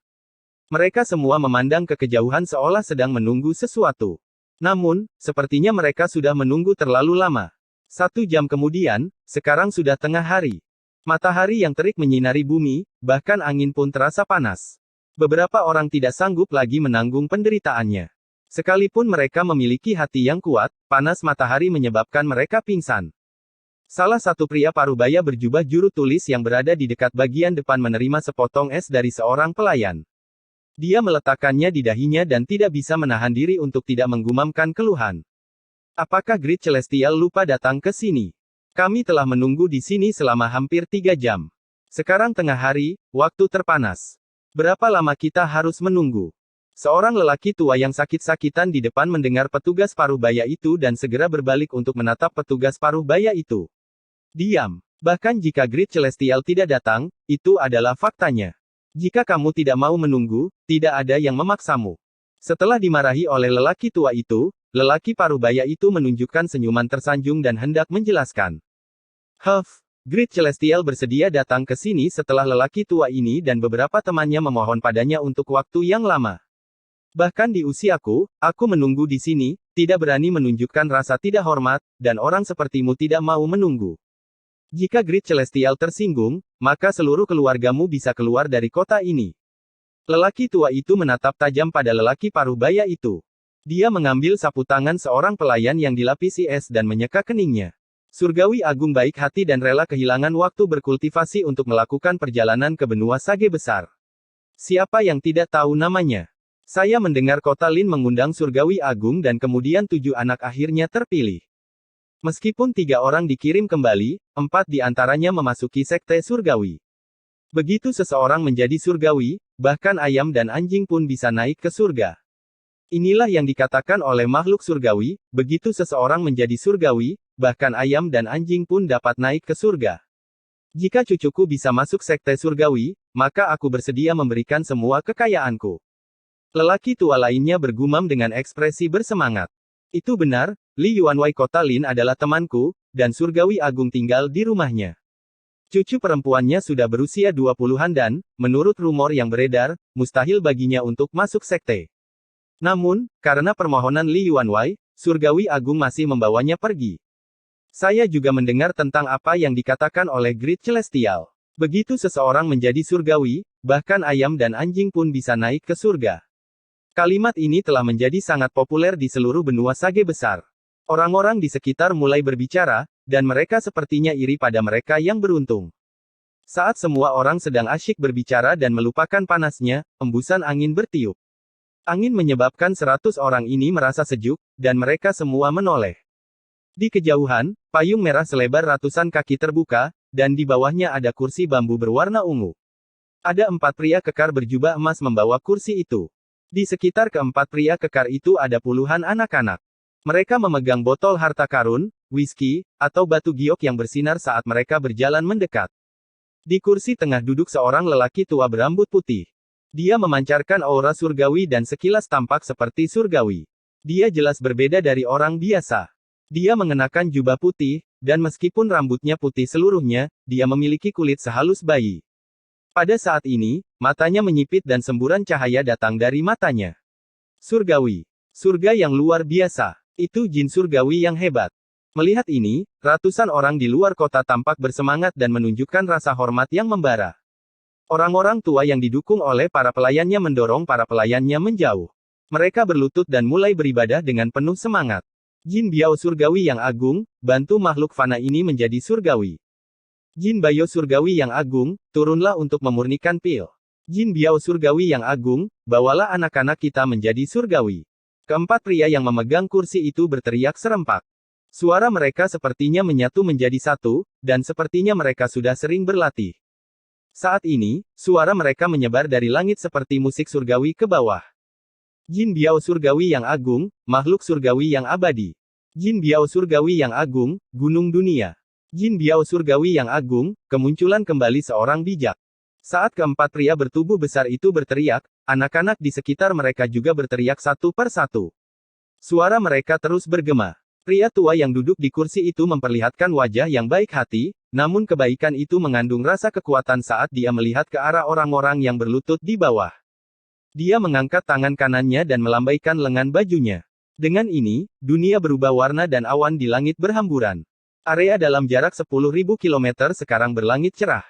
Mereka semua memandang ke kejauhan seolah sedang menunggu sesuatu. Namun, sepertinya mereka sudah menunggu terlalu lama. 1 jam kemudian, sekarang sudah tengah hari. Matahari yang terik menyinari bumi, bahkan angin pun terasa panas. Beberapa orang tidak sanggup lagi menanggung penderitaannya. Sekalipun mereka memiliki hati yang kuat, panas matahari menyebabkan mereka pingsan. Salah satu pria parubaya berjubah juru tulis yang berada di dekat bagian depan menerima sepotong es dari seorang pelayan. Dia meletakkannya di dahinya dan tidak bisa menahan diri untuk tidak menggumamkan keluhan. Apakah Great Celestial lupa datang ke sini? Kami telah menunggu di sini selama hampir 3 jam. Sekarang tengah hari, waktu terpanas. Berapa lama kita harus menunggu? Seorang lelaki tua yang sakit-sakitan di depan mendengar petugas parubaya itu dan segera berbalik untuk menatap petugas parubaya itu. Diam. Bahkan jika Great Celestial tidak datang, itu adalah faktanya. Jika kamu tidak mau menunggu, tidak ada yang memaksamu. Setelah dimarahi oleh lelaki tua itu, lelaki parubaya itu menunjukkan senyuman tersanjung dan hendak menjelaskan. Great Celestial bersedia datang ke sini setelah lelaki tua ini dan beberapa temannya memohon padanya untuk waktu yang lama. Bahkan di usiaku, aku menunggu di sini, tidak berani menunjukkan rasa tidak hormat, dan orang sepertimu tidak mau menunggu. Jika Great Celestial tersinggung, maka seluruh keluargamu bisa keluar dari kota ini. Lelaki tua itu menatap tajam pada lelaki parubaya itu. Dia mengambil sapu tangan seorang pelayan yang dilapisi es dan menyeka keningnya. Surgawi Agung baik hati dan rela kehilangan waktu berkultivasi untuk melakukan perjalanan ke benua Sage besar. Siapa yang tidak tahu namanya? Saya mendengar kota Lin mengundang Surgawi Agung dan kemudian 7 anak akhirnya terpilih. Meskipun 3 orang dikirim kembali, 4 di antaranya memasuki sekte surgawi. Begitu seseorang menjadi surgawi, bahkan ayam dan anjing pun bisa naik ke surga. Inilah yang dikatakan oleh makhluk surgawi, begitu seseorang menjadi surgawi, bahkan ayam dan anjing pun dapat naik ke surga. Jika cucuku bisa masuk sekte surgawi, maka aku bersedia memberikan semua kekayaanku. Lelaki tua lainnya bergumam dengan ekspresi bersemangat. Itu benar, Li Yuanwei kota Lin adalah temanku, dan Surgawi Agung tinggal di rumahnya. Cucu perempuannya sudah berusia 20-an dan, menurut rumor yang beredar, mustahil baginya untuk masuk sekte. Namun, karena permohonan Li Yuanwei, Surgawi Agung masih membawanya pergi. Saya juga mendengar tentang apa yang dikatakan oleh Great Celestial. Begitu seseorang menjadi surgawi, bahkan ayam dan anjing pun bisa naik ke surga. Kalimat ini telah menjadi sangat populer di seluruh benua Sage besar. Orang-orang di sekitar mulai berbicara, dan mereka sepertinya iri pada mereka yang beruntung. Saat semua orang sedang asyik berbicara dan melupakan panasnya, embusan angin bertiup. Angin menyebabkan 100 orang ini merasa sejuk, dan mereka semua menoleh. Di kejauhan, payung merah selebar ratusan kaki terbuka, dan di bawahnya ada kursi bambu berwarna ungu. Ada 4 pria kekar berjubah emas membawa kursi itu. Di sekitar keempat pria kekar itu ada puluhan anak-anak. Mereka memegang botol harta karun, whisky, atau batu giok yang bersinar saat mereka berjalan mendekat. Di kursi tengah duduk seorang lelaki tua berambut putih. Dia memancarkan aura surgawi dan sekilas tampak seperti surgawi. Dia jelas berbeda dari orang biasa. Dia mengenakan jubah putih, dan meskipun rambutnya putih seluruhnya, dia memiliki kulit sehalus bayi. Pada saat ini, matanya menyipit dan semburan cahaya datang dari matanya. Surgawi. Surga yang luar biasa. Itu jin surgawi yang hebat. Melihat ini, ratusan orang di luar kota tampak bersemangat dan menunjukkan rasa hormat yang membara. Orang-orang tua yang didukung oleh para pelayannya mendorong para pelayannya menjauh. Mereka berlutut dan mulai beribadah dengan penuh semangat. Jin Biao surgawi yang agung, bantu makhluk fana ini menjadi surgawi. Jin Bayo surgawi yang agung, turunlah untuk memurnikan pil. Jin Biao surgawi yang agung, bawalah anak-anak kita menjadi surgawi. Keempat pria yang memegang kursi itu berteriak serempak. Suara mereka sepertinya menyatu menjadi satu, dan sepertinya mereka sudah sering berlatih. Saat ini, suara mereka menyebar dari langit seperti musik surgawi ke bawah. Jin Biao surgawi yang agung, makhluk surgawi yang abadi. Jin Biao surgawi yang agung, gunung dunia. Jin Biao surgawi yang agung, kemunculan kembali seorang bijak. Saat keempat pria bertubuh besar itu berteriak, anak-anak di sekitar mereka juga berteriak satu per satu. Suara mereka terus bergema. Pria tua yang duduk di kursi itu memperlihatkan wajah yang baik hati, namun kebaikan itu mengandung rasa kekuatan saat dia melihat ke arah orang-orang yang berlutut di bawah. Dia mengangkat tangan kanannya dan melambaikan lengan bajunya. Dengan ini, dunia berubah warna dan awan di langit berhamburan. Area dalam jarak 10.000 km sekarang berlangit cerah.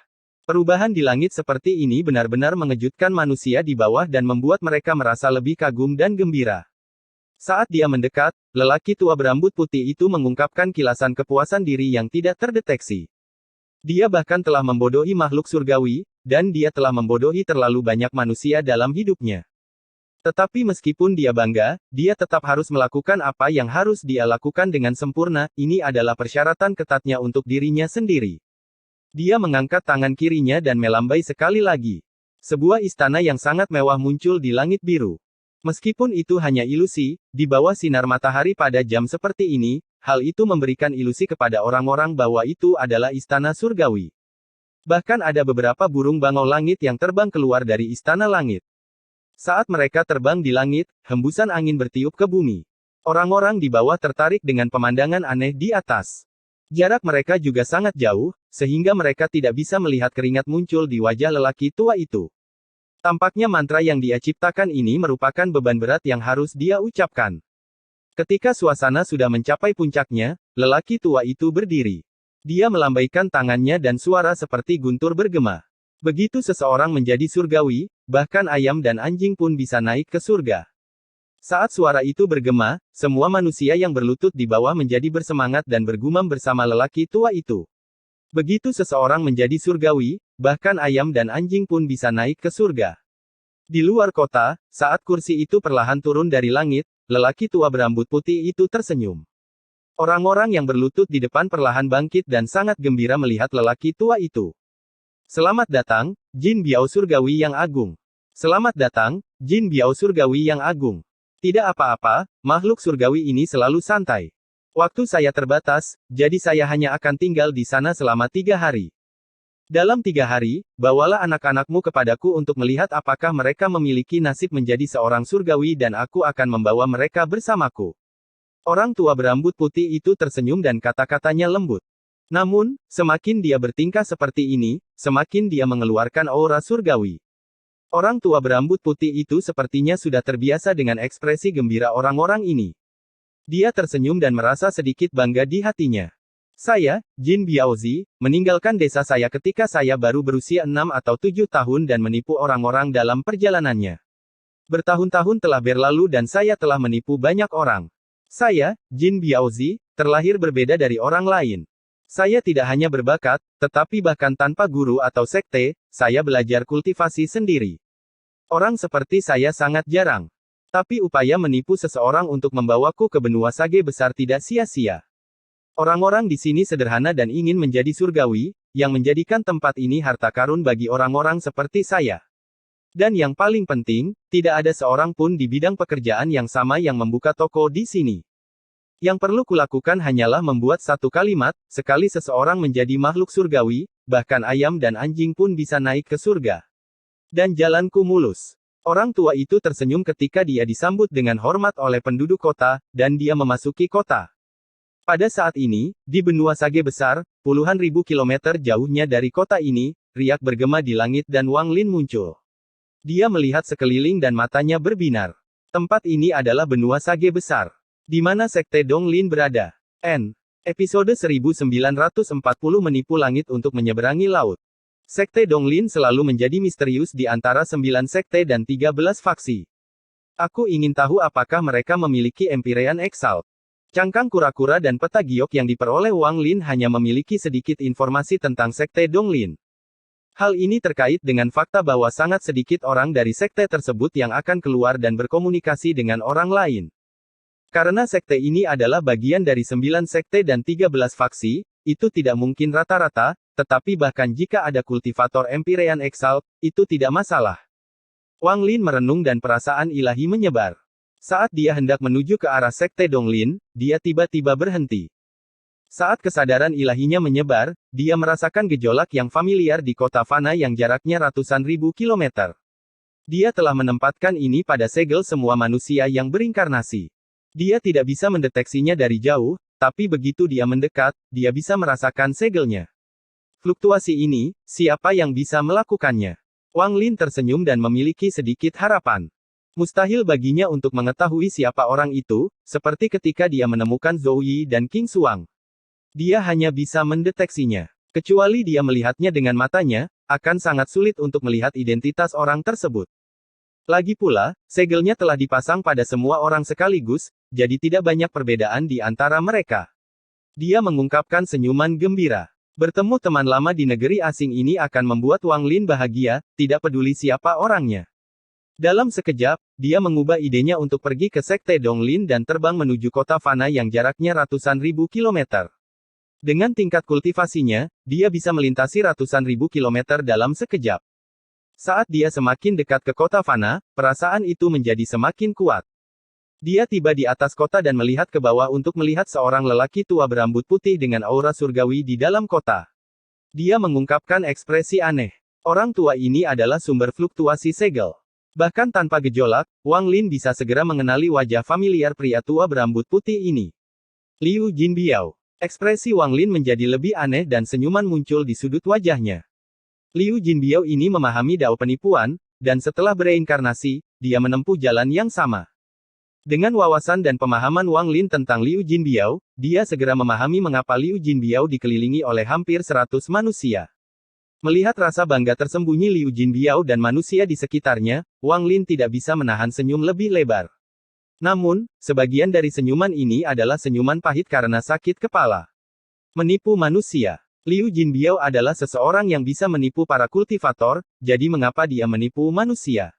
Perubahan di langit seperti ini benar-benar mengejutkan manusia di bawah dan membuat mereka merasa lebih kagum dan gembira. Saat dia mendekat, lelaki tua berambut putih itu mengungkapkan kilasan kepuasan diri yang tidak terdeteksi. Dia bahkan telah membodohi makhluk surgawi, dan dia telah membodohi terlalu banyak manusia dalam hidupnya. Tetapi meskipun dia bangga, dia tetap harus melakukan apa yang harus dia lakukan dengan sempurna, ini adalah persyaratan ketatnya untuk dirinya sendiri. Dia mengangkat tangan kirinya dan melambai sekali lagi. Sebuah istana yang sangat mewah muncul di langit biru. Meskipun itu hanya ilusi, di bawah sinar matahari pada jam seperti ini, hal itu memberikan ilusi kepada orang-orang bahwa itu adalah istana surgawi. Bahkan ada beberapa burung bangau langit yang terbang keluar dari istana langit. Saat mereka terbang di langit, hembusan angin bertiup ke bumi. Orang-orang di bawah tertarik dengan pemandangan aneh di atas. Jarak mereka juga sangat jauh, sehingga mereka tidak bisa melihat keringat muncul di wajah lelaki tua itu. Tampaknya mantra yang dia ciptakan ini merupakan beban berat yang harus dia ucapkan. Ketika suasana sudah mencapai puncaknya, lelaki tua itu berdiri. Dia melambaikan tangannya dan suara seperti guntur bergema. Begitu seseorang menjadi surgawi, bahkan ayam dan anjing pun bisa naik ke surga. Saat suara itu bergema, semua manusia yang berlutut di bawah menjadi bersemangat dan bergumam bersama lelaki tua itu. Begitu seseorang menjadi surgawi, bahkan ayam dan anjing pun bisa naik ke surga. Di luar kota, saat kursi itu perlahan turun dari langit, lelaki tua berambut putih itu tersenyum. Orang-orang yang berlutut di depan perlahan bangkit dan sangat gembira melihat lelaki tua itu. Selamat datang, Jin Biao surgawi yang agung. Selamat datang, Jin Biao surgawi yang agung. Tidak apa-apa, makhluk surgawi ini selalu santai. Waktu saya terbatas, jadi saya hanya akan tinggal di sana selama 3 hari. Dalam 3 hari, bawalah anak-anakmu kepadaku untuk melihat apakah mereka memiliki nasib menjadi seorang surgawi dan aku akan membawa mereka bersamaku. Orang tua berambut putih itu tersenyum dan kata-katanya lembut. Namun, semakin dia bertingkah seperti ini, semakin dia mengeluarkan aura surgawi. Orang tua berambut putih itu sepertinya sudah terbiasa dengan ekspresi gembira orang-orang ini. Dia tersenyum dan merasa sedikit bangga di hatinya. Saya, Jin Biaozi, meninggalkan desa saya ketika saya baru berusia 6 atau 7 tahun dan menipu orang-orang dalam perjalanannya. Bertahun-tahun telah berlalu dan saya telah menipu banyak orang. Saya, Jin Biaozi, terlahir berbeda dari orang lain. Saya tidak hanya berbakat, tetapi bahkan tanpa guru atau sekte, saya belajar kultivasi sendiri. Orang seperti saya sangat jarang. Tapi upaya menipu seseorang untuk membawaku ke benua sage besar tidak sia-sia. Orang-orang di sini sederhana dan ingin menjadi surgawi, yang menjadikan tempat ini harta karun bagi orang-orang seperti saya. Dan yang paling penting, tidak ada seorang pun di bidang pekerjaan yang sama yang membuka toko di sini. Yang perlu kulakukan hanyalah membuat satu kalimat, sekali seseorang menjadi makhluk surgawi, bahkan ayam dan anjing pun bisa naik ke surga. Dan jalanku mulus. Orang tua itu tersenyum ketika dia disambut dengan hormat oleh penduduk kota, dan dia memasuki kota. Pada saat ini, di benua sage besar, puluhan ribu kilometer jauhnya dari kota ini, riak bergema di langit dan Wang Lin muncul. Dia melihat sekeliling dan matanya berbinar. Tempat ini adalah benua sage besar. Di mana sekte Donglin berada. Episode 1940 menipu langit untuk menyeberangi laut. Sekte Donglin selalu menjadi misterius di antara 9 sekte dan 13 faksi. Aku ingin tahu apakah mereka memiliki Empyrean Exalt. Cangkang kura-kura dan peta giok yang diperoleh Wang Lin hanya memiliki sedikit informasi tentang sekte Donglin. Hal ini terkait dengan fakta bahwa sangat sedikit orang dari sekte tersebut yang akan keluar dan berkomunikasi dengan orang lain. Karena sekte ini adalah bagian dari 9 sekte dan 13 faksi, itu tidak mungkin rata-rata, tetapi bahkan jika ada kultivator Empyrean Exalt, itu tidak masalah. Wang Lin merenung dan perasaan ilahi menyebar. Saat dia hendak menuju ke arah sekte Donglin, dia tiba-tiba berhenti. Saat kesadaran ilahinya menyebar, dia merasakan gejolak yang familiar di kota fana yang jaraknya ratusan ribu kilometer. Dia telah menempatkan ini pada segel semua manusia yang berinkarnasi. Dia tidak bisa mendeteksinya dari jauh, tapi begitu dia mendekat, dia bisa merasakan segelnya. Fluktuasi ini, siapa yang bisa melakukannya? Wang Lin tersenyum dan memiliki sedikit harapan. Mustahil baginya untuk mengetahui siapa orang itu, seperti ketika dia menemukan Zhou Yi dan Qing Xuang. Dia hanya bisa mendeteksinya. Kecuali dia melihatnya dengan matanya, akan sangat sulit untuk melihat identitas orang tersebut. Lagi pula, segelnya telah dipasang pada semua orang sekaligus, jadi tidak banyak perbedaan di antara mereka. Dia mengungkapkan senyuman gembira. Bertemu teman lama di negeri asing ini akan membuat Wang Lin bahagia, tidak peduli siapa orangnya. Dalam sekejap, dia mengubah idenya untuk pergi ke sekte Donglin dan terbang menuju kota fana yang jaraknya ratusan ribu kilometer. Dengan tingkat kultivasinya, dia bisa melintasi ratusan ribu kilometer dalam sekejap. Saat dia semakin dekat ke kota fana, perasaan itu menjadi semakin kuat. Dia tiba di atas kota dan melihat ke bawah untuk melihat seorang lelaki tua berambut putih dengan aura surgawi di dalam kota. Dia mengungkapkan ekspresi aneh. Orang tua ini adalah sumber fluktuasi segel. Bahkan tanpa gejolak, Wang Lin bisa segera mengenali wajah familiar pria tua berambut putih ini. Liu Jinbiao. Ekspresi Wang Lin menjadi lebih aneh dan senyuman muncul di sudut wajahnya. Liu Jinbiao ini memahami dao penipuan, dan setelah bereinkarnasi, dia menempuh jalan yang sama. Dengan wawasan dan pemahaman Wang Lin tentang Liu Jinbiao, dia segera memahami mengapa Liu Jinbiao dikelilingi oleh hampir 100 manusia. Melihat rasa bangga tersembunyi Liu Jinbiao dan manusia di sekitarnya, Wang Lin tidak bisa menahan senyum lebih lebar. Namun, sebagian dari senyuman ini adalah senyuman pahit karena sakit kepala. Menipu manusia. Liu Jinbiao adalah seseorang yang bisa menipu para kultivator, jadi mengapa dia menipu manusia?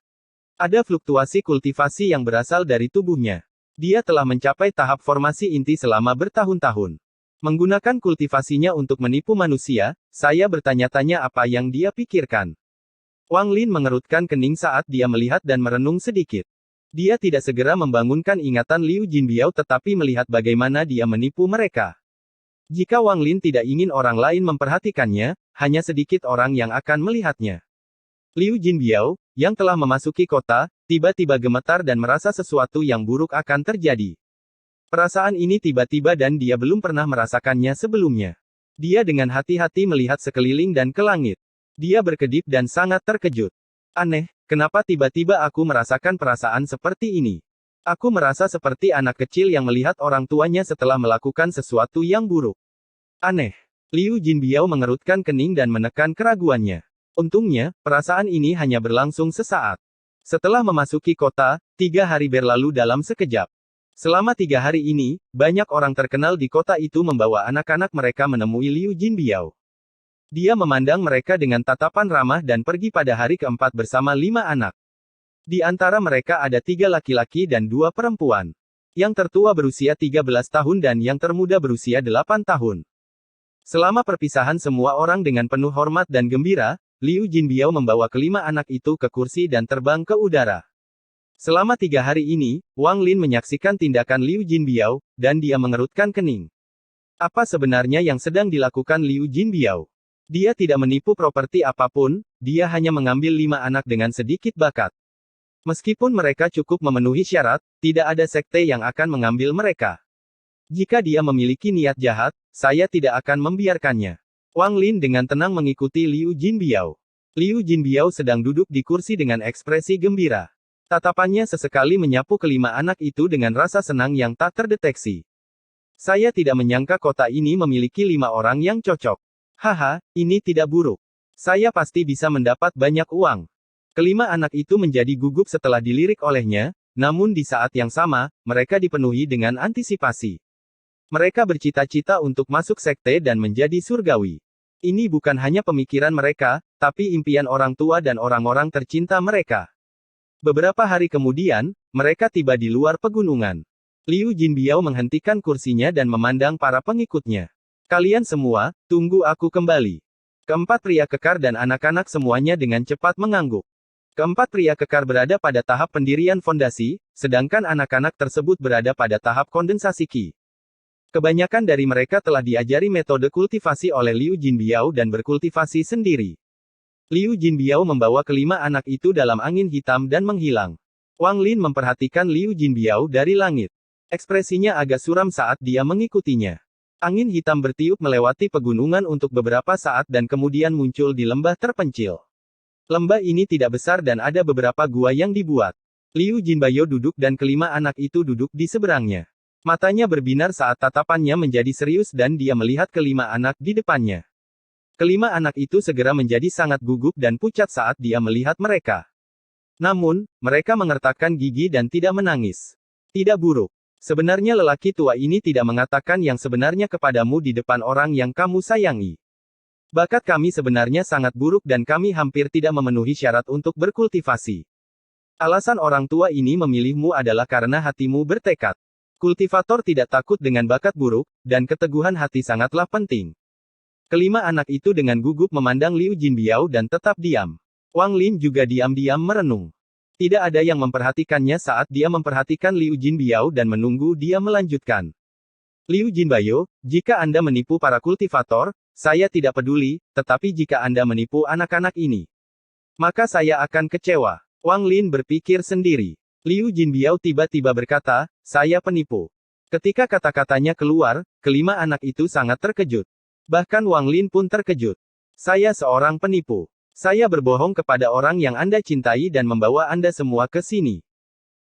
Ada fluktuasi kultivasi yang berasal dari tubuhnya. Dia telah mencapai tahap formasi inti selama bertahun-tahun. Menggunakan kultivasinya untuk menipu manusia, saya bertanya-tanya apa yang dia pikirkan. Wang Lin mengerutkan kening saat dia melihat dan merenung sedikit. Dia tidak segera membangunkan ingatan Liu Jinbiao tetapi melihat bagaimana dia menipu mereka. Jika Wang Lin tidak ingin orang lain memperhatikannya, hanya sedikit orang yang akan melihatnya. Liu Jinbiao, yang telah memasuki kota, tiba-tiba gemetar dan merasa sesuatu yang buruk akan terjadi. Perasaan ini tiba-tiba dan dia belum pernah merasakannya sebelumnya. Dia dengan hati-hati melihat sekeliling dan ke langit. Dia berkedip dan sangat terkejut. Aneh, kenapa tiba-tiba aku merasakan perasaan seperti ini? Aku merasa seperti anak kecil yang melihat orang tuanya setelah melakukan sesuatu yang buruk. Aneh. Liu Jinbiao mengerutkan kening dan menekan keraguannya. Untungnya, perasaan ini hanya berlangsung sesaat. Setelah memasuki kota, 3 hari berlalu dalam sekejap. Selama 3 hari ini, banyak orang terkenal di kota itu membawa anak-anak mereka menemui Liu Jinbiao. Dia memandang mereka dengan tatapan ramah dan pergi pada hari keempat bersama 5 anak. Di antara mereka ada 3 laki-laki dan 2 perempuan. Yang tertua berusia 13 tahun dan yang termuda berusia 8 tahun. Selama perpisahan semua orang dengan penuh hormat dan gembira, Liu Jinbiao membawa kelima anak itu ke kursi dan terbang ke udara. Selama 3 hari ini, Wang Lin menyaksikan tindakan Liu Jinbiao, dan dia mengerutkan kening. Apa sebenarnya yang sedang dilakukan Liu Jinbiao? Dia tidak menipu properti apapun, dia hanya mengambil 5 anak dengan sedikit bakat. Meskipun mereka cukup memenuhi syarat, tidak ada sekte yang akan mengambil mereka. Jika dia memiliki niat jahat, saya tidak akan membiarkannya. Wang Lin dengan tenang mengikuti Liu Jinbiao. Liu Jinbiao sedang duduk di kursi dengan ekspresi gembira. Tatapannya sesekali menyapu kelima anak itu dengan rasa senang yang tak terdeteksi. Saya tidak menyangka kota ini memiliki 5 orang yang cocok. Haha, ini tidak buruk. Saya pasti bisa mendapat banyak uang. Kelima anak itu menjadi gugup setelah dilirik olehnya, namun di saat yang sama, mereka dipenuhi dengan antisipasi. Mereka bercita-cita untuk masuk sekte dan menjadi surgawi. Ini bukan hanya pemikiran mereka, tapi impian orang tua dan orang-orang tercinta mereka. Beberapa hari kemudian, mereka tiba di luar pegunungan. Liu Jinbiao menghentikan kursinya dan memandang para pengikutnya. Kalian semua, tunggu aku kembali. Keempat pria kekar dan anak-anak semuanya dengan cepat mengangguk. Keempat pria kekar berada pada tahap pendirian fondasi, sedangkan anak-anak tersebut berada pada tahap kondensasi Qi. Kebanyakan dari mereka telah diajari metode kultivasi oleh Liu Jinbiao dan berkultivasi sendiri. Liu Jinbiao membawa kelima anak itu dalam angin hitam dan menghilang. Wang Lin memperhatikan Liu Jinbiao dari langit. Ekspresinya agak suram saat dia mengikutinya. Angin hitam bertiup melewati pegunungan untuk beberapa saat dan kemudian muncul di lembah terpencil. Lembah ini tidak besar dan ada beberapa gua yang dibuat. Liu Jinbiao duduk dan kelima anak itu duduk di seberangnya. Matanya berbinar saat tatapannya menjadi serius dan dia melihat kelima anak di depannya. Kelima anak itu segera menjadi sangat gugup dan pucat saat dia melihat mereka. Namun, mereka mengertakkan gigi dan tidak menangis. Tidak buruk. Sebenarnya lelaki tua ini tidak mengatakan yang sebenarnya kepadamu di depan orang yang kamu sayangi. Bakat kami sebenarnya sangat buruk dan kami hampir tidak memenuhi syarat untuk berkultivasi. Alasan orang tua ini memilihmu adalah karena hatimu bertekad. Kultivator tidak takut dengan bakat buruk, dan keteguhan hati sangatlah penting. Kelima anak itu dengan gugup memandang Liu Jinbiao dan tetap diam. Wang Lin juga diam-diam merenung. Tidak ada yang memperhatikannya saat dia memperhatikan Liu Jinbiao dan menunggu dia melanjutkan. Liu Jinbiao, jika Anda menipu para kultivator, saya tidak peduli, tetapi jika Anda menipu anak-anak ini, maka saya akan kecewa. Wang Lin berpikir sendiri. Liu Jinbiao tiba-tiba berkata, saya penipu. Ketika kata-katanya keluar, kelima anak itu sangat terkejut. Bahkan Wang Lin pun terkejut. Saya seorang penipu. Saya berbohong kepada orang yang Anda cintai dan membawa Anda semua ke sini.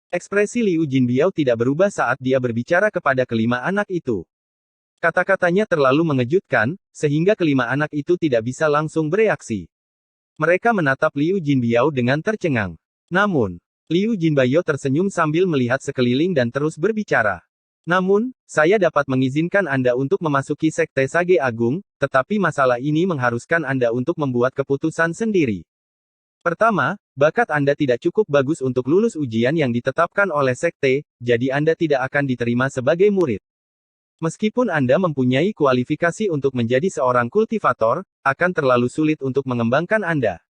Ekspresi Liu Jinbiao tidak berubah saat dia berbicara kepada kelima anak itu. Kata-katanya terlalu mengejutkan, sehingga kelima anak itu tidak bisa langsung bereaksi. Mereka menatap Liu Jinbiao dengan tercengang. Namun, Liu Jinbiao tersenyum sambil melihat sekeliling dan terus berbicara. Namun, saya dapat mengizinkan Anda untuk memasuki Sekte Sage Agung, tetapi masalah ini mengharuskan Anda untuk membuat keputusan sendiri. Pertama, bakat Anda tidak cukup bagus untuk lulus ujian yang ditetapkan oleh Sekte, jadi Anda tidak akan diterima sebagai murid. Meskipun Anda mempunyai kualifikasi untuk menjadi seorang kultivator, akan terlalu sulit untuk mengembangkan Anda.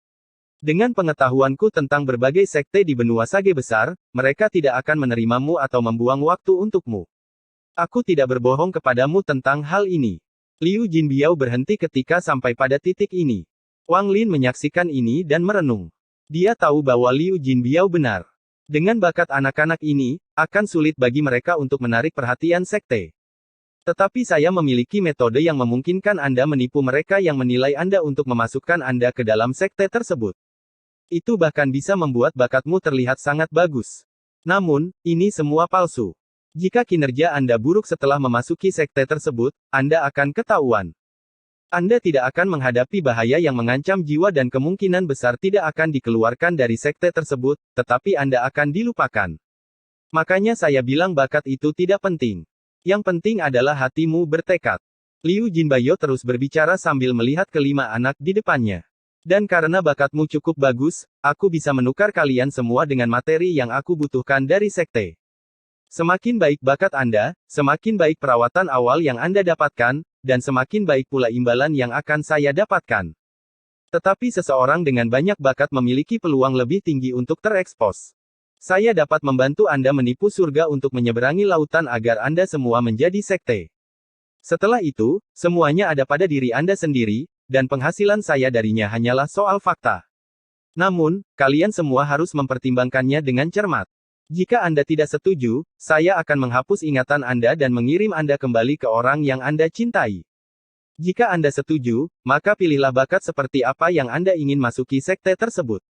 Dengan pengetahuanku tentang berbagai sekte di benua Sage besar, mereka tidak akan menerimamu atau membuang waktu untukmu. Aku tidak berbohong kepadamu tentang hal ini. Liu Jinbiao berhenti ketika sampai pada titik ini. Wang Lin menyaksikan ini dan merenung. Dia tahu bahwa Liu Jinbiao benar. Dengan bakat anak-anak ini, akan sulit bagi mereka untuk menarik perhatian sekte. Tetapi saya memiliki metode yang memungkinkan Anda menipu mereka yang menilai Anda untuk memasukkan Anda ke dalam sekte tersebut. Itu bahkan bisa membuat bakatmu terlihat sangat bagus. Namun, ini semua palsu. Jika kinerja Anda buruk setelah memasuki sekte tersebut, Anda akan ketahuan. Anda tidak akan menghadapi bahaya yang mengancam jiwa dan kemungkinan besar tidak akan dikeluarkan dari sekte tersebut, tetapi Anda akan dilupakan. Makanya saya bilang bakat itu tidak penting. Yang penting adalah hatimu bertekad. Liu Jinbayo terus berbicara sambil melihat kelima anak di depannya. Dan karena bakatmu cukup bagus, aku bisa menukar kalian semua dengan materi yang aku butuhkan dari sekte. Semakin baik bakat Anda, semakin baik perawatan awal yang Anda dapatkan, dan semakin baik pula imbalan yang akan saya dapatkan. Tetapi seseorang dengan banyak bakat memiliki peluang lebih tinggi untuk terekspos. Saya dapat membantu Anda menipu surga untuk menyeberangi lautan agar Anda semua menjadi sekte. Setelah itu, semuanya ada pada diri Anda sendiri, dan penghasilan saya darinya hanyalah soal fakta. Namun, kalian semua harus mempertimbangkannya dengan cermat. Jika Anda tidak setuju, saya akan menghapus ingatan Anda dan mengirim Anda kembali ke orang yang Anda cintai. Jika Anda setuju, maka pilihlah bakat seperti apa yang Anda ingin masuki sekte tersebut.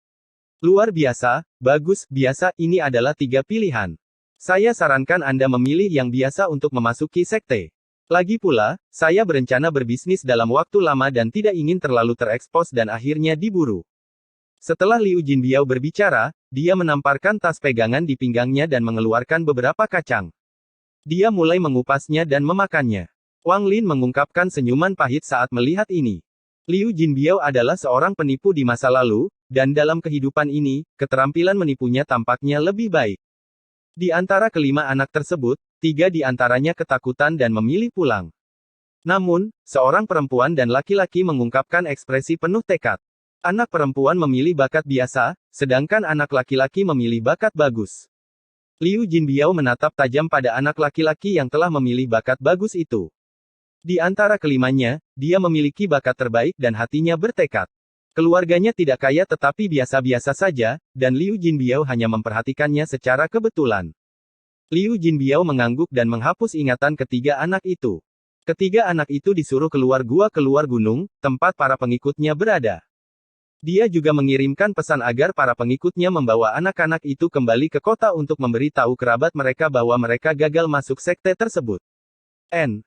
Luar biasa, bagus, biasa, ini adalah 3 pilihan. Saya sarankan Anda memilih yang biasa untuk memasuki sekte. Lagi pula, saya berencana berbisnis dalam waktu lama dan tidak ingin terlalu terekspos dan akhirnya diburu. Setelah Liu Jinbiao berbicara, dia menamparkan tas pegangan di pinggangnya dan mengeluarkan beberapa kacang. Dia mulai mengupasnya dan memakannya. Wang Lin mengungkapkan senyuman pahit saat melihat ini. Liu Jinbiao adalah seorang penipu di masa lalu, dan dalam kehidupan ini, keterampilan menipunya tampaknya lebih baik. Di antara kelima anak tersebut, 3 di antaranya ketakutan dan memilih pulang. Namun, seorang perempuan dan laki-laki mengungkapkan ekspresi penuh tekad. Anak perempuan memilih bakat biasa, sedangkan anak laki-laki memilih bakat bagus. Liu Jinbiao menatap tajam pada anak laki-laki yang telah memilih bakat bagus itu. Di antara kelimanya, dia memiliki bakat terbaik dan hatinya bertekad. Keluarganya tidak kaya tetapi biasa-biasa saja, dan Liu Jinbiao hanya memperhatikannya secara kebetulan. Liu Jinbiao mengangguk dan menghapus ingatan ketiga anak itu. Ketiga anak itu disuruh keluar gua keluar gunung, tempat para pengikutnya berada. Dia juga mengirimkan pesan agar para pengikutnya membawa anak-anak itu kembali ke kota untuk memberi tahu kerabat mereka bahwa mereka gagal masuk sekte tersebut. N.